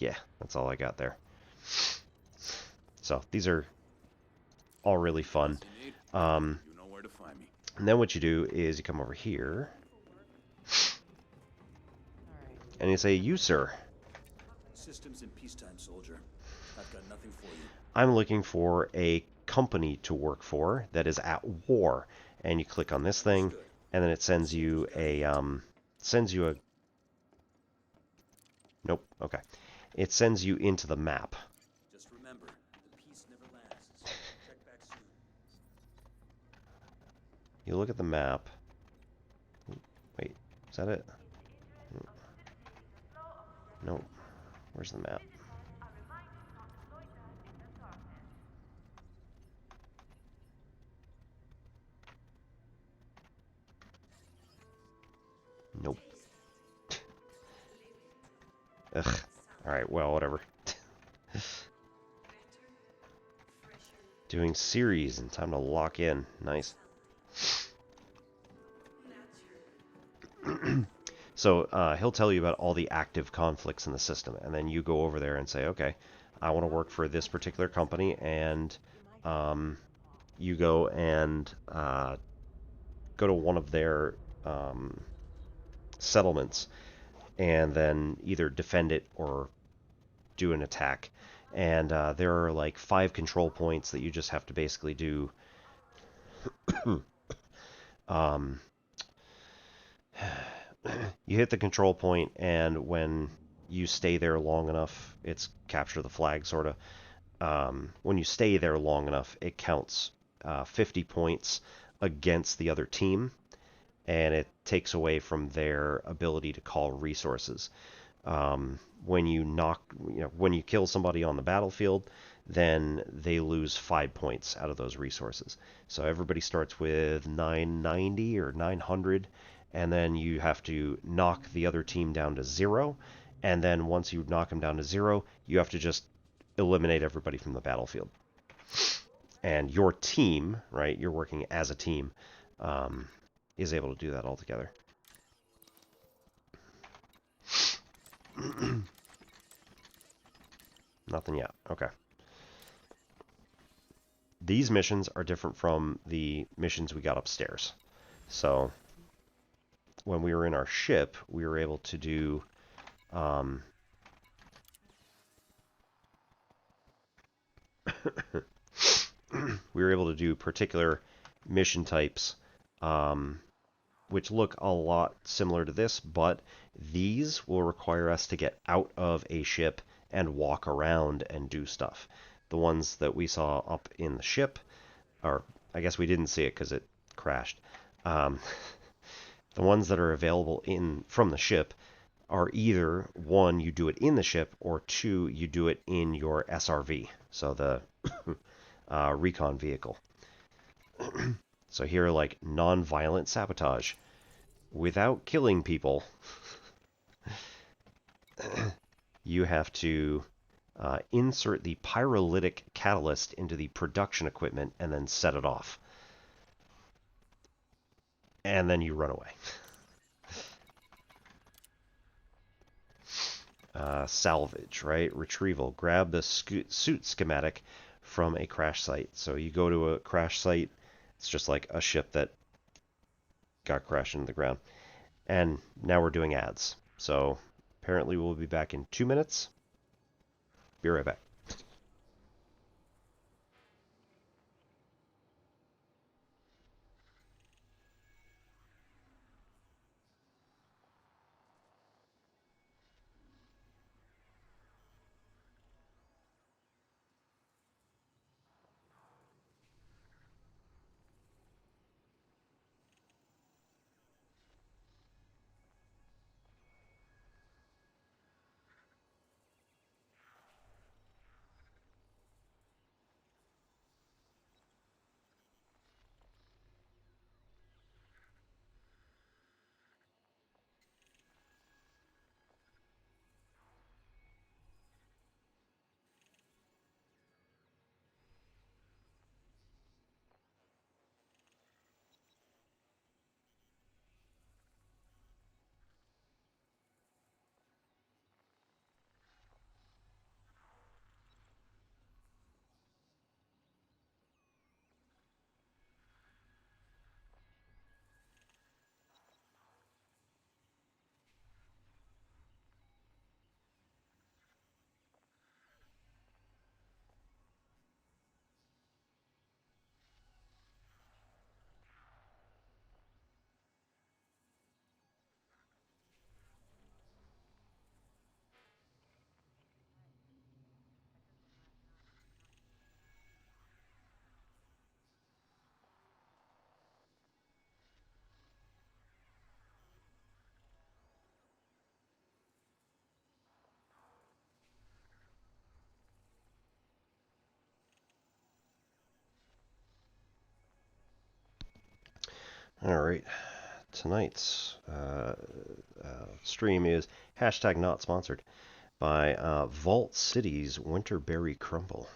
Yeah, that's all I got there. So these are all really fun. You know where to find me. And then what you do is you come over here and you say, "You, sir." Systems in peacetime, soldier. I've got nothing for you. I'm looking for a company to work for that is at war. And you click on this thing, and then it sends you a nope, okay. It sends you into the map. Just remember, the peace never lasts. Check back soon. You look at the map. Wait, is that it? No. Where's the map? Nope. Ugh. Alright, well, whatever. Doing series and time to lock in. Nice. So he'll tell you about all the active conflicts in the system, and then you go over there and say, okay, I want to work for this particular company, and you go and go to one of their settlements, and then either defend it or do an attack. And there are like 5 control points that you just have to basically do. You hit the control point, and when you stay there long enough, it's capture the flag, sort of. When you stay there long enough, it counts 50 points against the other team, and it takes away from their ability to call resources. When you kill somebody on the battlefield, then they lose 5 points out of those resources. So everybody starts with 990 or 900, and then you have to knock the other team down to 0, and then once you knock them down to 0, you have to just eliminate everybody from the battlefield. And your team, right, you're working as a team, is able to do that all together. Nothing yet. Okay. These missions are different from the missions we got upstairs. So, when we were in our ship, we were able to do... we were able to do particular mission types, which look a lot similar to this, but these will require us to get out of a ship and walk around and do stuff. The ones that we saw up in the ship, or I guess we didn't see it because it crashed. The ones that are available from the ship are either, one, you do it in the ship, or two, you do it in your SRV, so the recon vehicle. So here, like, non-violent sabotage. Without killing people, you have to insert the pyrolytic catalyst into the production equipment and then set it off. And then you run away. Salvage, right? Retrieval. Grab the suit schematic from a crash site. So you go to a crash site. It's just like a ship that got crashed into the ground. And now we're doing ads. So apparently we'll be back in 2 minutes. Be right back. All right. Tonight's stream is hashtag not sponsored by Vault City's Winterberry Crumble.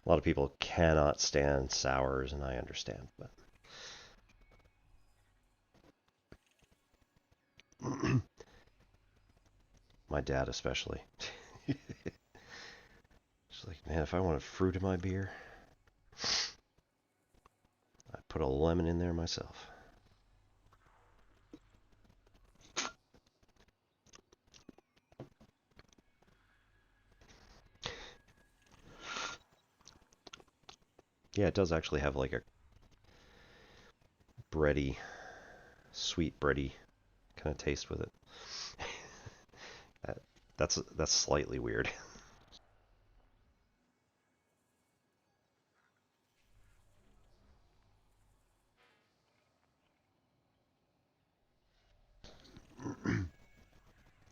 A lot of people cannot stand sours, and I understand, but my dad especially. She's like, man, if I want fruit in my beer, I put a lemon in there myself. Yeah, it does actually have like a bready, sweet bready kind of taste with it. That's slightly weird.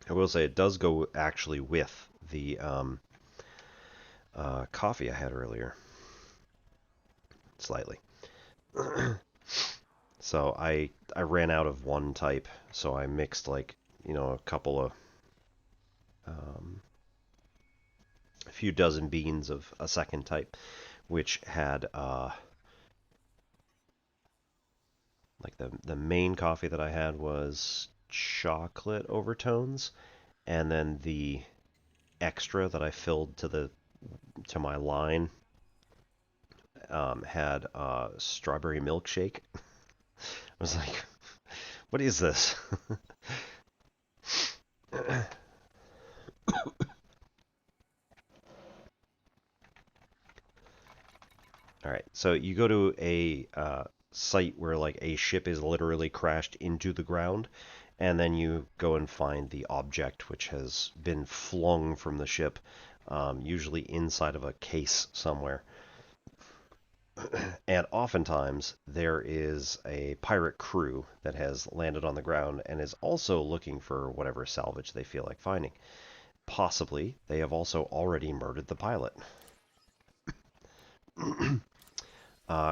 I will say it does go actually with the coffee I had earlier. Slightly. So I ran out of one type, so I mixed like, you know, a couple of a few dozen beans of a second type, which had like the main coffee that I had was chocolate overtones, and then the extra that I filled to my line had strawberry milkshake. I was like, what is this? All right, so you go to a site where like a ship is literally crashed into the ground, and then you go and find the object which has been flung from the ship, usually inside of a case somewhere. And oftentimes there is a pirate crew that has landed on the ground and is also looking for whatever salvage they feel like finding. Possibly they have also already murdered the pilot.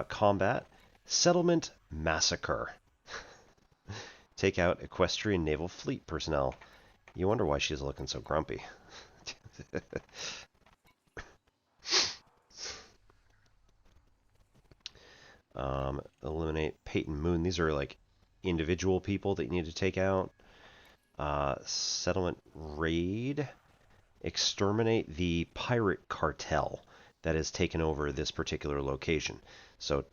Combat, settlement massacre. Take out equestrian naval fleet personnel. You wonder why she's looking so grumpy. Eliminate Peyton Moon. These are like individual people that you need to take out. Settlement raid. Exterminate the pirate cartel that has taken over this particular location. So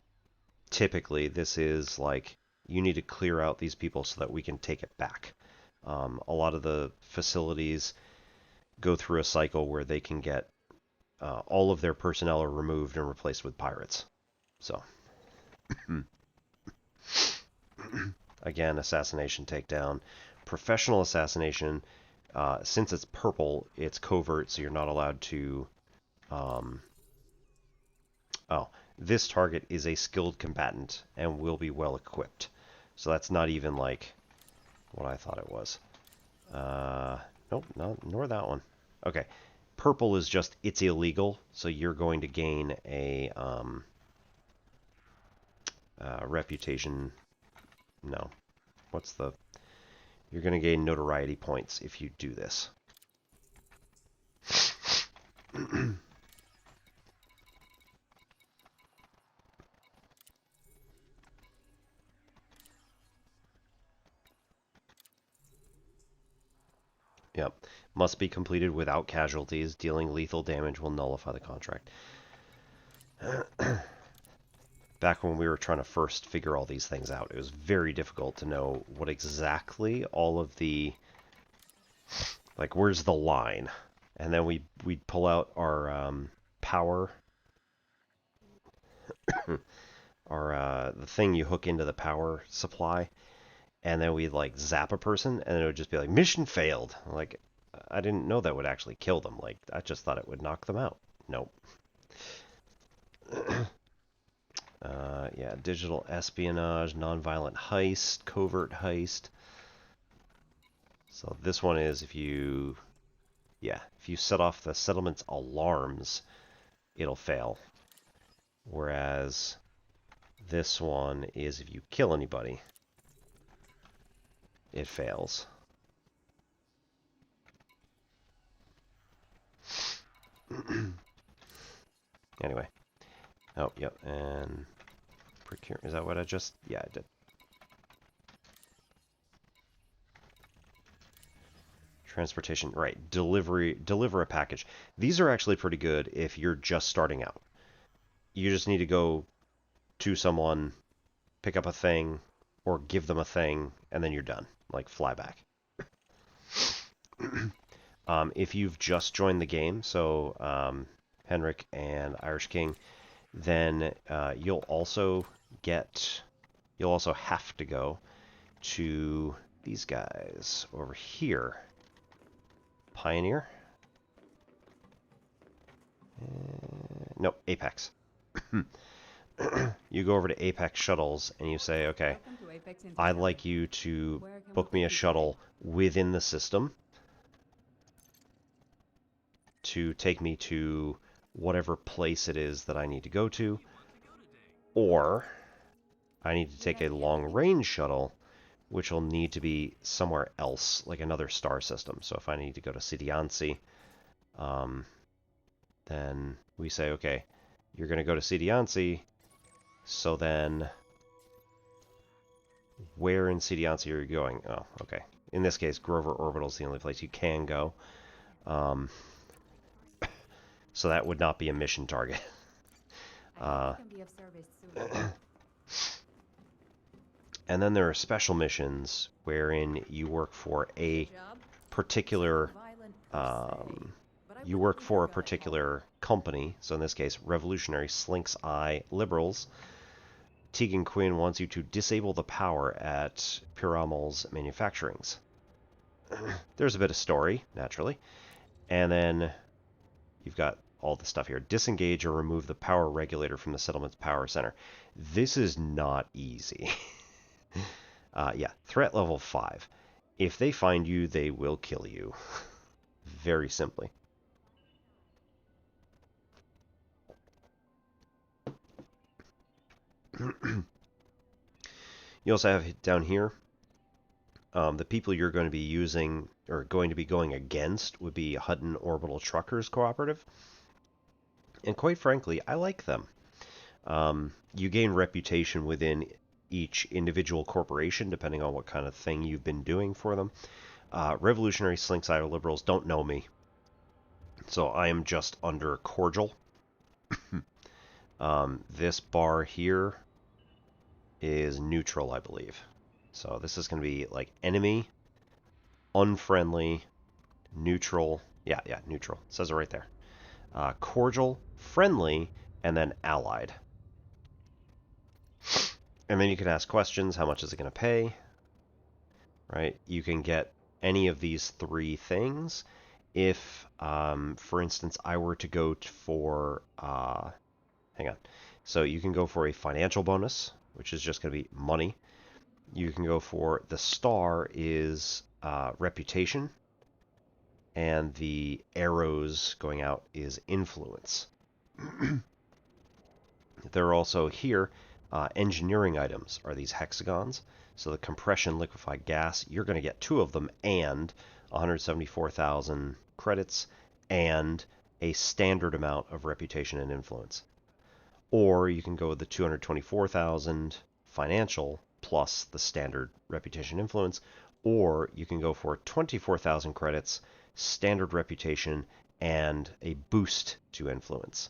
typically this is like you need to clear out these people so that we can take it back. A lot of the facilities go through a cycle where they can get all of their personnel are removed and replaced with pirates. So again, assassination takedown. Professional assassination, since it's purple, it's covert, so you're not allowed to... this target is a skilled combatant and will be well equipped. So that's not even like what I thought it was. Nope, nor that one. Okay, purple is just, it's illegal, so you're going to gain a reputation... No. What's the... You're going to gain notoriety points if you do this. Yep. Must be completed without casualties. Dealing lethal damage will nullify the contract. Back when we were trying to first figure all these things out, it was very difficult to know what exactly all of the... Like, where's the line? And then we'd pull out our power... the thing you hook into the power supply, and then we'd, like, zap a person, and it would just be like, mission failed! Like, I didn't know that would actually kill them. Like, I just thought it would knock them out. Nope. Yeah, digital espionage, nonviolent heist, covert heist. So this one is if you set off the settlement's alarms, it'll fail. Whereas this one is if you kill anybody, it fails. Anyway. Oh, yep, and procure. Is that what I just... Yeah, I did. Transportation, right. Deliver a package. These are actually pretty good if you're just starting out. You just need to go to someone, pick up a thing, or give them a thing, and then you're done. Like, fly back. If you've just joined the game, so Henrik and Irish King, then you'll also have to go to these guys over here. Pioneer? Nope, Apex. You go over to Apex Shuttles and you say, okay, I'd like you to book me a shuttle within the system to take me to whatever place it is that I need to go to, or I need to take a long-range shuttle, which will need to be somewhere else, like another star system. So if I need to go to Sidiansi, then we say, okay, you're going to go to Sidiansi, so then where in Sidiansi are you going? Oh, okay. In this case, Grover Orbital is the only place you can go. So that would not be a mission target. And then there are special missions wherein you work for a particular company. So in this case, Revolutionary Slinks Eye Liberals. Tegan Quinn wants you to disable the power at Piramal's manufacturings. There's a bit of story, naturally. And then you've got all the stuff here. Disengage or remove the power regulator from the settlement's power center. This is not easy. Yeah, threat level 5. If they find you, they will kill you. Very simply. You also have down here, the people you're going to be using, or going to be going against, would be Hutton Orbital Truckers Cooperative. And quite frankly, I like them. You gain reputation within each individual corporation, depending on what kind of thing you've been doing for them. Revolutionary Slinks Eye Liberals don't know me, so I am just under cordial. This bar here is neutral, I believe. So this is going to be like enemy, unfriendly, neutral. Yeah, neutral. It says it right there. Cordial, friendly, and then allied. And then you can ask questions. How much is it going to pay? Right? You can get any of these 3 things. If, for instance, I were to go for... hang on. So you can go for a financial bonus, which is just going to be money. You can go for the star is reputation, and the arrows going out is influence. There are also here engineering items are these hexagons. So the compression liquefied gas, you're going to get 2 of them and 174,000 credits and a standard amount of reputation and influence. Or you can go with the 224,000 financial plus the standard reputation influence, or you can go for 24,000 credits, standard reputation, and a boost to influence.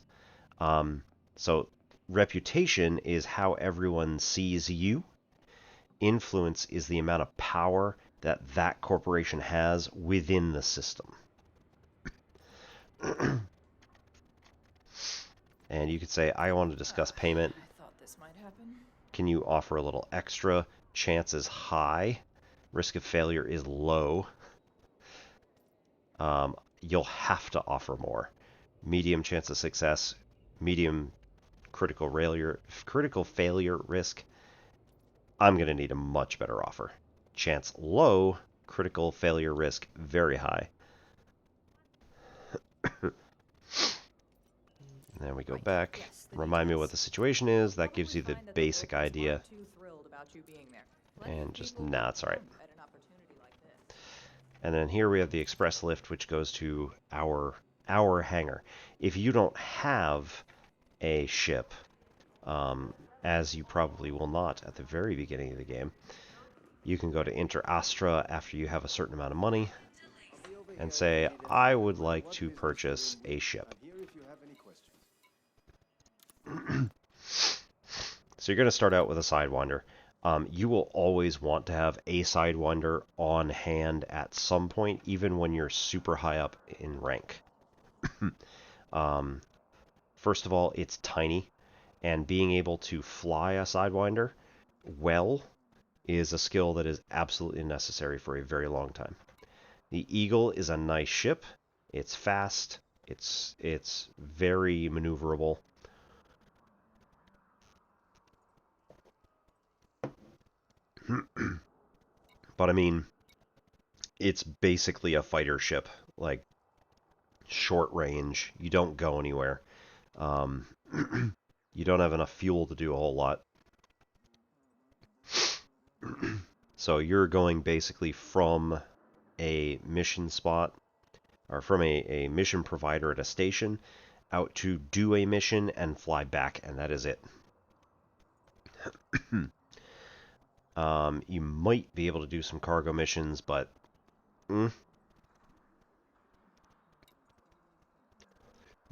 So reputation is how everyone sees you. Influence is the amount of power that that corporation has within the system. And you could say, I want to discuss payment. I thought this might happen. Can you offer a little extra? Chance is high. Risk of failure is low. You'll have to offer more. Medium chance of success. Medium critical failure risk. I'm going to need a much better offer. Chance low. Critical failure risk very high. And then we go back. Remind me what the situation is. That gives you the basic idea. And just, nah, it's alright. And then here we have the express lift, which goes to our hangar. If you don't have a ship, as you probably will not at the very beginning of the game, you can go to Inter Astra after you have a certain amount of money and say, I would like to purchase a ship. So you're going to start out with a Sidewinder. You will always want to have a Sidewinder on hand at some point, even when you're super high up in rank. First of all, it's tiny, and being able to fly a Sidewinder well is a skill that is absolutely necessary for a very long time. The Eagle is a nice ship. It's fast. It's very maneuverable. But I mean, it's basically a fighter ship, like short range. You don't go anywhere. You don't have enough fuel to do a whole lot. So you're going basically from a mission spot, or from a mission provider at a station, out to do a mission and fly back, and that is it. You might be able to do some cargo missions, but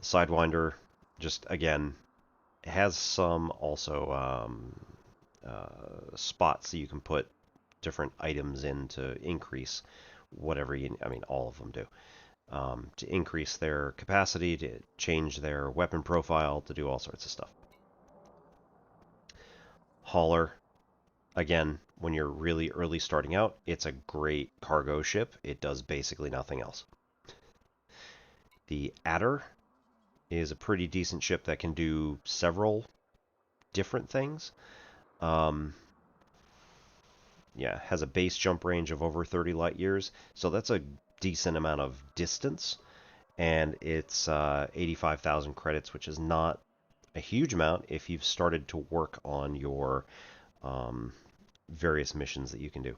Sidewinder, just again, has some also spots that you can put different items in to increase whatever you, I mean, all of them do. To increase their capacity, to change their weapon profile, to do all sorts of stuff. Hauler, again, when you're really early starting out, it's a great cargo ship. It does basically nothing else. The Adder is a pretty decent ship that can do several different things. Yeah, has a base jump range of over 30 light years, so that's a decent amount of distance, and it's 85,000 credits, which is not a huge amount if you've started to work on your various missions that you can do.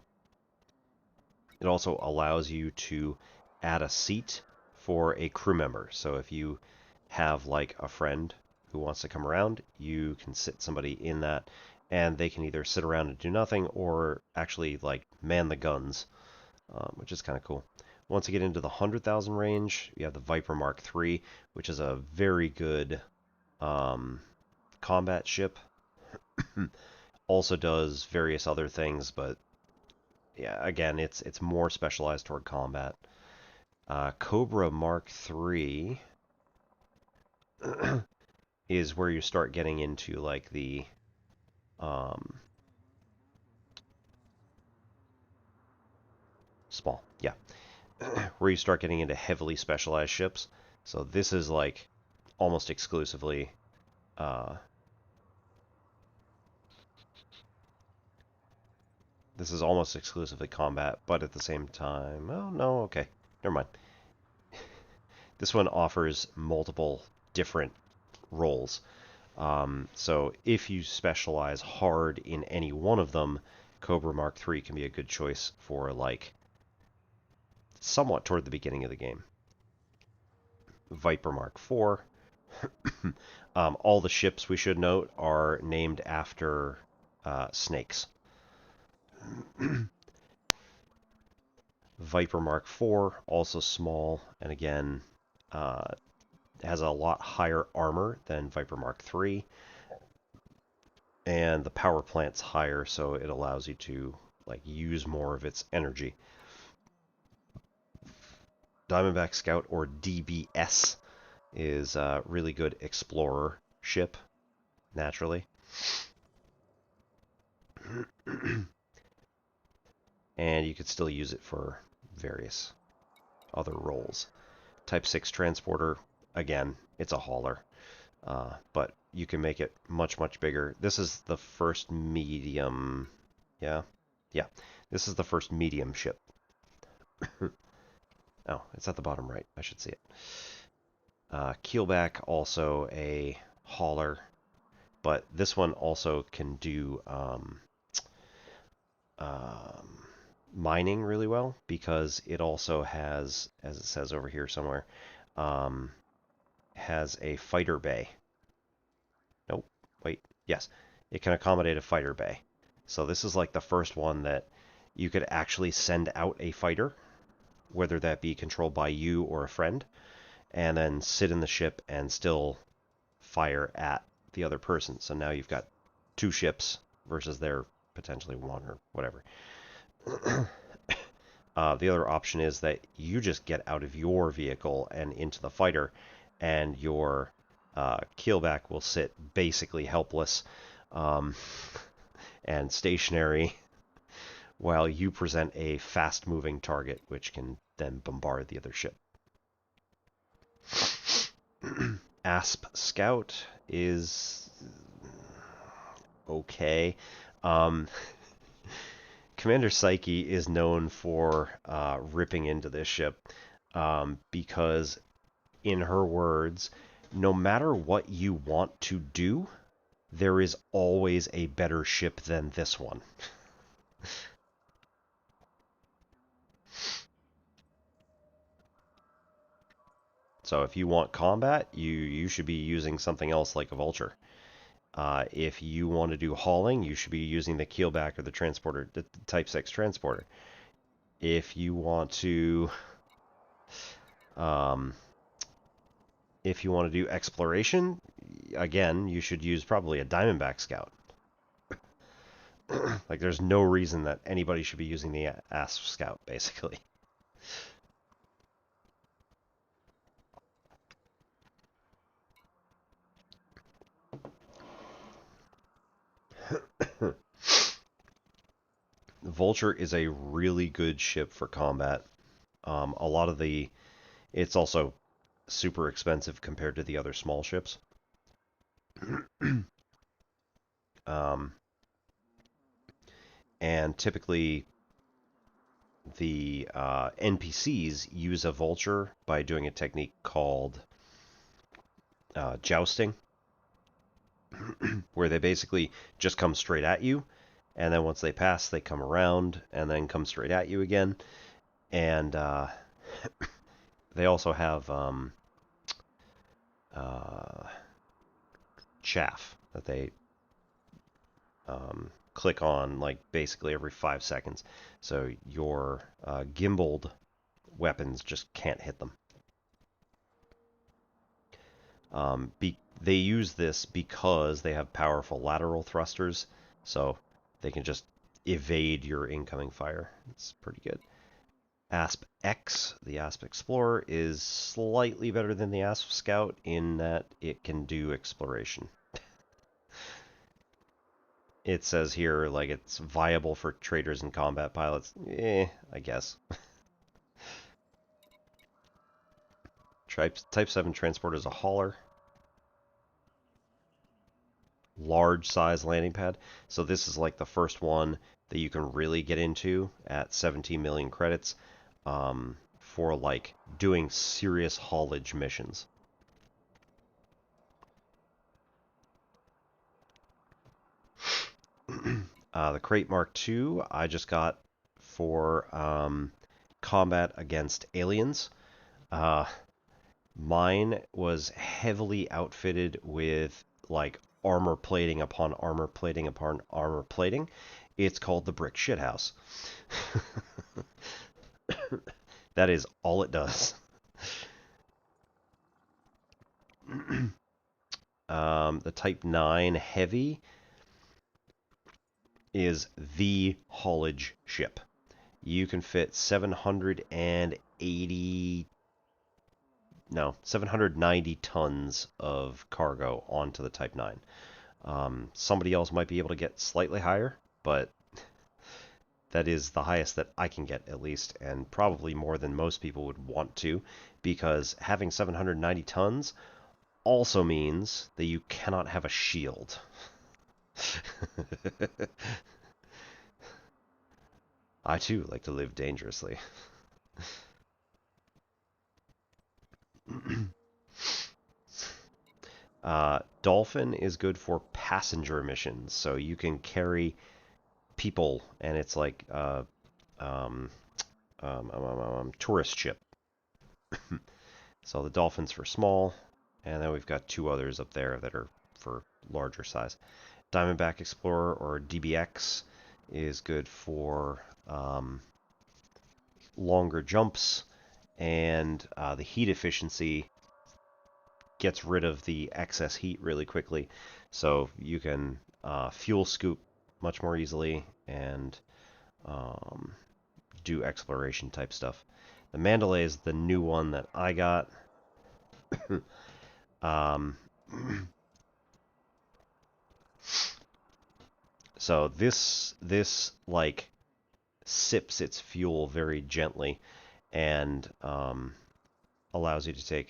It also allows you to add a seat for a crew member. So if you have like a friend who wants to come around, you can sit somebody in that, and they can either sit around and do nothing or actually like man the guns, which is kind of cool. Once you get into the 100,000 range, you have the Viper Mark III, which is a very good combat ship. Also does various other things, but yeah, again, it's more specialized toward combat. Cobra Mark III is where you start getting into like the small, yeah, where you start getting into heavily specialized ships. So this is like almost exclusively combat, but at the same time, oh no, okay, never mind. This one offers multiple different roles. So if you specialize hard in any one of them, Cobra Mark III can be a good choice for like somewhat toward the beginning of the game. Viper Mark IV. All the ships, we should note, are named after snakes. Viper Mark IV, also small, and again, has a lot higher armor than Viper Mark III. And the power plant's higher, so it allows you to like use more of its energy. Diamondback Scout, or DBS, is a really good explorer ship, naturally. And you could still use it for various other roles. Type 6 transporter, again, it's a hauler, but you can make it much, much bigger. This is the first medium, yeah, this is the first medium ship. Oh, it's at the bottom right. I should see it. Keelback, also a hauler, but this one also can do mining really well, because it also has, as it says over here somewhere, has a fighter bay. Nope, wait, yes, it can accommodate a fighter bay. So this is like the first one that you could actually send out a fighter, whether that be controlled by you or a friend, and then sit in the ship and still fire at the other person. So now you've got two ships versus their potentially one or whatever. The other option is that you just get out of your vehicle and into the fighter, and your keelback will sit basically helpless and stationary while you present a fast-moving target, which can then bombard the other ship. Asp Scout is okay. Commander Psyche is known for ripping into this ship because, in her words, no matter what you want to do, there is always a better ship than this one. So if you want combat, you should be using something else like a vulture. If you want to do hauling, you should be using the keelback or the transporter, the Type 6 transporter. If you want to do exploration, again, you should use probably a Diamondback Scout. Like, there's no reason that anybody should be using the Asp Scout, basically. Vulture is a really good ship for combat. A lot of it's also super expensive compared to the other small ships. And typically the NPCs use a vulture by doing a technique called jousting, where they basically just come straight at you, and then once they pass, they come around and then come straight at you again. And they also have chaff that they click on like basically every 5 seconds. So your gimbaled weapons just can't hit them. They use this because they have powerful lateral thrusters, so they can just evade your incoming fire. It's pretty good. Asp X, the Asp Explorer, is slightly better than the Asp Scout in that it can do exploration. It says here, like, it's viable for traders and combat pilots. I guess. Type 7 transport is a hauler. Large size landing pad. So this is like the first one that you can really get into at 17 million credits for like doing serious haulage missions. The Crate Mark II I just got for combat against aliens. Mine was heavily outfitted with like armor plating upon armor plating upon armor plating. It's called the Brick Shithouse. That is all it does. The Type 9 Heavy is the haulage ship. You can fit 790 tons of cargo onto the Type 9. Somebody else might be able to get slightly higher, but that is the highest that I can get, at least, and probably more than most people would want to, because having 790 tons also means that you cannot have a shield. I too like to live dangerously. Dolphin is good for passenger missions, so you can carry people, and it's like tourist ship. So the Dolphin's for small, and then we've got two others up there that are for larger size. Diamondback Explorer, or DBX, is good for longer jumps, and the heat efficiency gets rid of the excess heat really quickly, so you can fuel scoop much more easily and do exploration type stuff. The Mandalay is the new one that I got. So this like sips its fuel very gently and allows you to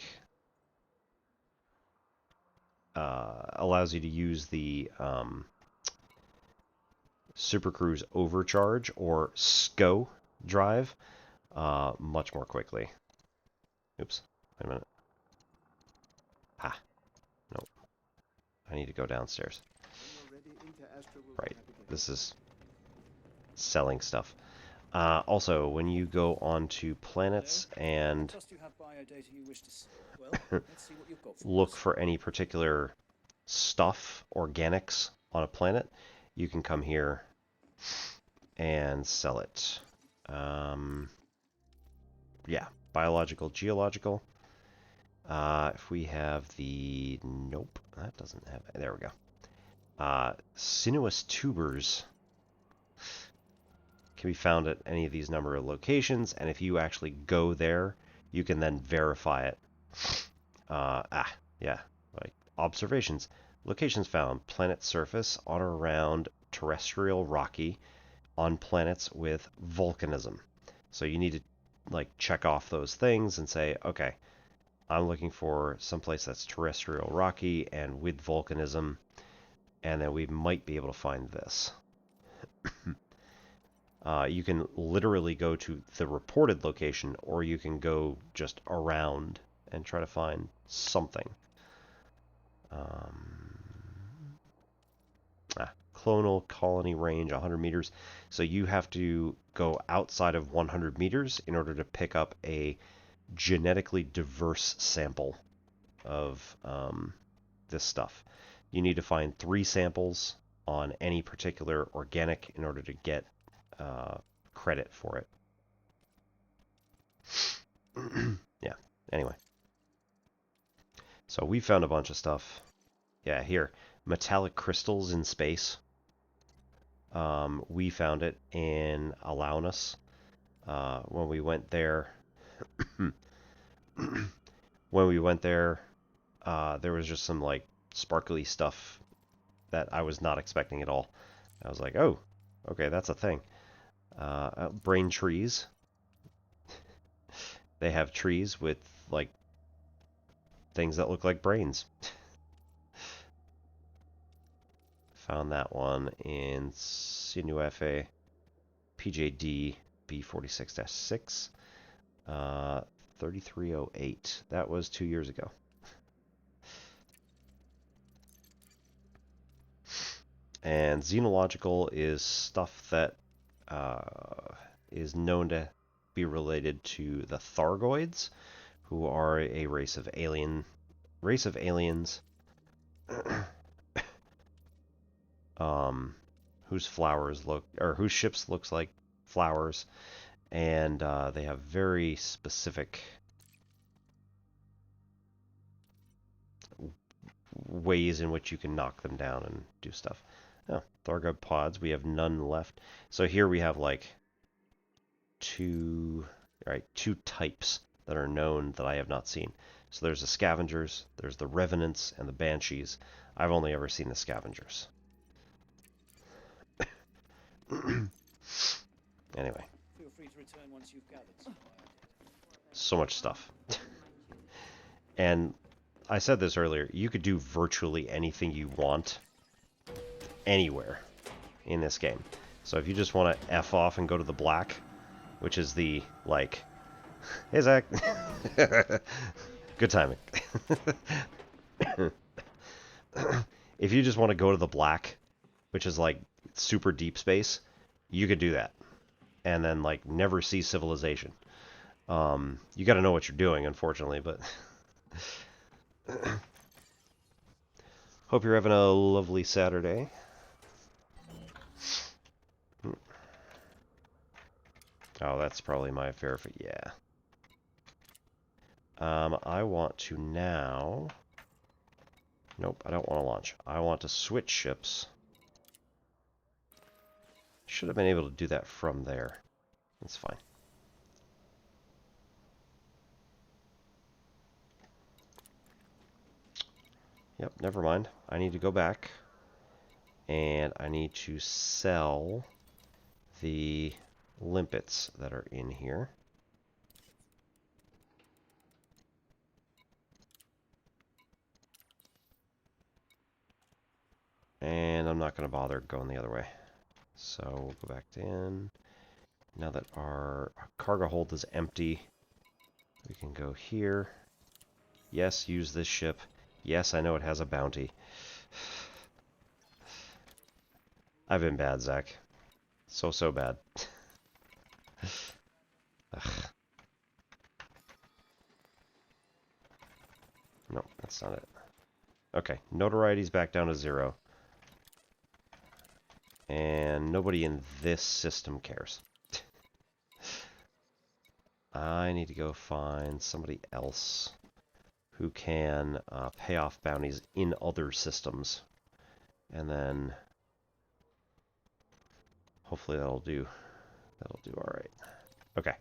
use the Super Cruise Overcharge, or SCO drive, much more quickly. Oops, wait a minute. Nope. I need to go downstairs. Right, this is selling stuff. Also, when you go onto planets and Trust you have biodata you wish to see. Well, let's see what you've got for look us. for any particular stuff, organics on a planet, you can come here and sell it. Yeah, biological, geological. If we have the... Nope, that doesn't have... There we go. Sinuous tubers can be found at any of these number of locations, and if you actually go there, you can then verify it. Yeah, like observations. Locations found: planet surface on or around terrestrial rocky on planets with volcanism. So you need to like check off those things and say, okay, I'm looking for someplace that's terrestrial rocky and with volcanism, and then we might be able to find this. You can literally go to the reported location, or you can go just around and try to find something. Clonal colony range 100 meters. So you have to go outside of 100 meters in order to pick up a genetically diverse sample of this stuff. You need to find 3 samples on any particular organic in order to get credit for it. Yeah, anyway. So we found a bunch of stuff. Yeah, here. Metallic crystals in space. We found it in Alaunus. When we went there... when we went there, there was just some, like, sparkly stuff that I was not expecting at all. I was like, oh, okay, that's a thing. Brain trees. They have trees with, like, things that look like brains. Found that one in Sinuefe PJD B46-6. 3308. That was 2 years ago. And xenological is stuff that is known to be related to the Thargoids, who are a race of aliens whose ships looks like flowers, and they have very specific ways in which you can knock them down and do stuff. Oh, Thargoid pods, we have none left. So here we have like two types that are known that I have not seen. So there's the scavengers, there's the revenants, and the banshees. I've only ever seen the scavengers. Anyway. Feel free to return once you've gathered some biodata. So much stuff. And I said this earlier, you could do virtually anything you want anywhere in this game. So if you just want to F off and go to the black, which is the, like, hey Zach, good timing. If you just want to go to the black, which is like super deep space, you could do that. And then, like, never see civilization. You got to know what you're doing, unfortunately, but... Hope you're having a lovely Saturday. Oh, that's probably my affair. Yeah. I want to now... Nope, I don't want to launch. I want to switch ships. Should have been able to do that from there. That's fine. Yep, never mind. I need to go back. And I need to sell the limpets that are in here. And I'm not going to bother going the other way. So we'll go back in. Now that our cargo hold is empty, we can go here. Yes, use this ship. Yes, I know it has a bounty. I've been bad, Zach. So bad. That's not it. Okay, notoriety's back down to 0. And nobody in this system cares. I need to go find somebody else who can pay off bounties in other systems. And then hopefully that'll do alright. Okay.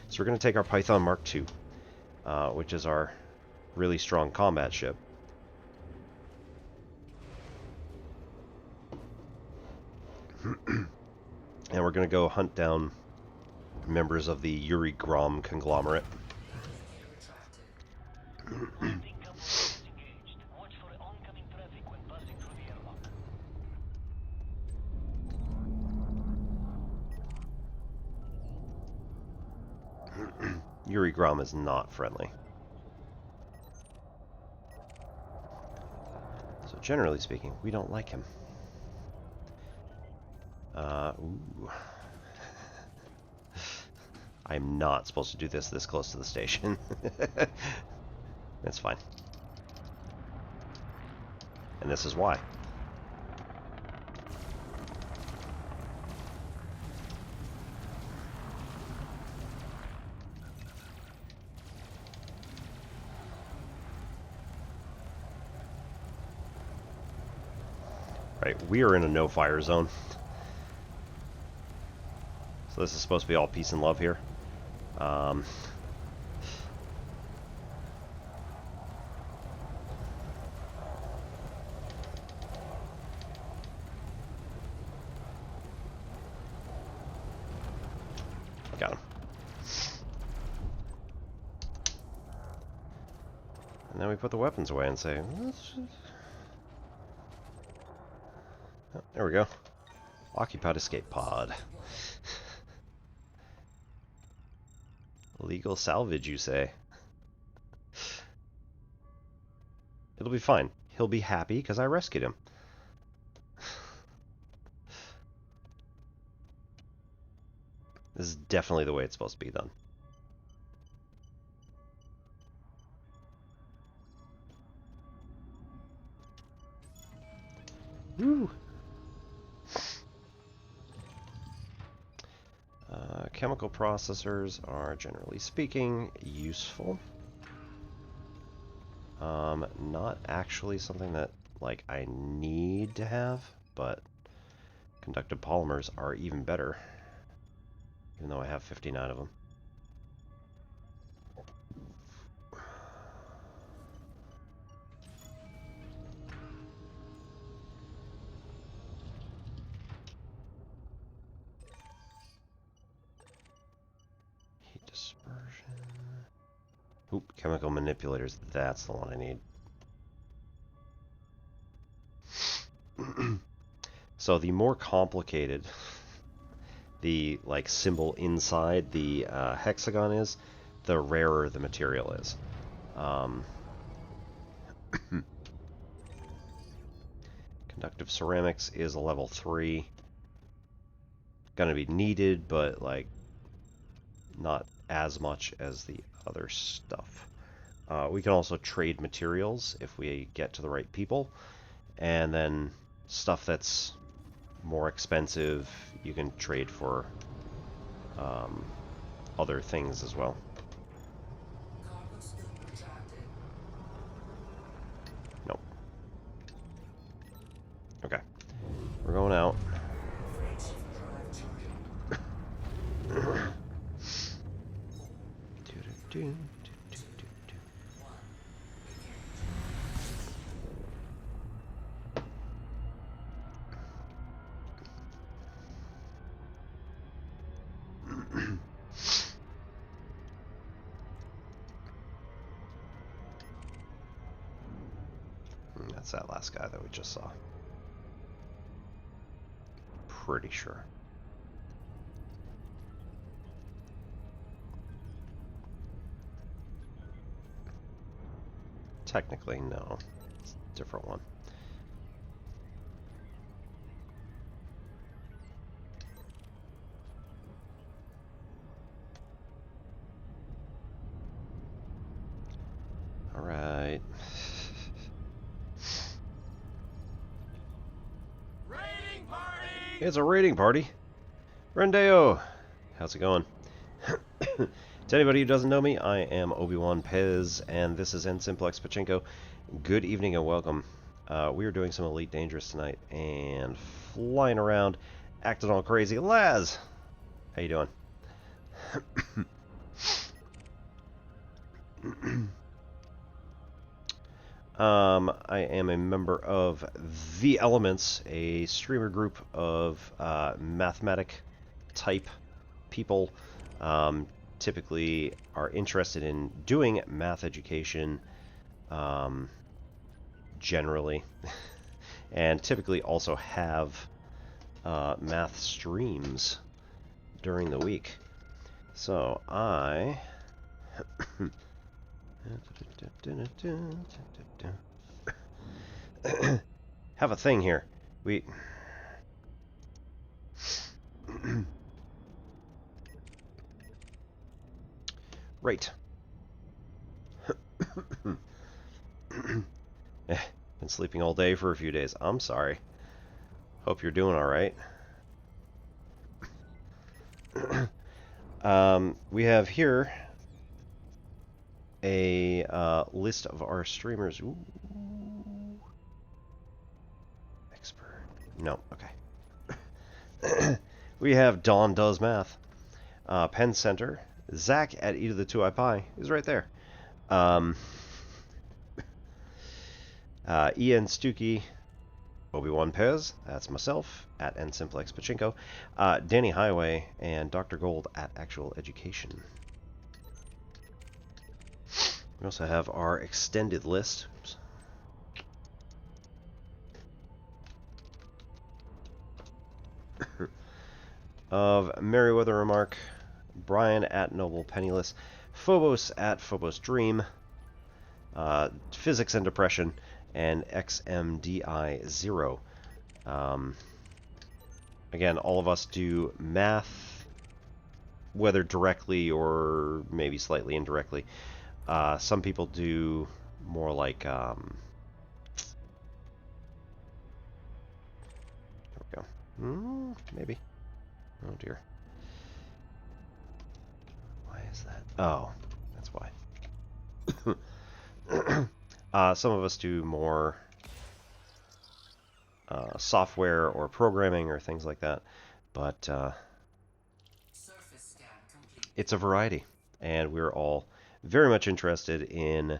So we're going to take our Python Mark II, which is our really strong combat ship. And we're going to go hunt down members of the Yuri Grom conglomerate. Landing command disengaged. Watch for oncoming traffic when passing through the airlock. Yuri Grom is not friendly. So generally speaking, we don't like him. Ooh. I'm not supposed to do this close to the station. That's fine. And this is why. Right, we are in a no-fire zone. So this is supposed to be all peace and love here. Got him. And then we put the weapons away and say, oh, there we go. Occupied escape pod. Illegal salvage, you say? It'll be fine. He'll be happy because I rescued him. This is definitely the way it's supposed to be done. Woo! Chemical processors are, generally speaking, useful. Not actually something that, like, I need to have, but conductive polymers are even better, even though I have 59 of them. Heat dispersion. Oop, chemical manipulators, that's the one I need. So the more complicated the like symbol inside the hexagon is, the rarer the material is. Conductive ceramics is a level 3. Gonna be needed, but like not as much as the other stuff. We can also trade materials if we get to the right people, and then stuff that's more expensive you can trade for other things as well. Cargo still retracted. Nope. Okay. We're going out. Freight shift drive charging. Do-do-do. That's that last guy that we just saw. Pretty sure. Technically, no. It's a different one. It's a raiding party. Rendeo! How's it going? To anybody who doesn't know me, I am Obi-Wan Pez, and this is N-Simplex Pachinko. Good evening and welcome. We are doing some Elite Dangerous tonight, and flying around, acting all crazy. Laz! How you doing? I am a member of The Elements, a streamer group of mathematic type people. Typically are interested in doing math education generally, and typically also have math streams during the week. So I have a thing here. We right. Been sleeping all day for a few days. I'm sorry. Hope you're doing all right. We have here a list of our streamers. Ooh. Expert. No, okay. We have Dawn Does Math. Penn Center. Zach at Eat of the Two Eye Pie is right there. Ian Stuckey, Obi-Wan Pez, that's myself, at N-Simplex Pachinko, Danny Highway, and Dr. Gold at Actual Education. We also have our extended list. Oops. Of Merriweather Remark, Brian at Noble Penniless, Phobos at Phobos Dream, Physics and Depression, and XMDI0. Again, all of us do math, whether directly or maybe slightly indirectly. Some people do more like, there we go. Maybe. Oh dear. Why is that? Oh, that's why. Some of us do more software or programming or things like that, but Surface scan complete. it's a variety, and we're all very much interested in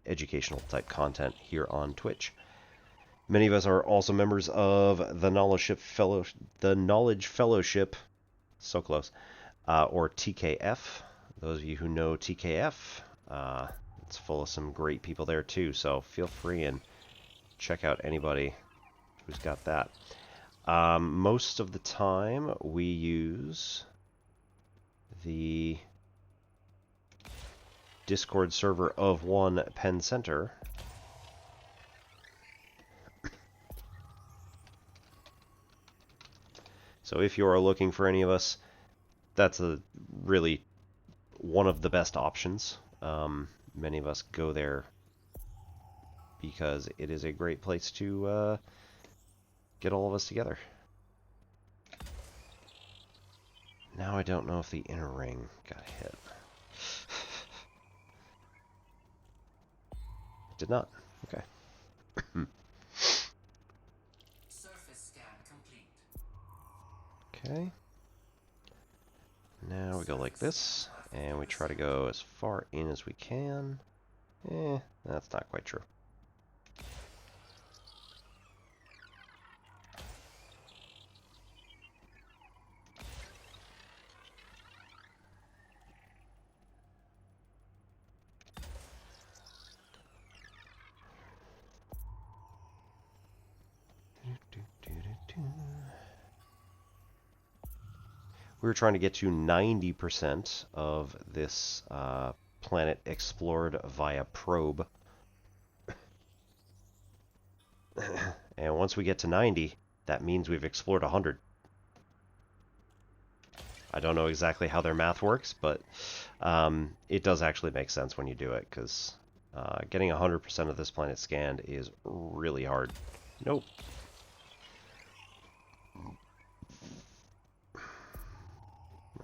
educational type content here on Twitch. Many of us are also members of the Knowledge Fellowship, so close, or TKF. Those of you who know TKF, it's full of some great people there too, so feel free and check out anybody who's got that. Most of the time we use the Discord server of one Penn Center. So if you are looking for any of us, that's really one of the best options. Many of us go there because it is a great place to get all of us together. Now I don't know if the inner ring got hit. It did not. Okay. Surface scan complete. Okay. Now we go like this, and we try to go as far in as we can. That's not quite true. We were trying to get to 90% of this planet explored via probe. And once we get to 90, that means we've explored 100. I don't know exactly how their math works, but it does actually make sense when you do it, because getting 100% of this planet scanned is really hard. Nope.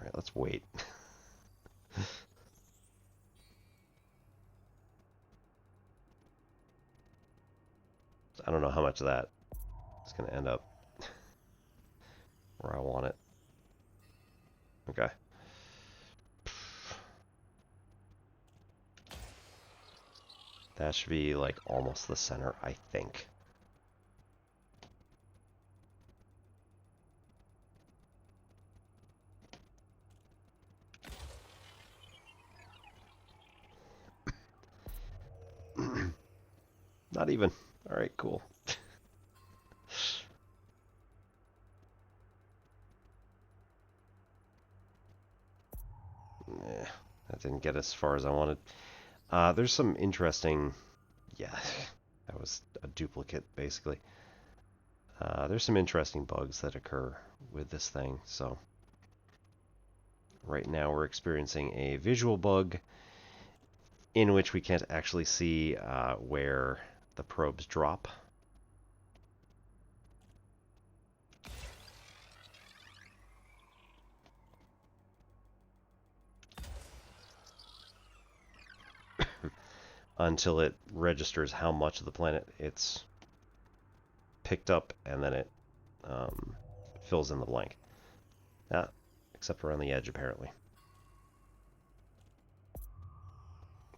Alright, let's wait. I don't know how much of that is going to end up where I want it. Okay. That should be like almost the center, I think. Not even. All right, cool. Yeah, that didn't get as far as I wanted. There's some interesting... Yeah, that was a duplicate, basically. There's some interesting bugs that occur with this thing, so... Right now we're experiencing a visual bug in which we can't actually see where the probes drop. Until it registers how much of the planet it's picked up, and then it fills in the blank. Except around the edge, apparently.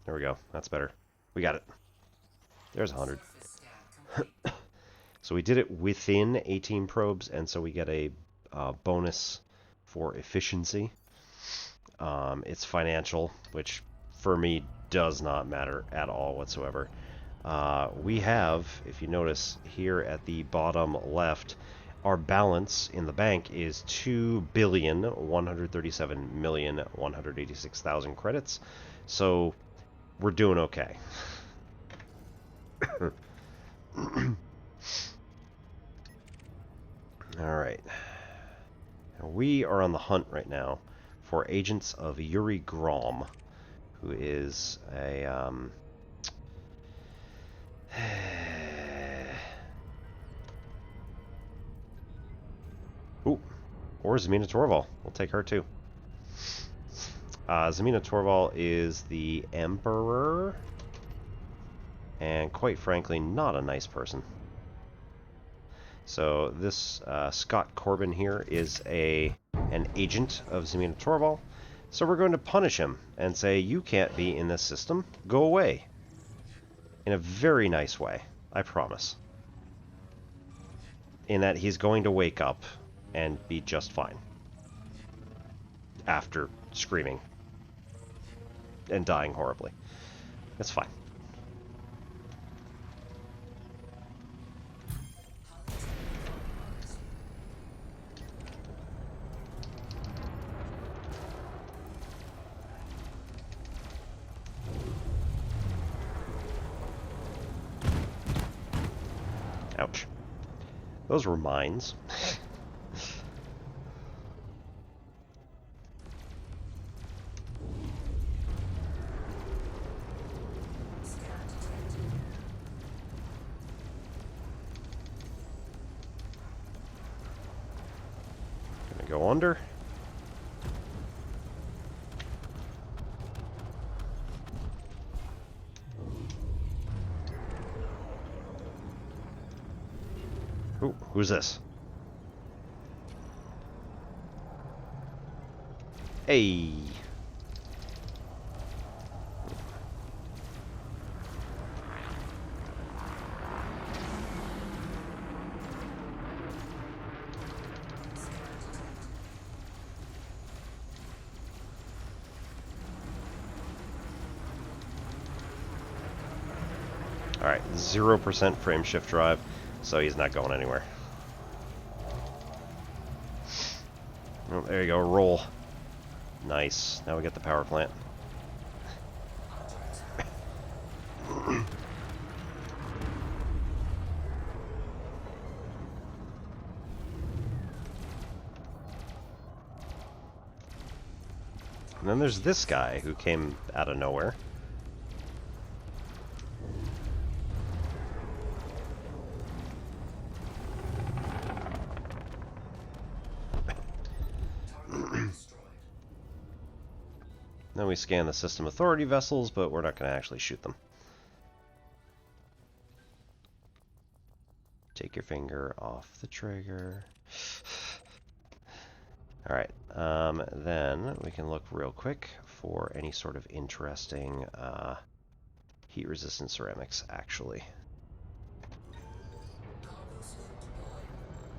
There we go. That's better. We got it. There's 100. Surface scan complete. So we did it within 18 probes, and so we get a bonus for efficiency. It's financial, which for me does not matter at all whatsoever. We have, if you notice here at the bottom left, our balance in the bank is 2,137,186,000 credits. So we're doing okay. Alright. We are on the hunt right now for agents of Yuri Grom, who is a ooh, or Zemina Torval. We'll take her too. Zemina Torval is the Emperor, and quite frankly, not a nice person. So this Scott Corbin here is an agent of Zemina Torval. So we're going to punish him and say, you can't be in this system. Go away. In a very nice way, I promise. In that he's going to wake up and be just fine. After screaming and dying horribly. It's fine. Ouch. Those were mines. Gonna go under. Ooh, who's this? Hey. Alright, 0% frame shift drive, so he's not going anywhere. Oh, there you go, roll. Nice. Now we get the power plant. And then there's this guy who came out of nowhere. Target destroyed. Then we scan the system authority vessels, but we're not going to actually shoot them. Take your finger off the trigger. Alright, then we can look real quick for any sort of interesting heat-resistant ceramics, actually. Cargo suit deployed.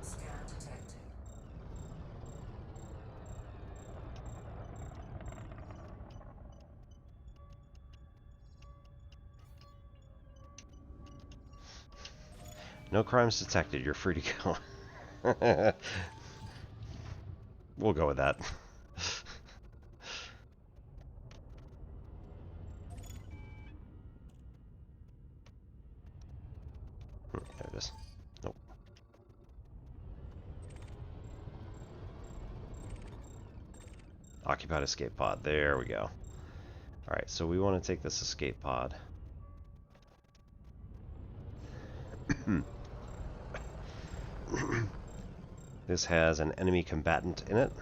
Scan detected. No crimes detected, you're free to go. We'll go with that. There it is. Nope. Occupied escape pod. There we go. Alright, so we want to take this escape pod. This has an enemy combatant in it.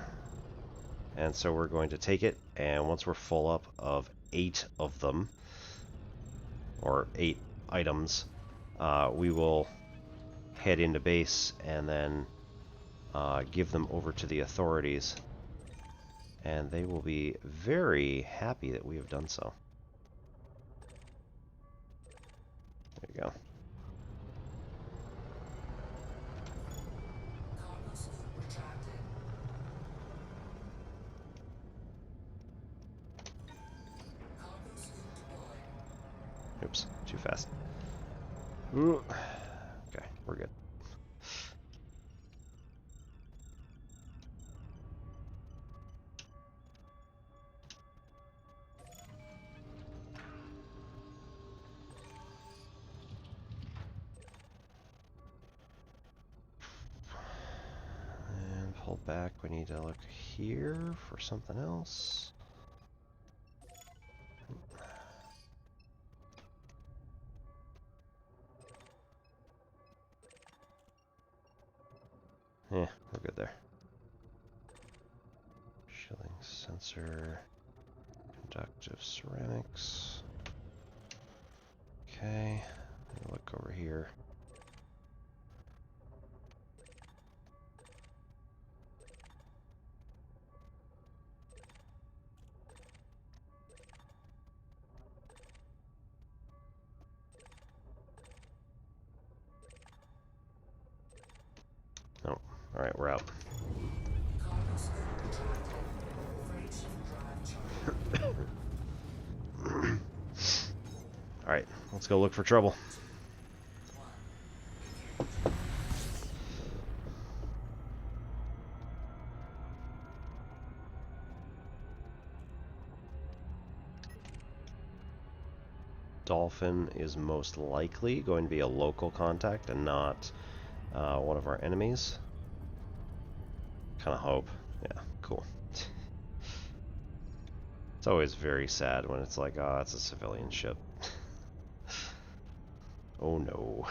And so we're going to take it, and once we're full up of 8 of them, or 8 items, we will head into base and then give them over to the authorities. And they will be very happy that we have done so. There you go. Cargo suit retracted. Cargo suit deployed. Oops, too fast. Ooh. Okay, we're good. And pull back, we need to look here for something else. Yeah, we're good there. Shilling sensor, conductive ceramics. Okay, look over here. Oh, alright, we're out. Cargo suit retracted. Freight ship drive charge. Alright, let's go look for trouble. Dolphin is most likely going to be a local contact and not one of our enemies. Kind of hope. Yeah, cool. It's always very sad when it's like, oh, it's a civilian ship. Oh no.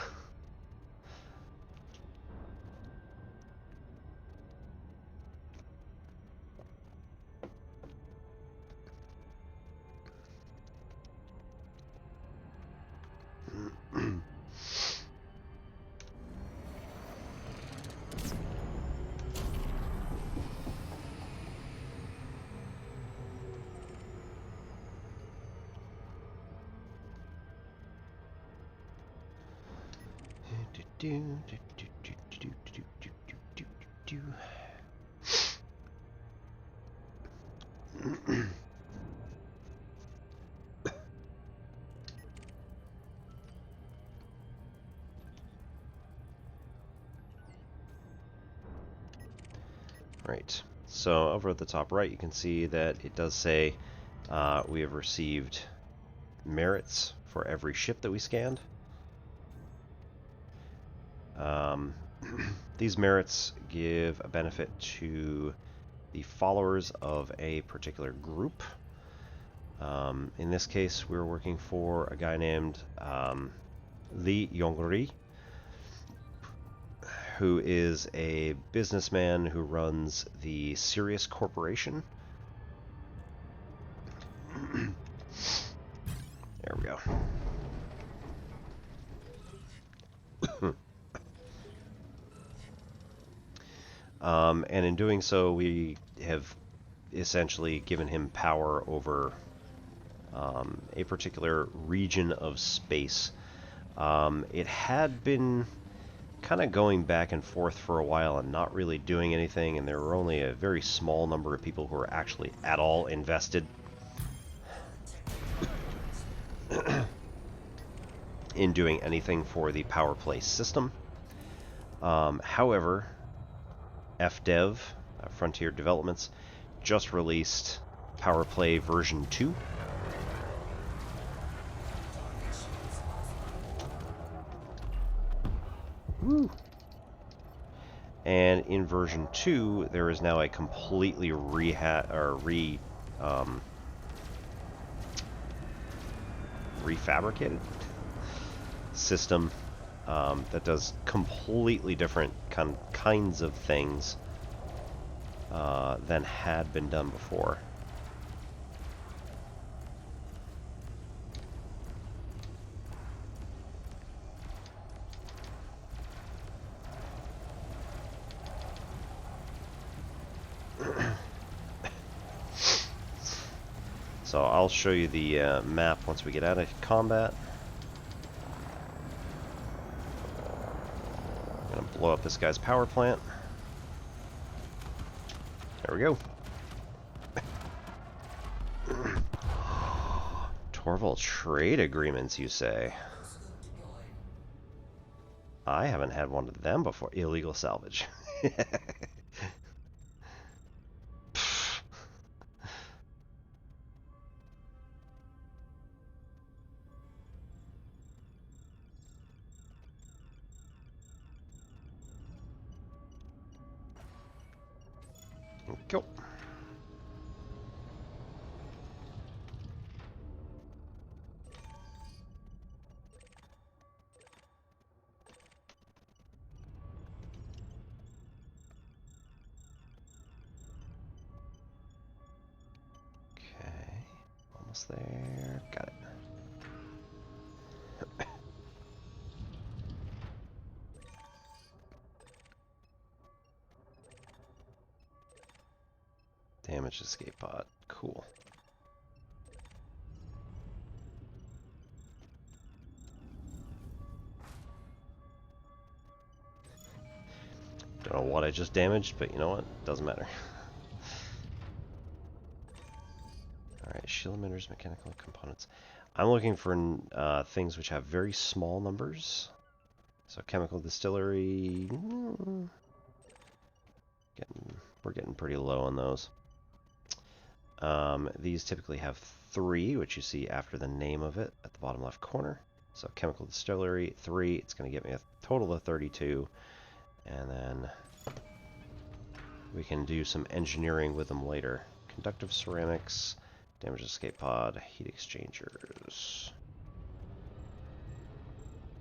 Right, so over at the top right you can see that it does say we have received merits for every ship that we scanned. These merits give a benefit to the followers of a particular group. In this case, we're working for a guy named Li Yongri, who is a businessman who runs the Sirius Corporation. go. And in doing so, we have essentially given him power over a particular region of space. It had been kind of going back and forth for a while and not really doing anything, and there were only a very small number of people who were actually at all invested in doing anything for the power play system. However, FDev, Frontier Developments, just released Power Play version 2. Woo. And in version 2, there is now a completely refabricated system that does completely different kinds of things than had been done before. So I'll show you the map once we get out of combat. I'm gonna blow up this guy's power plant. There we go. Torval trade agreements, you say? I haven't had one of them before. Illegal salvage. Cool. Okay, almost there. Got it. Damage escape pod. Cool. Don't know what I just damaged, but you know what? Doesn't matter. Alright, shield emitters, mechanical components. I'm looking for things which have very small numbers. So chemical distillery... we're getting pretty low on those. These typically have 3, which you see after the name of it at the bottom left corner. So chemical distillery, 3. It's going to get me a total of 32. And then we can do some engineering with them later. Conductive ceramics, damage escape pod, heat exchangers.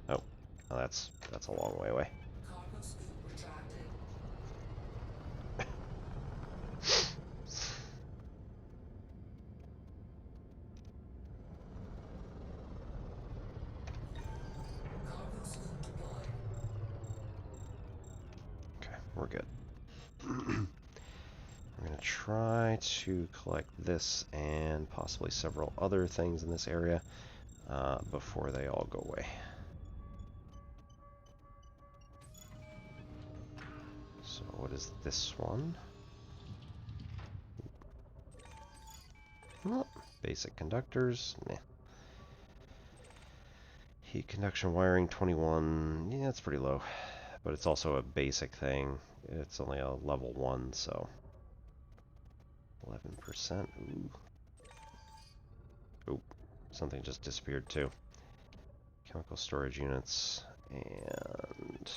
Oh, well, that's a long way away. Cargo scoop retracted. Cargo scoop deployed. Okay, we're good. I'm going to try to collect this and possibly several other things in this area before they all go away. So what is this one? Oh, basic conductors. Meh. Heat conduction wiring 21. Yeah, that's pretty low. But it's also a basic thing. It's only a level 1, so 11%. Ooh. Oop. Something just disappeared too. Chemical storage units and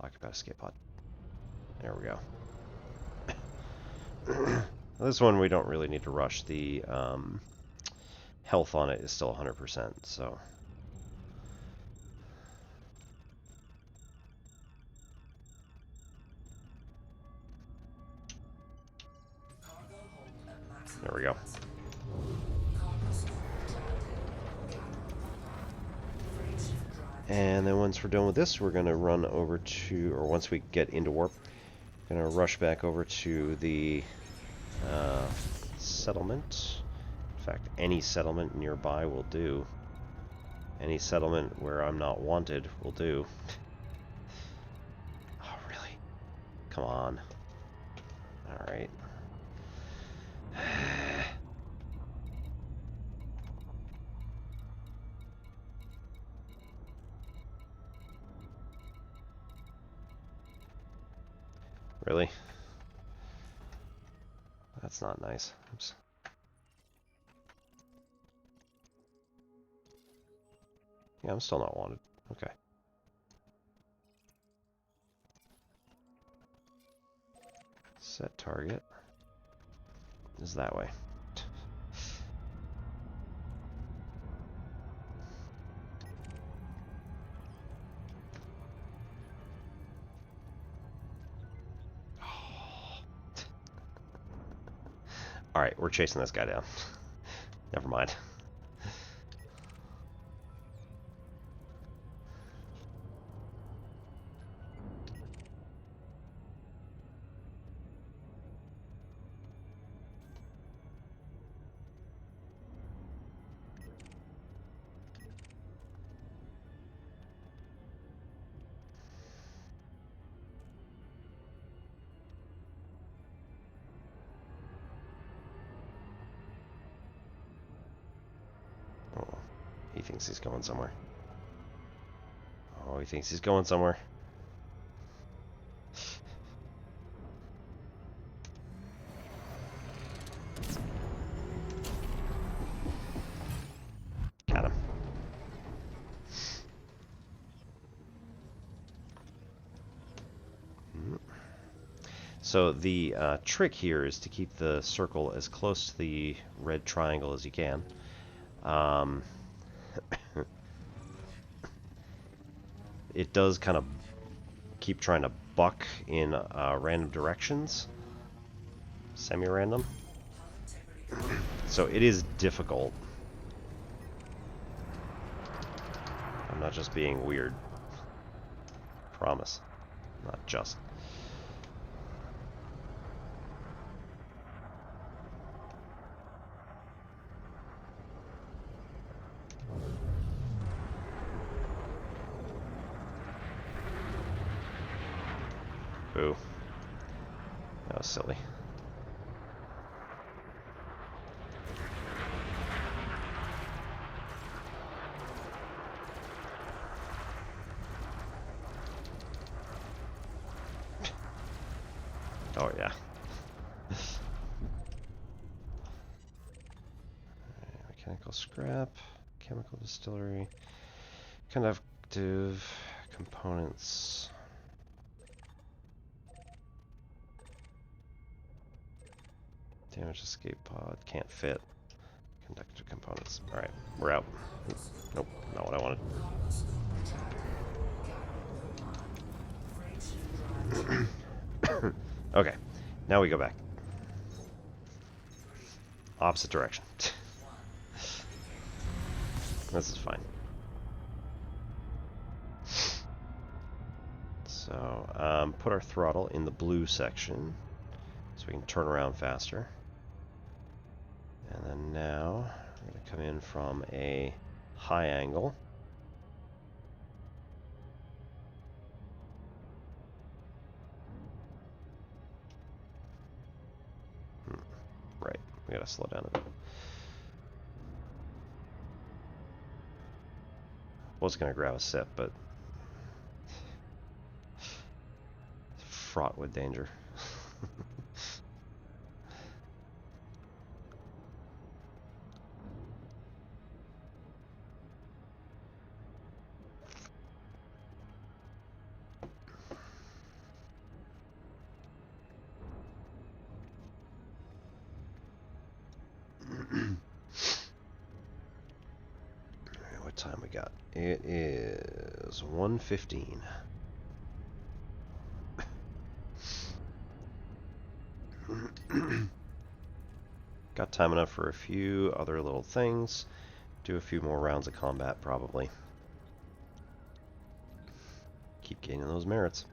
occupied escape pod. There we go. This one we don't really need to rush. The health on it is still 100%, so. Cargo hold at maximum There we go. capacity. Cargo scoop retracted. And then once we're done with this, we're going to run over to, or once we get into warp, going to rush back over to the settlement. In fact, any settlement nearby will do. Any settlement where I'm not wanted will do. Oh, really? Come on. Alright. Really? That's not nice. Oops. Yeah, I'm still not wanted. Okay. Set target is that way. Alright, we're chasing this guy down. Never mind. Oh, he thinks he's going somewhere. Oh, he thinks he's going somewhere. Got him. So the trick here is to keep the circle as close to the red triangle as you can. It does kind of keep trying to buck in random directions. Semi-random. So it is difficult. I'm not just being weird. Promise. Not just. Boo. That was silly. Oh, yeah. Mechanical scrap, chemical distillery, conductive components. Damage escape pod, can't fit. Conductive components. Alright, we're out. Nope, not what I wanted. Okay, now we go back. Opposite direction. This is fine. So, put our throttle in the blue section so we can turn around faster. And then now, we're going to come in from a high angle. Right, we gotta slow down a bit. Was gonna grab a sip, but fraught with danger. What time we got? It is 1:15. Got time enough for a few other little things. Do a few more rounds of combat, probably. Keep gaining those merits.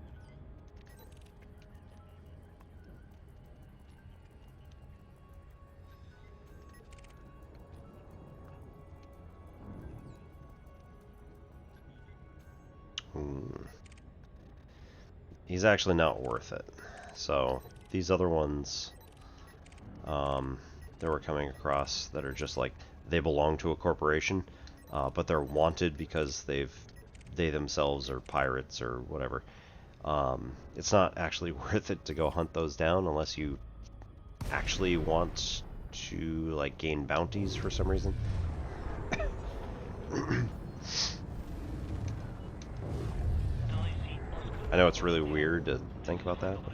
He's actually not worth it. So these other ones that we're coming across that are just like they belong to a corporation, but they're wanted because they themselves are pirates or whatever. It's not actually worth it to go hunt those down unless you actually want to like gain bounties for some reason. I know it's really weird to think about that. But...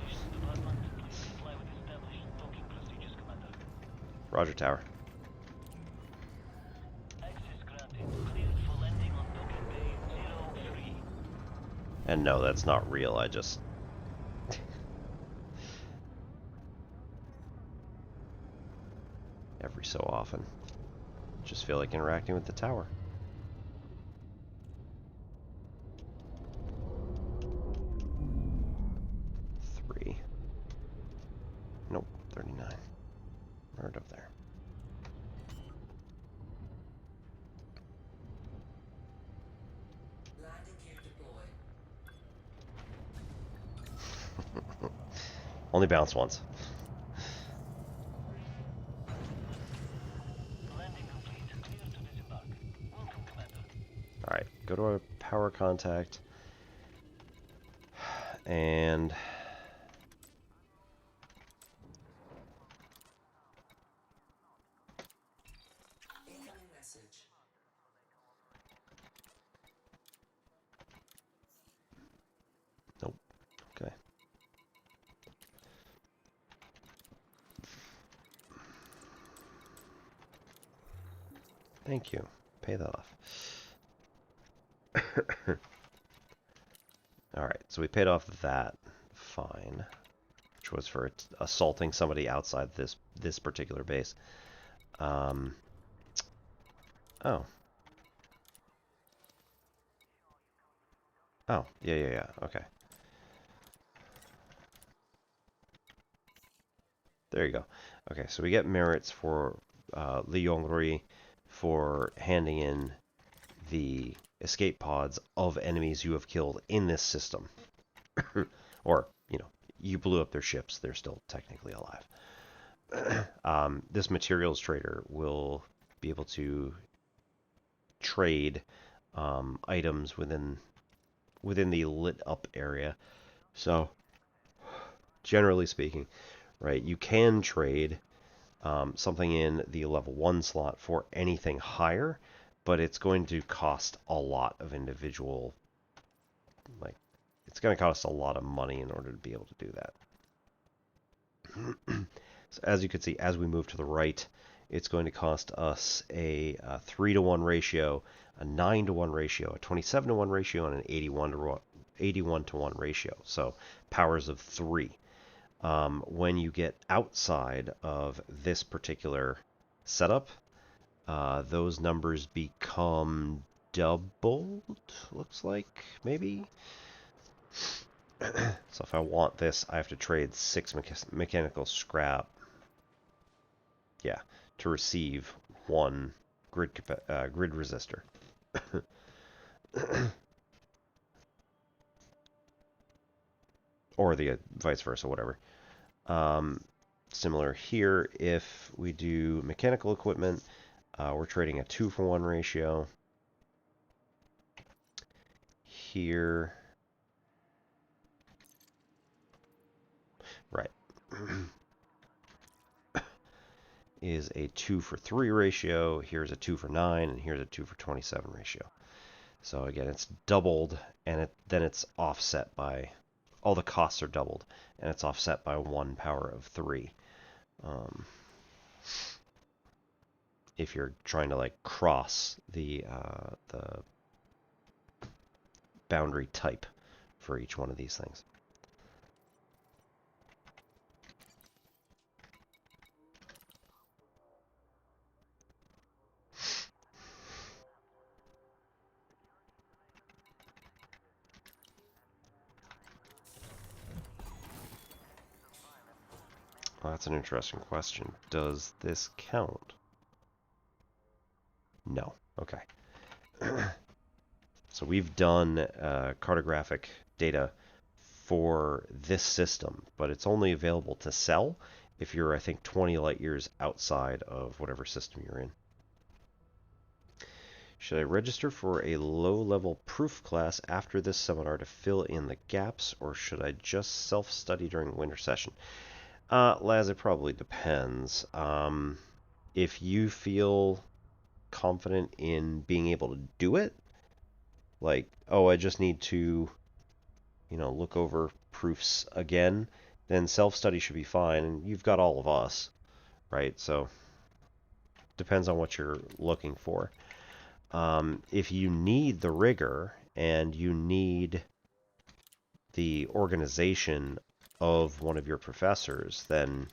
Roger, Tower. And no, that's not real. I just... every so often, just feel like interacting with the tower. Nope, 39. Right up there. Landing gear deployed. Only bounce once. Alright, go to our power contact. And... Incoming message. Nope. Okay. Thank you. Pay that off. Alright, so we paid off that fine, which was for assaulting somebody outside this particular base. Oh. Oh, yeah, okay. There you go. Okay, so we get merits for Liongri for handing in the escape pods of enemies you have killed in this system. Or, you know, you blew up their ships, they're still technically alive. This materials trader will be able to trade items within the lit up area. So, generally speaking, right, you can trade something in the level 1 slot for anything higher, but it's going to cost a lot of individual, like, it's going to cost a lot of money in order to be able to do that. So as you can see, as we move to the right, it's going to cost us a 3-to-1 ratio, a 9-to-1 ratio, a 27-to-1 ratio, and an 81-to-1 ratio. So powers of 3. When you get outside of this particular setup, those numbers become doubled, looks like, maybe? So if I want this, I have to trade 6 mechanical scrap, yeah, to receive 1 grid resistor. Or the vice versa, whatever. Similar here, if we do mechanical equipment, we're trading a 2-for-1 ratio. Here, right, is a 2-for-3 ratio. Here's a 2-for-9, and here's a 2-for-27 ratio. So again, it's doubled, and then it's offset by, all the costs are doubled, and it's offset by 1 power of 3. If you're trying to like cross the boundary type for each one of these things. Well, that's an interesting question. Does this count? No. Okay. So we've done cartographic data for this system, but it's only available to sell if you're, I think, 20 light years outside of whatever system you're in. Should I register for a low-level proof class after this seminar to fill in the gaps, or should I just self-study during winter session? Laz, it probably depends. If you feel confident in being able to do it, like, oh, I just need to, look over proofs again, then self-study should be fine, and you've got all of us, right? So, depends on what you're looking for. If you need the rigor and you need the organization of one of your professors, then,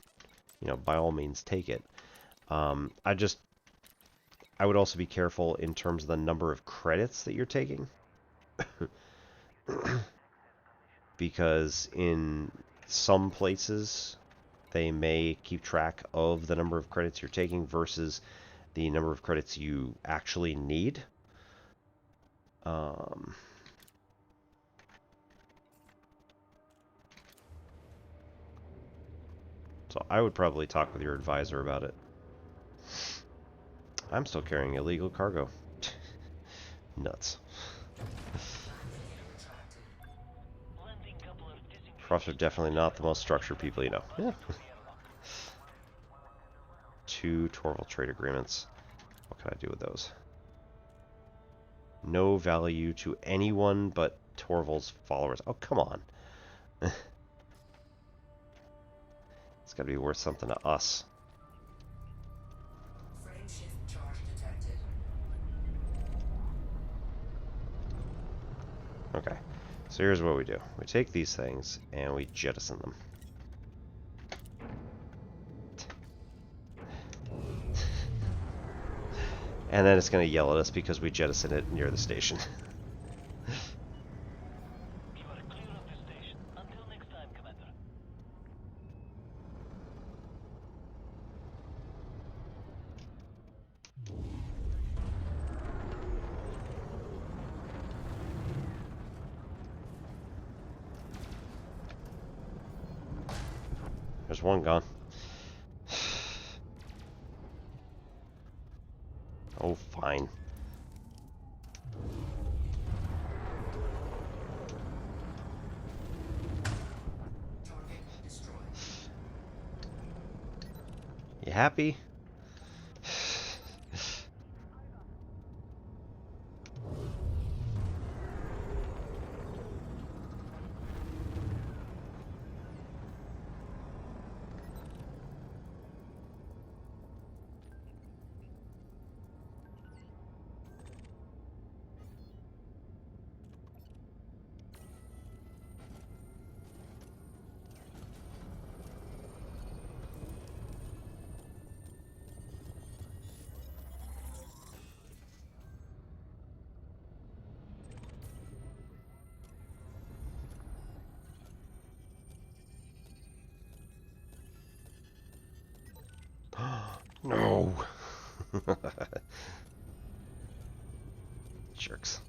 by all means take it. I would also be careful in terms of the number of credits that you're taking. Because in some places, they may keep track of the number of credits you're taking versus the number of credits you actually need. So I would probably talk with your advisor about it. I'm still carrying illegal cargo. Nuts. Profs are definitely not the most structured people you know. Yeah. 2 Torval trade agreements. What can I do with those? No value to anyone but Torval's followers. Oh, come on. It's got to be worth something to us. Frame shift charge detected. Okay. So here's what we do. We take these things and we jettison them. And then it's going to yell at us because we jettison it near the station. You are clear of the station. Until next time, Commander. There's one gone. Oh, fine. Target destroyed. You happy? No. Jerks.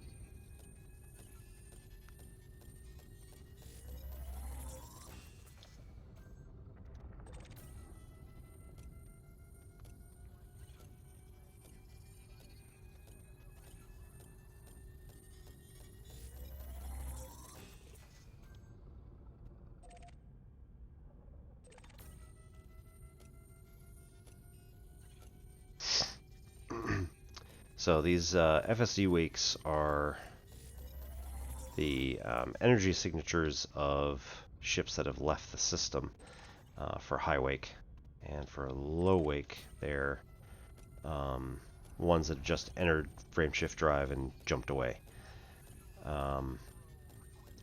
So these FSD wakes are the energy signatures of ships that have left the system for high wake, and for low wake they're ones that just entered frameshift drive and jumped away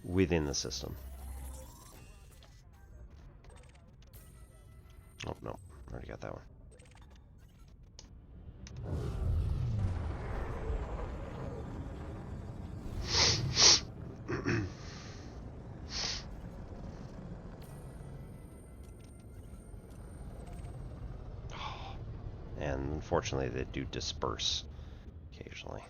within the system. Oh no, already got that one. unfortunately they do disperse occasionally.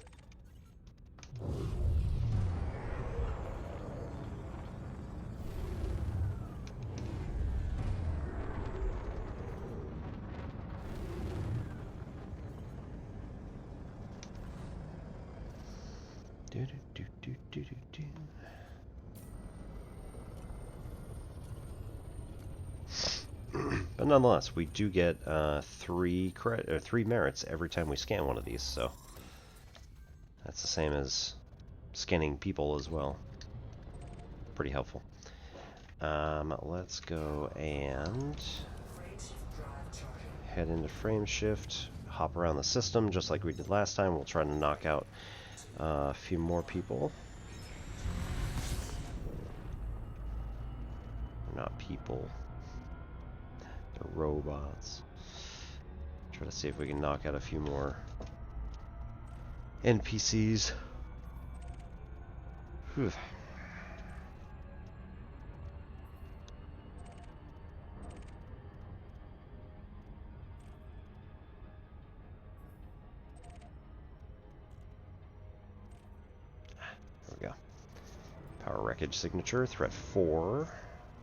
Do, do, do, do, do, do. But nonetheless, we do get 3 merits every time we scan one of these, so that's the same as scanning people as well. Pretty helpful. Let's go and head into frame shift, hop around the system just like we did last time. We'll try to knock out a few more people. Not people. They're robots. Try to see if we can knock out a few more NPCs. Whew. There we go. Power wreckage signature, threat 4.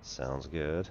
Sounds good.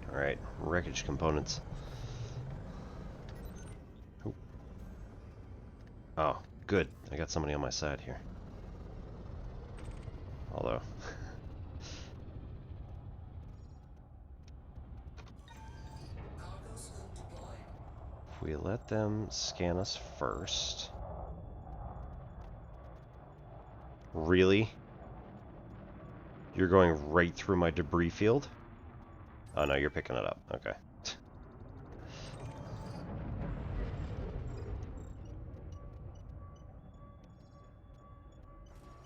Alright, wreckage components. Ooh. Oh, good. I got somebody on my side here. Although... if we let them scan us first... Really? You're going right through my debris field? Oh no, you're picking it up. Okay.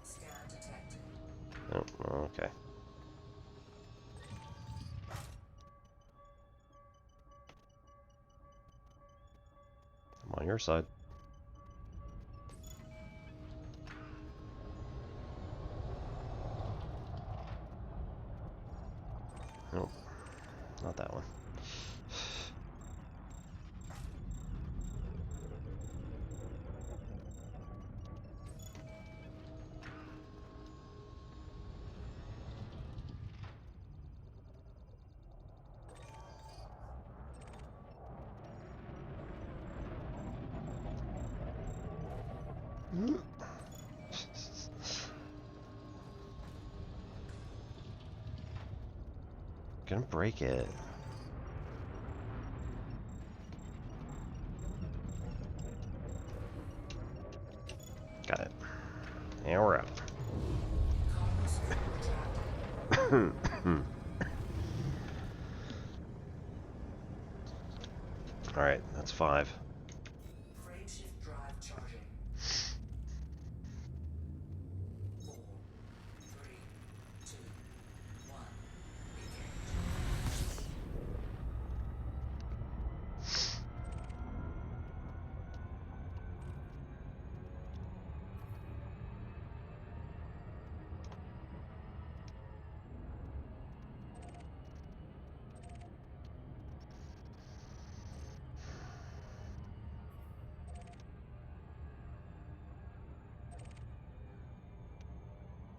Scan detected. Oh, okay. I'm on your side. Nope. Not that one. Gonna break it. Got it. And we're out. Alright, that's 5. Frameshift drive charging. 4, 3, 2, 1. Engage.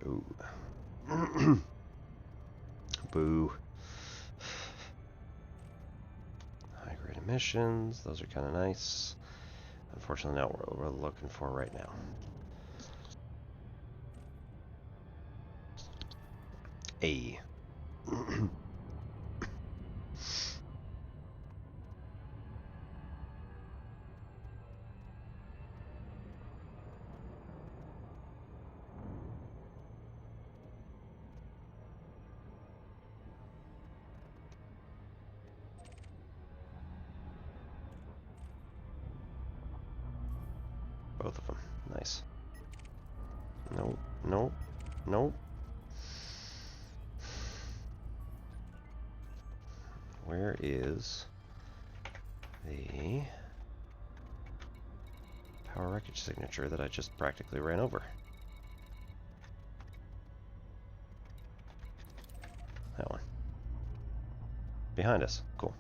Ooh. Boo. High-grade emissions. Those are kind of nice. Unfortunately, not what we're looking for right now. A. Both of them. Nice. Nope. Nope. Nope. Where is the power wreckage signature that I just practically ran over? That one. Behind us. Cool.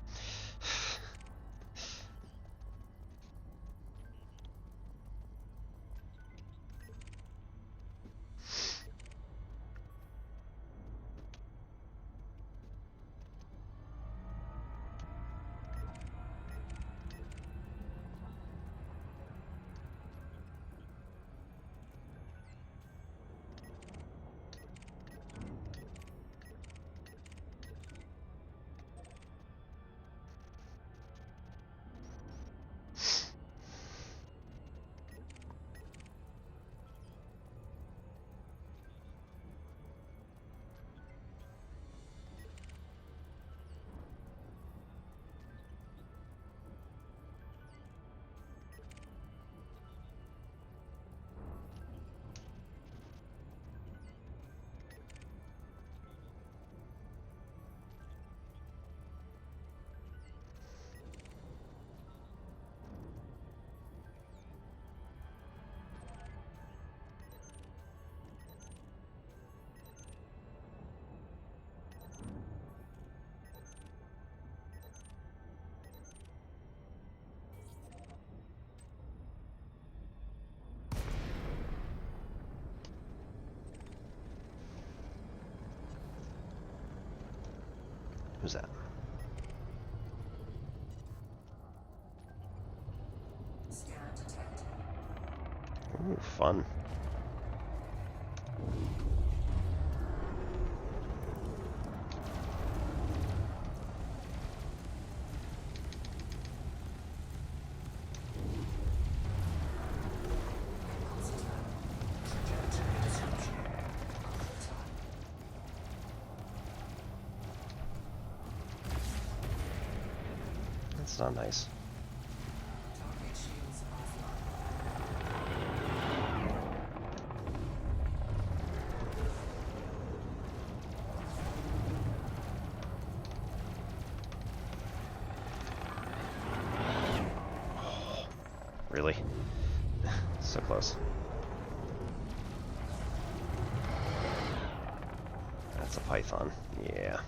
Who's that? Scan detected. Ooh, fun. That's not nice. Target shields offline. Really? So close. That's a python. Yeah.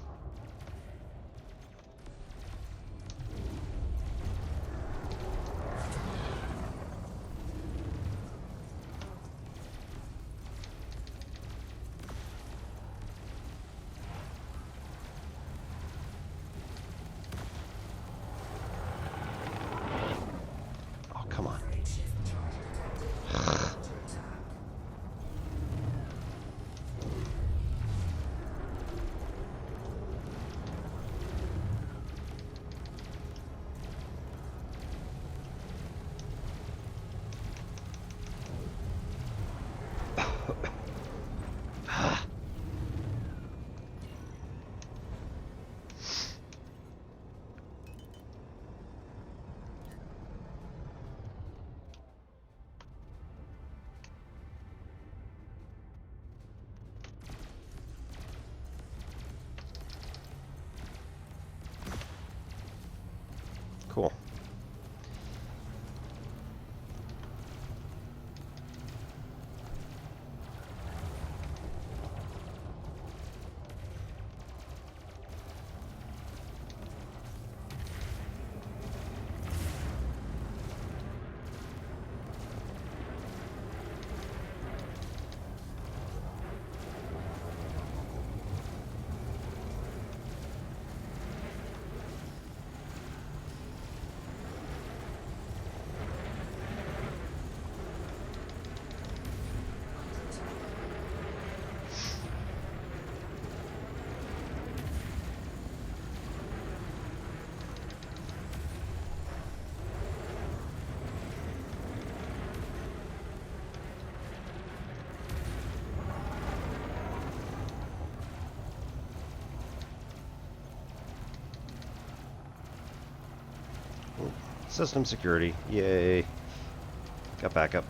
Oh, come on. Grade shift charge detected. Under attack. Cool. System security. Yay. Got backup.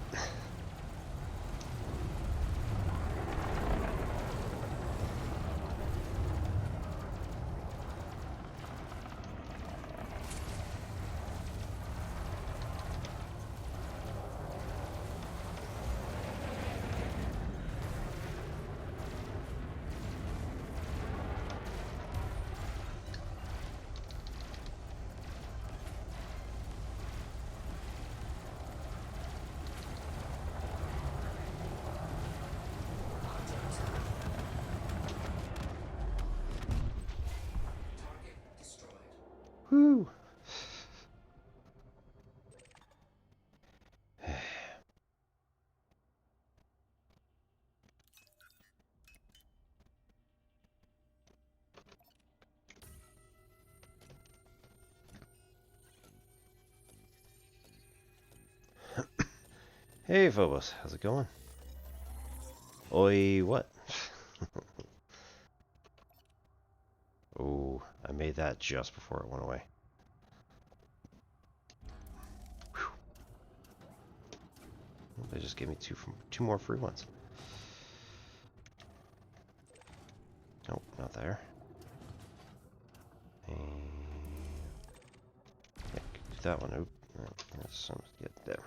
Target destroyed. Woo. Hey Phobos, how's it going? Oi, what? Oh, I made that just before it went away. Whew. Well, they just gave me two more free ones. Nope, not there. And yeah, do that one. Oop. No, that's some get there.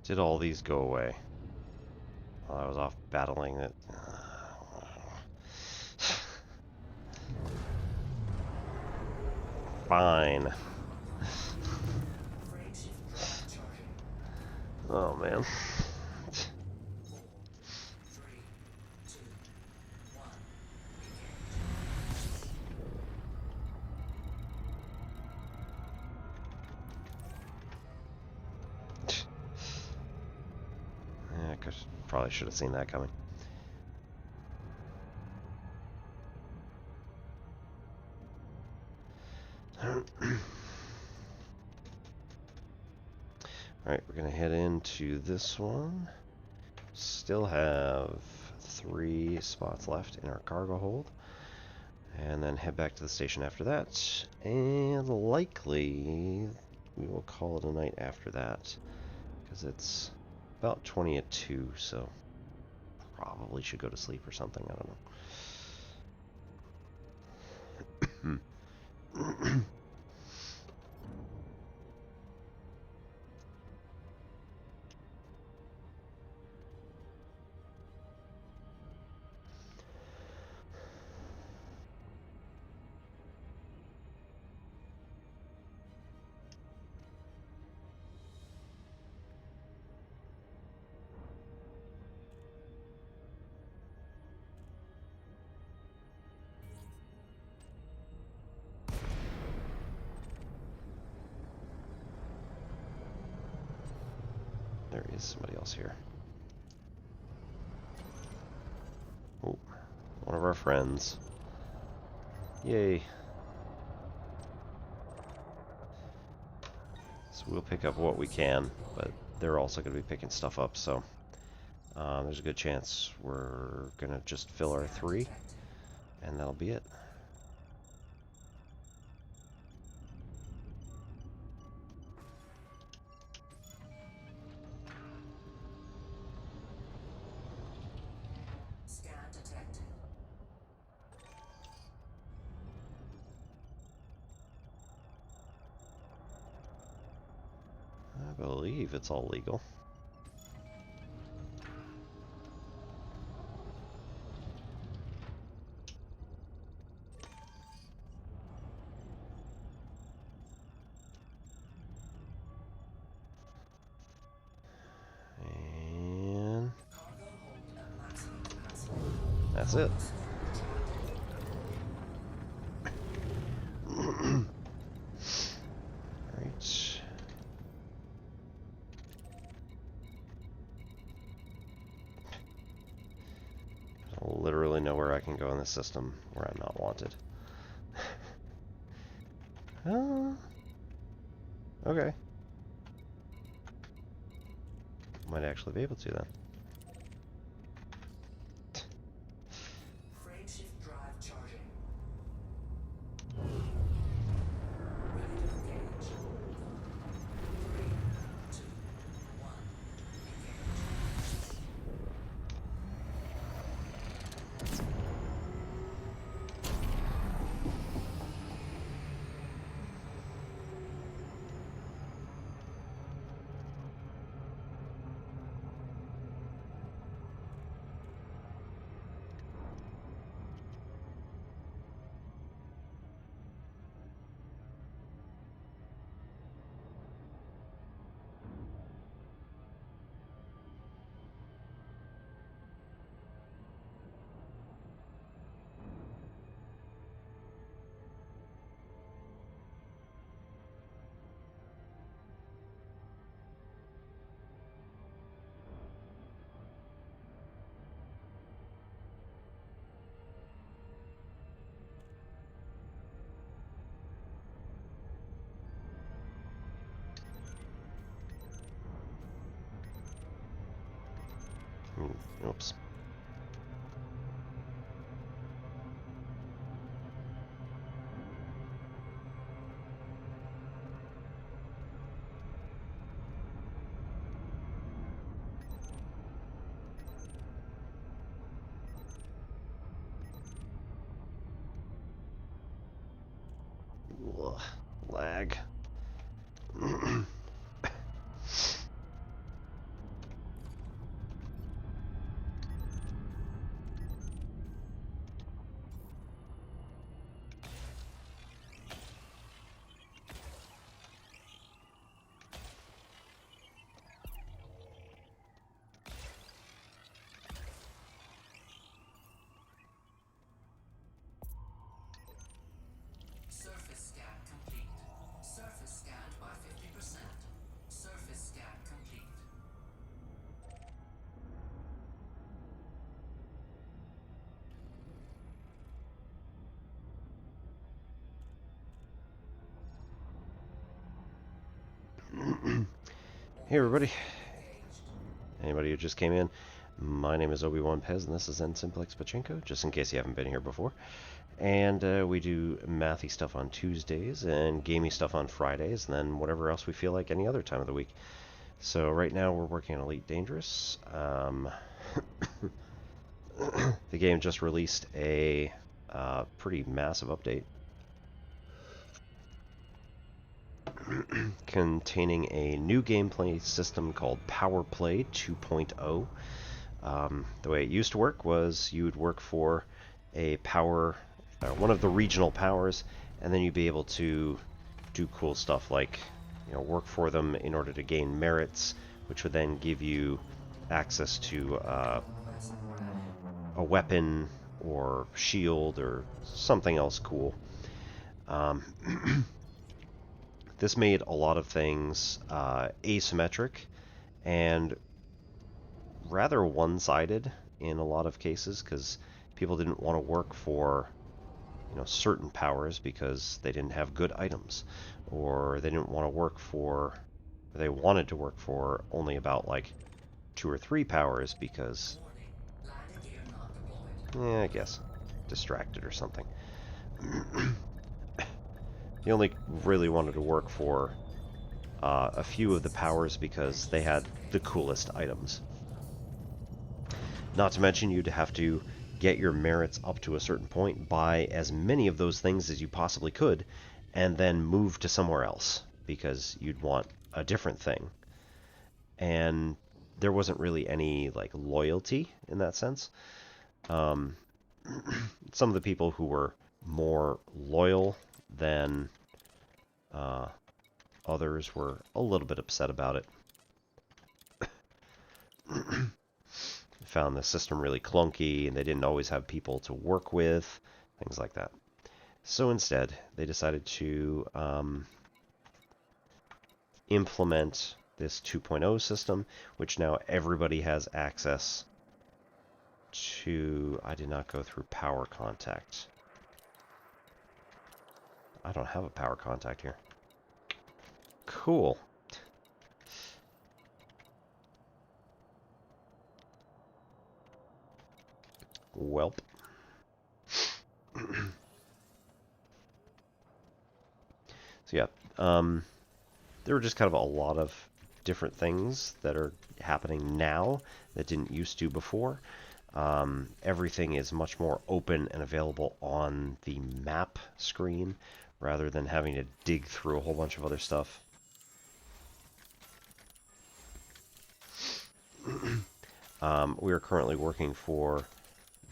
Did all these go away while I was off battling it? Fine. Frame shift drive charging. Oh man. 4, 3, 2, 1. Yeah, probably should have seen that coming. Alright, we're going to head into this one. Still have 3 spots left in our cargo hold. And then head back to the station after that. And likely we will call it a night after that. Because it's about 20 at 2, so probably should go to sleep or something. I don't know. There is somebody else here. Oh, one of our friends. Yay. So we'll pick up what we can, but they're also going to be picking stuff up, so there's a good chance we're going to just fill our 3, and that'll be it. Scan detected. I believe it's all legal. That's it. Alright. Literally nowhere I can go in the system where I'm not wanted. Okay. Might actually be able to then. Frame shift drive charging. Ready to engage. 3, 2, 1. Engage. Oops. Ugh, lag. Surface scan complete. Surface scanned by 50%. Surface scan complete. Hey everybody. Engaged. Anybody who just came in, my name is Obi-Wan Pez and this is N Simplex Pachinko, just in case you haven't been here before. And we do mathy stuff on Tuesdays and gamey stuff on Fridays, and then whatever else we feel like any other time of the week. So right now we're working on Elite Dangerous. The game just released a pretty massive update containing a new gameplay system called Power Play 2.0. The way it used to work was you would work for a power, one of the regional powers, and then you'd be able to do cool stuff like, work for them in order to gain merits, which would then give you access to a weapon or shield or something else cool. This made a lot of things asymmetric and rather one-sided in a lot of cases, because people didn't want to work for certain powers because they didn't have good items, or they didn't want to work for, they wanted to work for only about like 2 or 3 powers because, Warning. Landing gear not deployed. I guess, distracted or something. You only really wanted to work for a few of the powers because they had the coolest items. Not to mention you'd have to get your merits up to a certain point, buy as many of those things as you possibly could, and then move to somewhere else because you'd want a different thing. And there wasn't really any like loyalty in that sense. Some of the people who were more loyal than others were a little bit upset about it. found the system really clunky, and they didn't always have people to work with, things like that. So instead, they decided to implement this 2.0 system, which now everybody has access to. I did not go through power contact. I don't have a power contact here. Cool. Welp. So yeah, there were just kind of a lot of different things that are happening now that didn't used to before. Everything is much more open and available on the map screen rather than having to dig through a whole bunch of other stuff. We are currently working for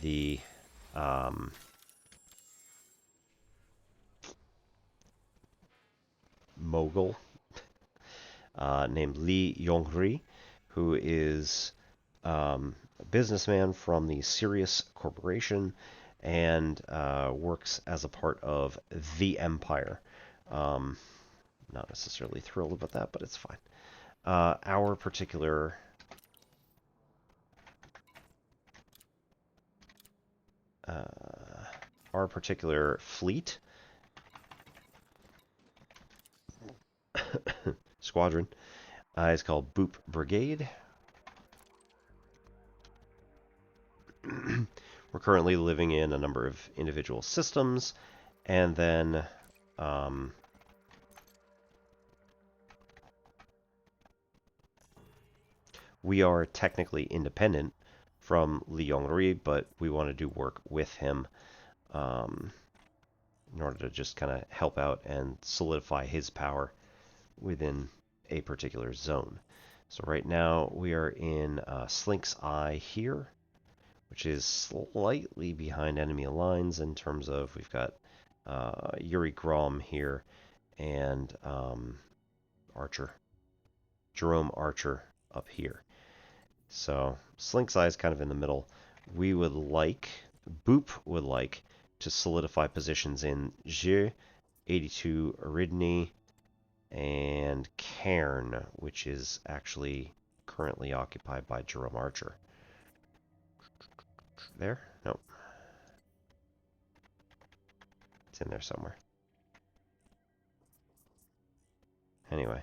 the mogul named Lee Yongri, who is a businessman from the Sirius Corporation and works as a part of the Empire. Not necessarily thrilled about that, but it's fine. Our particular fleet squadron is called Boop Brigade. We're currently living in a number of individual systems, and then we are technically independent from Li Yongri, but we want to do work with him in order to just kind of help out and solidify his power within a particular zone. So right now we are in Slink's Eye here, which is slightly behind enemy lines in terms of we've got Yuri Grom here and Jerome Archer up here. So Slink's Eye is kind of in the middle. Boop would like to solidify positions in Jeu, 82 Aridny, and Cairn, which is actually currently occupied by Jerome Archer. There? Nope. It's in there somewhere. Anyway.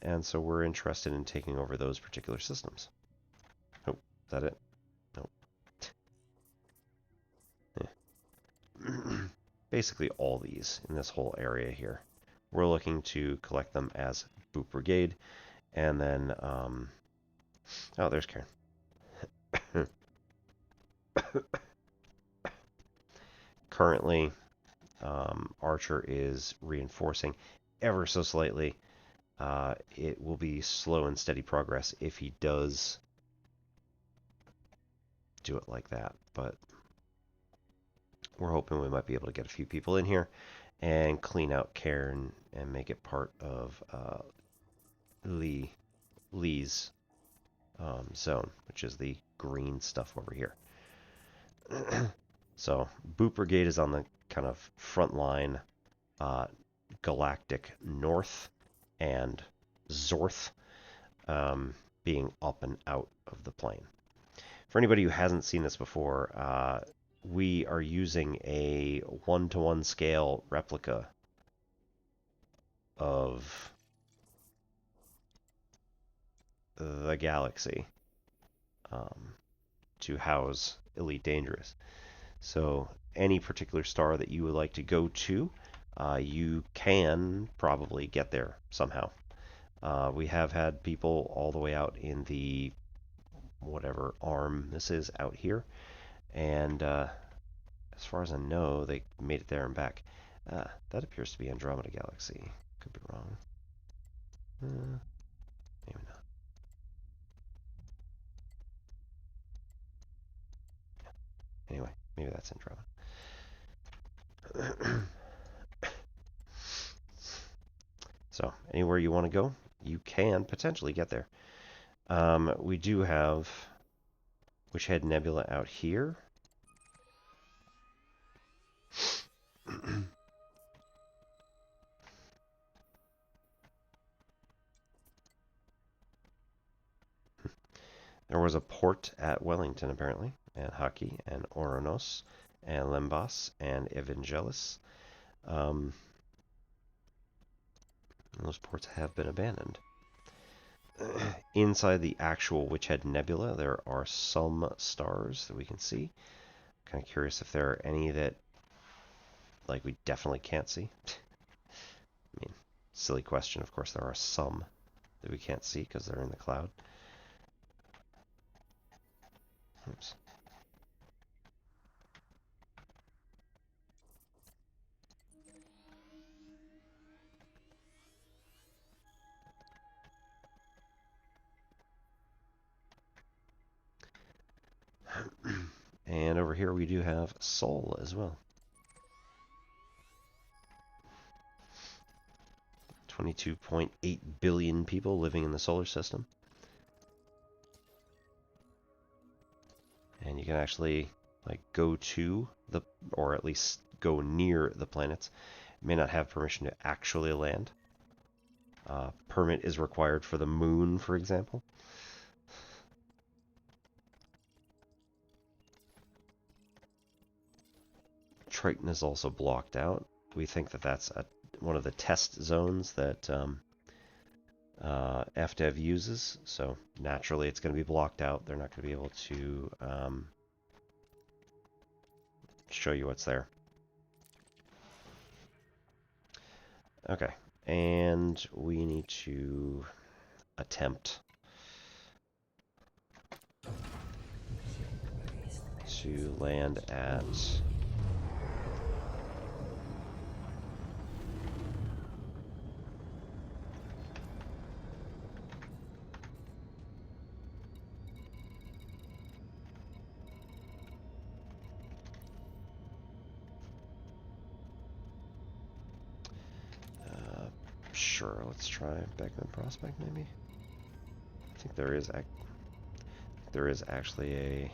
And so we're interested in taking over those particular systems. Oh, is that it? Nope. Yeah. Basically all these in this whole area here. We're looking to collect them as Boop Brigade, and then, oh, there's Karen. Currently, Archer is reinforcing ever so slightly. It will be slow and steady progress if he does do it like that, but we're hoping we might be able to get a few people in here and clean out Cairn and make it part of Lee's zone, which is the green stuff over here. So Boop Brigade is on the kind of front line, galactic north, and Zorth being up and out of the plane. For anybody who hasn't seen this before, we are using a 1-to-1 scale replica of the galaxy to house Elite Dangerous. So any particular star that you would like to go to, you can probably get there somehow. We have had people all the way out in the whatever arm this is out here, and as far as I know, they made it there and back. That appears to be Andromeda Galaxy. Could be wrong. Maybe not. Anyway, maybe that's Andromeda. So, anywhere you want to go, you can potentially get there. We do have Witchhead Nebula out here. There was a port at Wellington, apparently, and Haki, and Oronos, and Lembas, and Evangelis. Those ports have been abandoned. Inside the actual Witchhead Nebula, there are some stars that we can see. Kind of curious if there are any that, like, we definitely can't see. I mean, silly question. Of course, there are some that we can't see because they're in the cloud. Oops. And over here we do have Sol as well. 22.8 billion people living in the solar system. And you can actually go to the, or at least go near the planets. You may not have permission to actually land. Permit is required for the moon, for example. Triton is also blocked out. We think that that's one of the test zones that FDev uses, so naturally it's going to be blocked out. They're not going to be able to show you what's there. Okay, and we need to attempt to land at sure, let's try Beckman Prospect maybe. I think there is actually a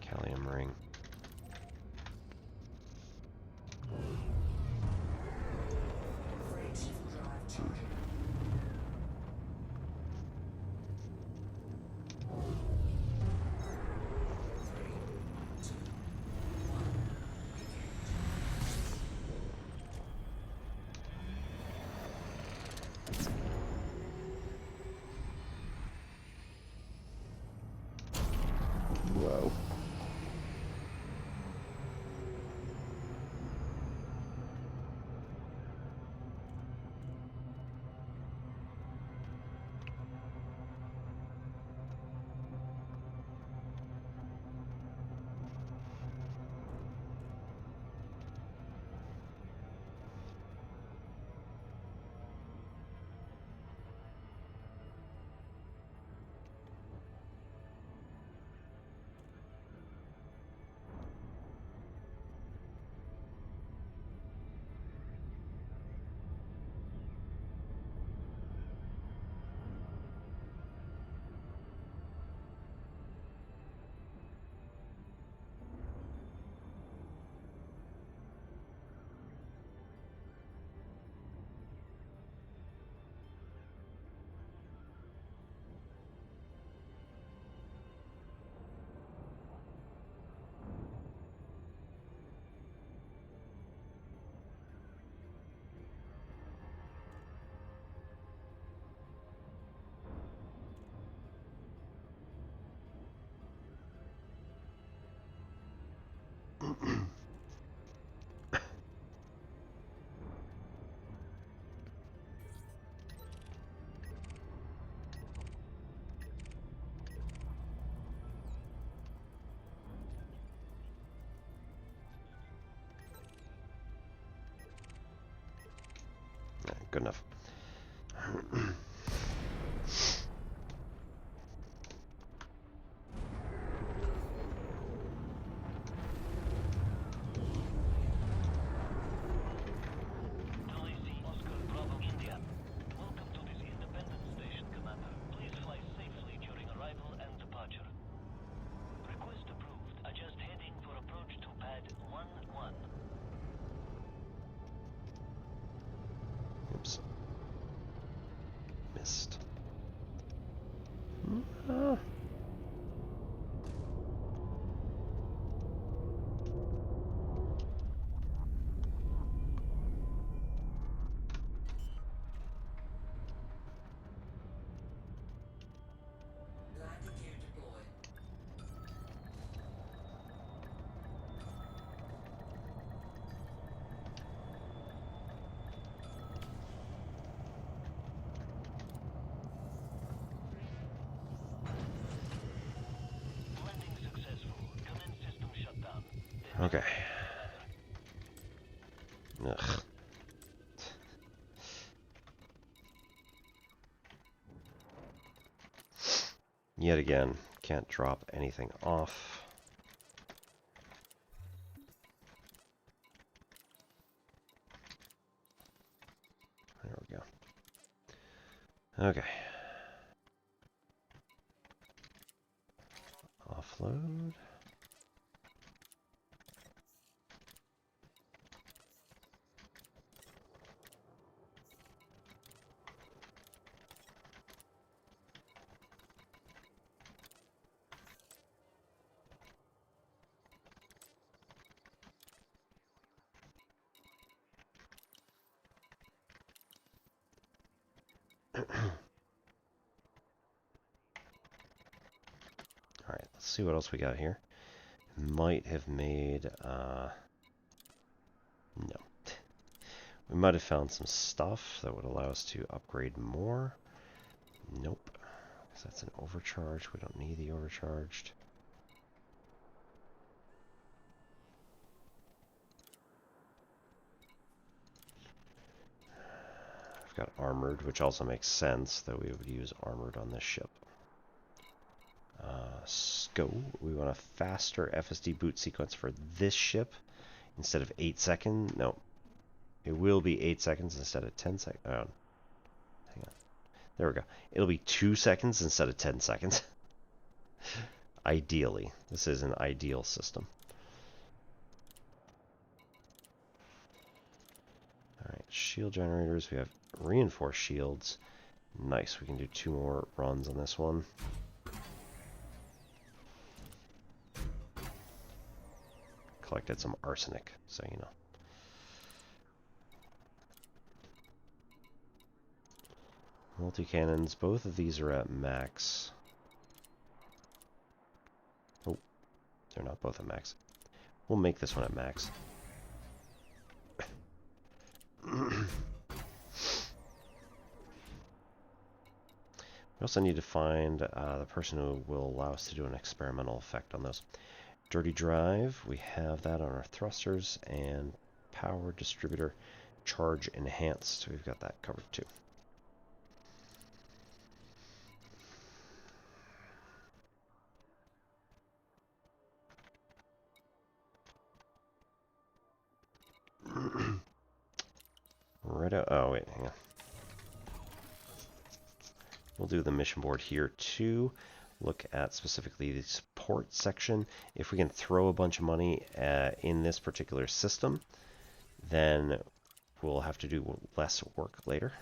Callium ring. Whoa. Good enough. Okay. Ugh. Yet again, can't drop anything off. There we go. Okay. Offload. Alright, let's see what else we got here. Might have made, no. We might have found some stuff that would allow us to upgrade more. Nope. Because that's an overcharge. We don't need the overcharged. I've got armored, which also makes sense that we would use armored on this ship. Scope. We want a faster FSD boot sequence for this ship instead of 8 seconds. No. It will be 8 seconds instead of 10 seconds. Oh, hang on. There we go. It'll be 2 seconds instead of 10 seconds. Ideally. This is an ideal system. Alright, shield generators. We have reinforced shields. Nice. We can do 2 more runs on this one. Collected some arsenic, so you know. Multi-cannons, both of these are at max. Oh, they're not both at max. We'll make this one at max. We also need to find the person who will allow us to do an experimental effect on those. Dirty drive, we have that on our thrusters, and power distributor charge enhanced. We've got that covered too. Right out. Oh, wait, hang on. We'll do the mission board here too. Look at specifically the support section. If we can throw a bunch of money in this particular system, then we'll have to do less work later.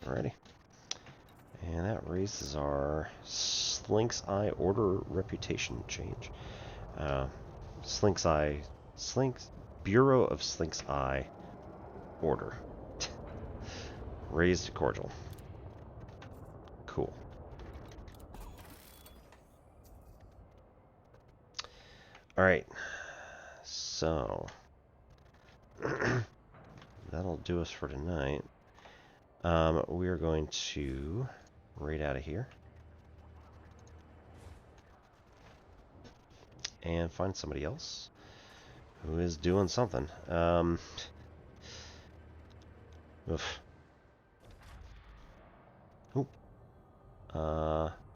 Alrighty. And that raises our Slink's Eye order reputation change. Bureau of Slink's Eye order. Raised cordial. Cool. Alright. So that'll do us for tonight. We are going to raid out of here and find somebody else who is doing something. Oof. Ooh.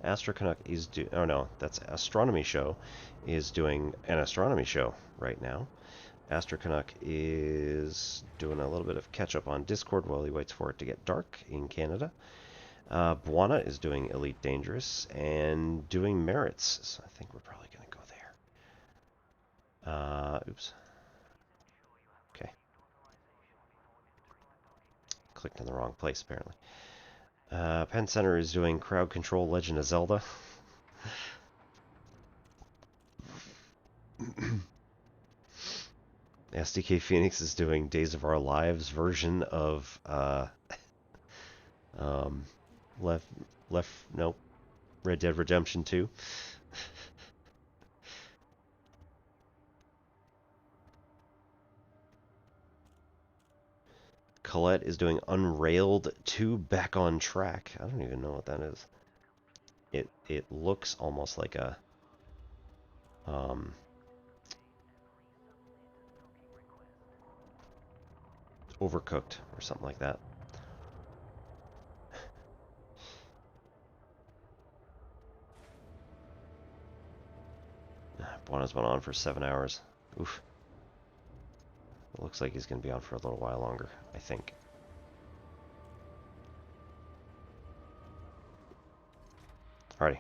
Astro Canuck is oh no, that's Astronomy Show is doing an astronomy show right now. Astro Canuck is doing a little bit of catch up on Discord while he waits for it to get dark in Canada. Buana is doing Elite Dangerous and doing Merits, so I think we're probably going to go there. Oops. Okay. clicked in the wrong place, apparently. Penn Center is doing Crowd Control Legend of Zelda. SDK Phoenix is doing Days of Our Lives version of Red Dead Redemption 2. Colette is doing Unrailed 2 Back on Track. I don't even know what that is. It looks almost like a Overcooked or something like that. Buono's been on for 7 hours. Oof. It looks like he's going to be on for a little while longer, I think. Alrighty.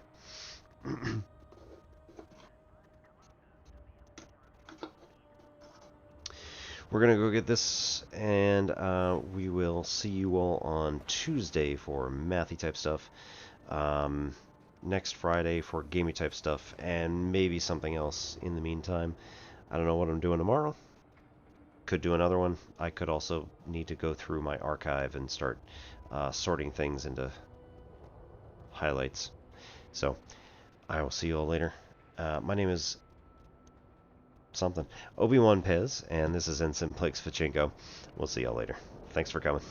We're going to go get this, and we will see you all on Tuesday for mathy type stuff. Next Friday for gamey type stuff, and maybe something else in the meantime. I don't know what I'm doing tomorrow. Could do another one. I could also need to go through my archive and start sorting things into highlights. So, I will see you all later. My name is Obi-Wan Pez, and this is Ensign Plix Pachinko. We'll see y'all later. Thanks for coming.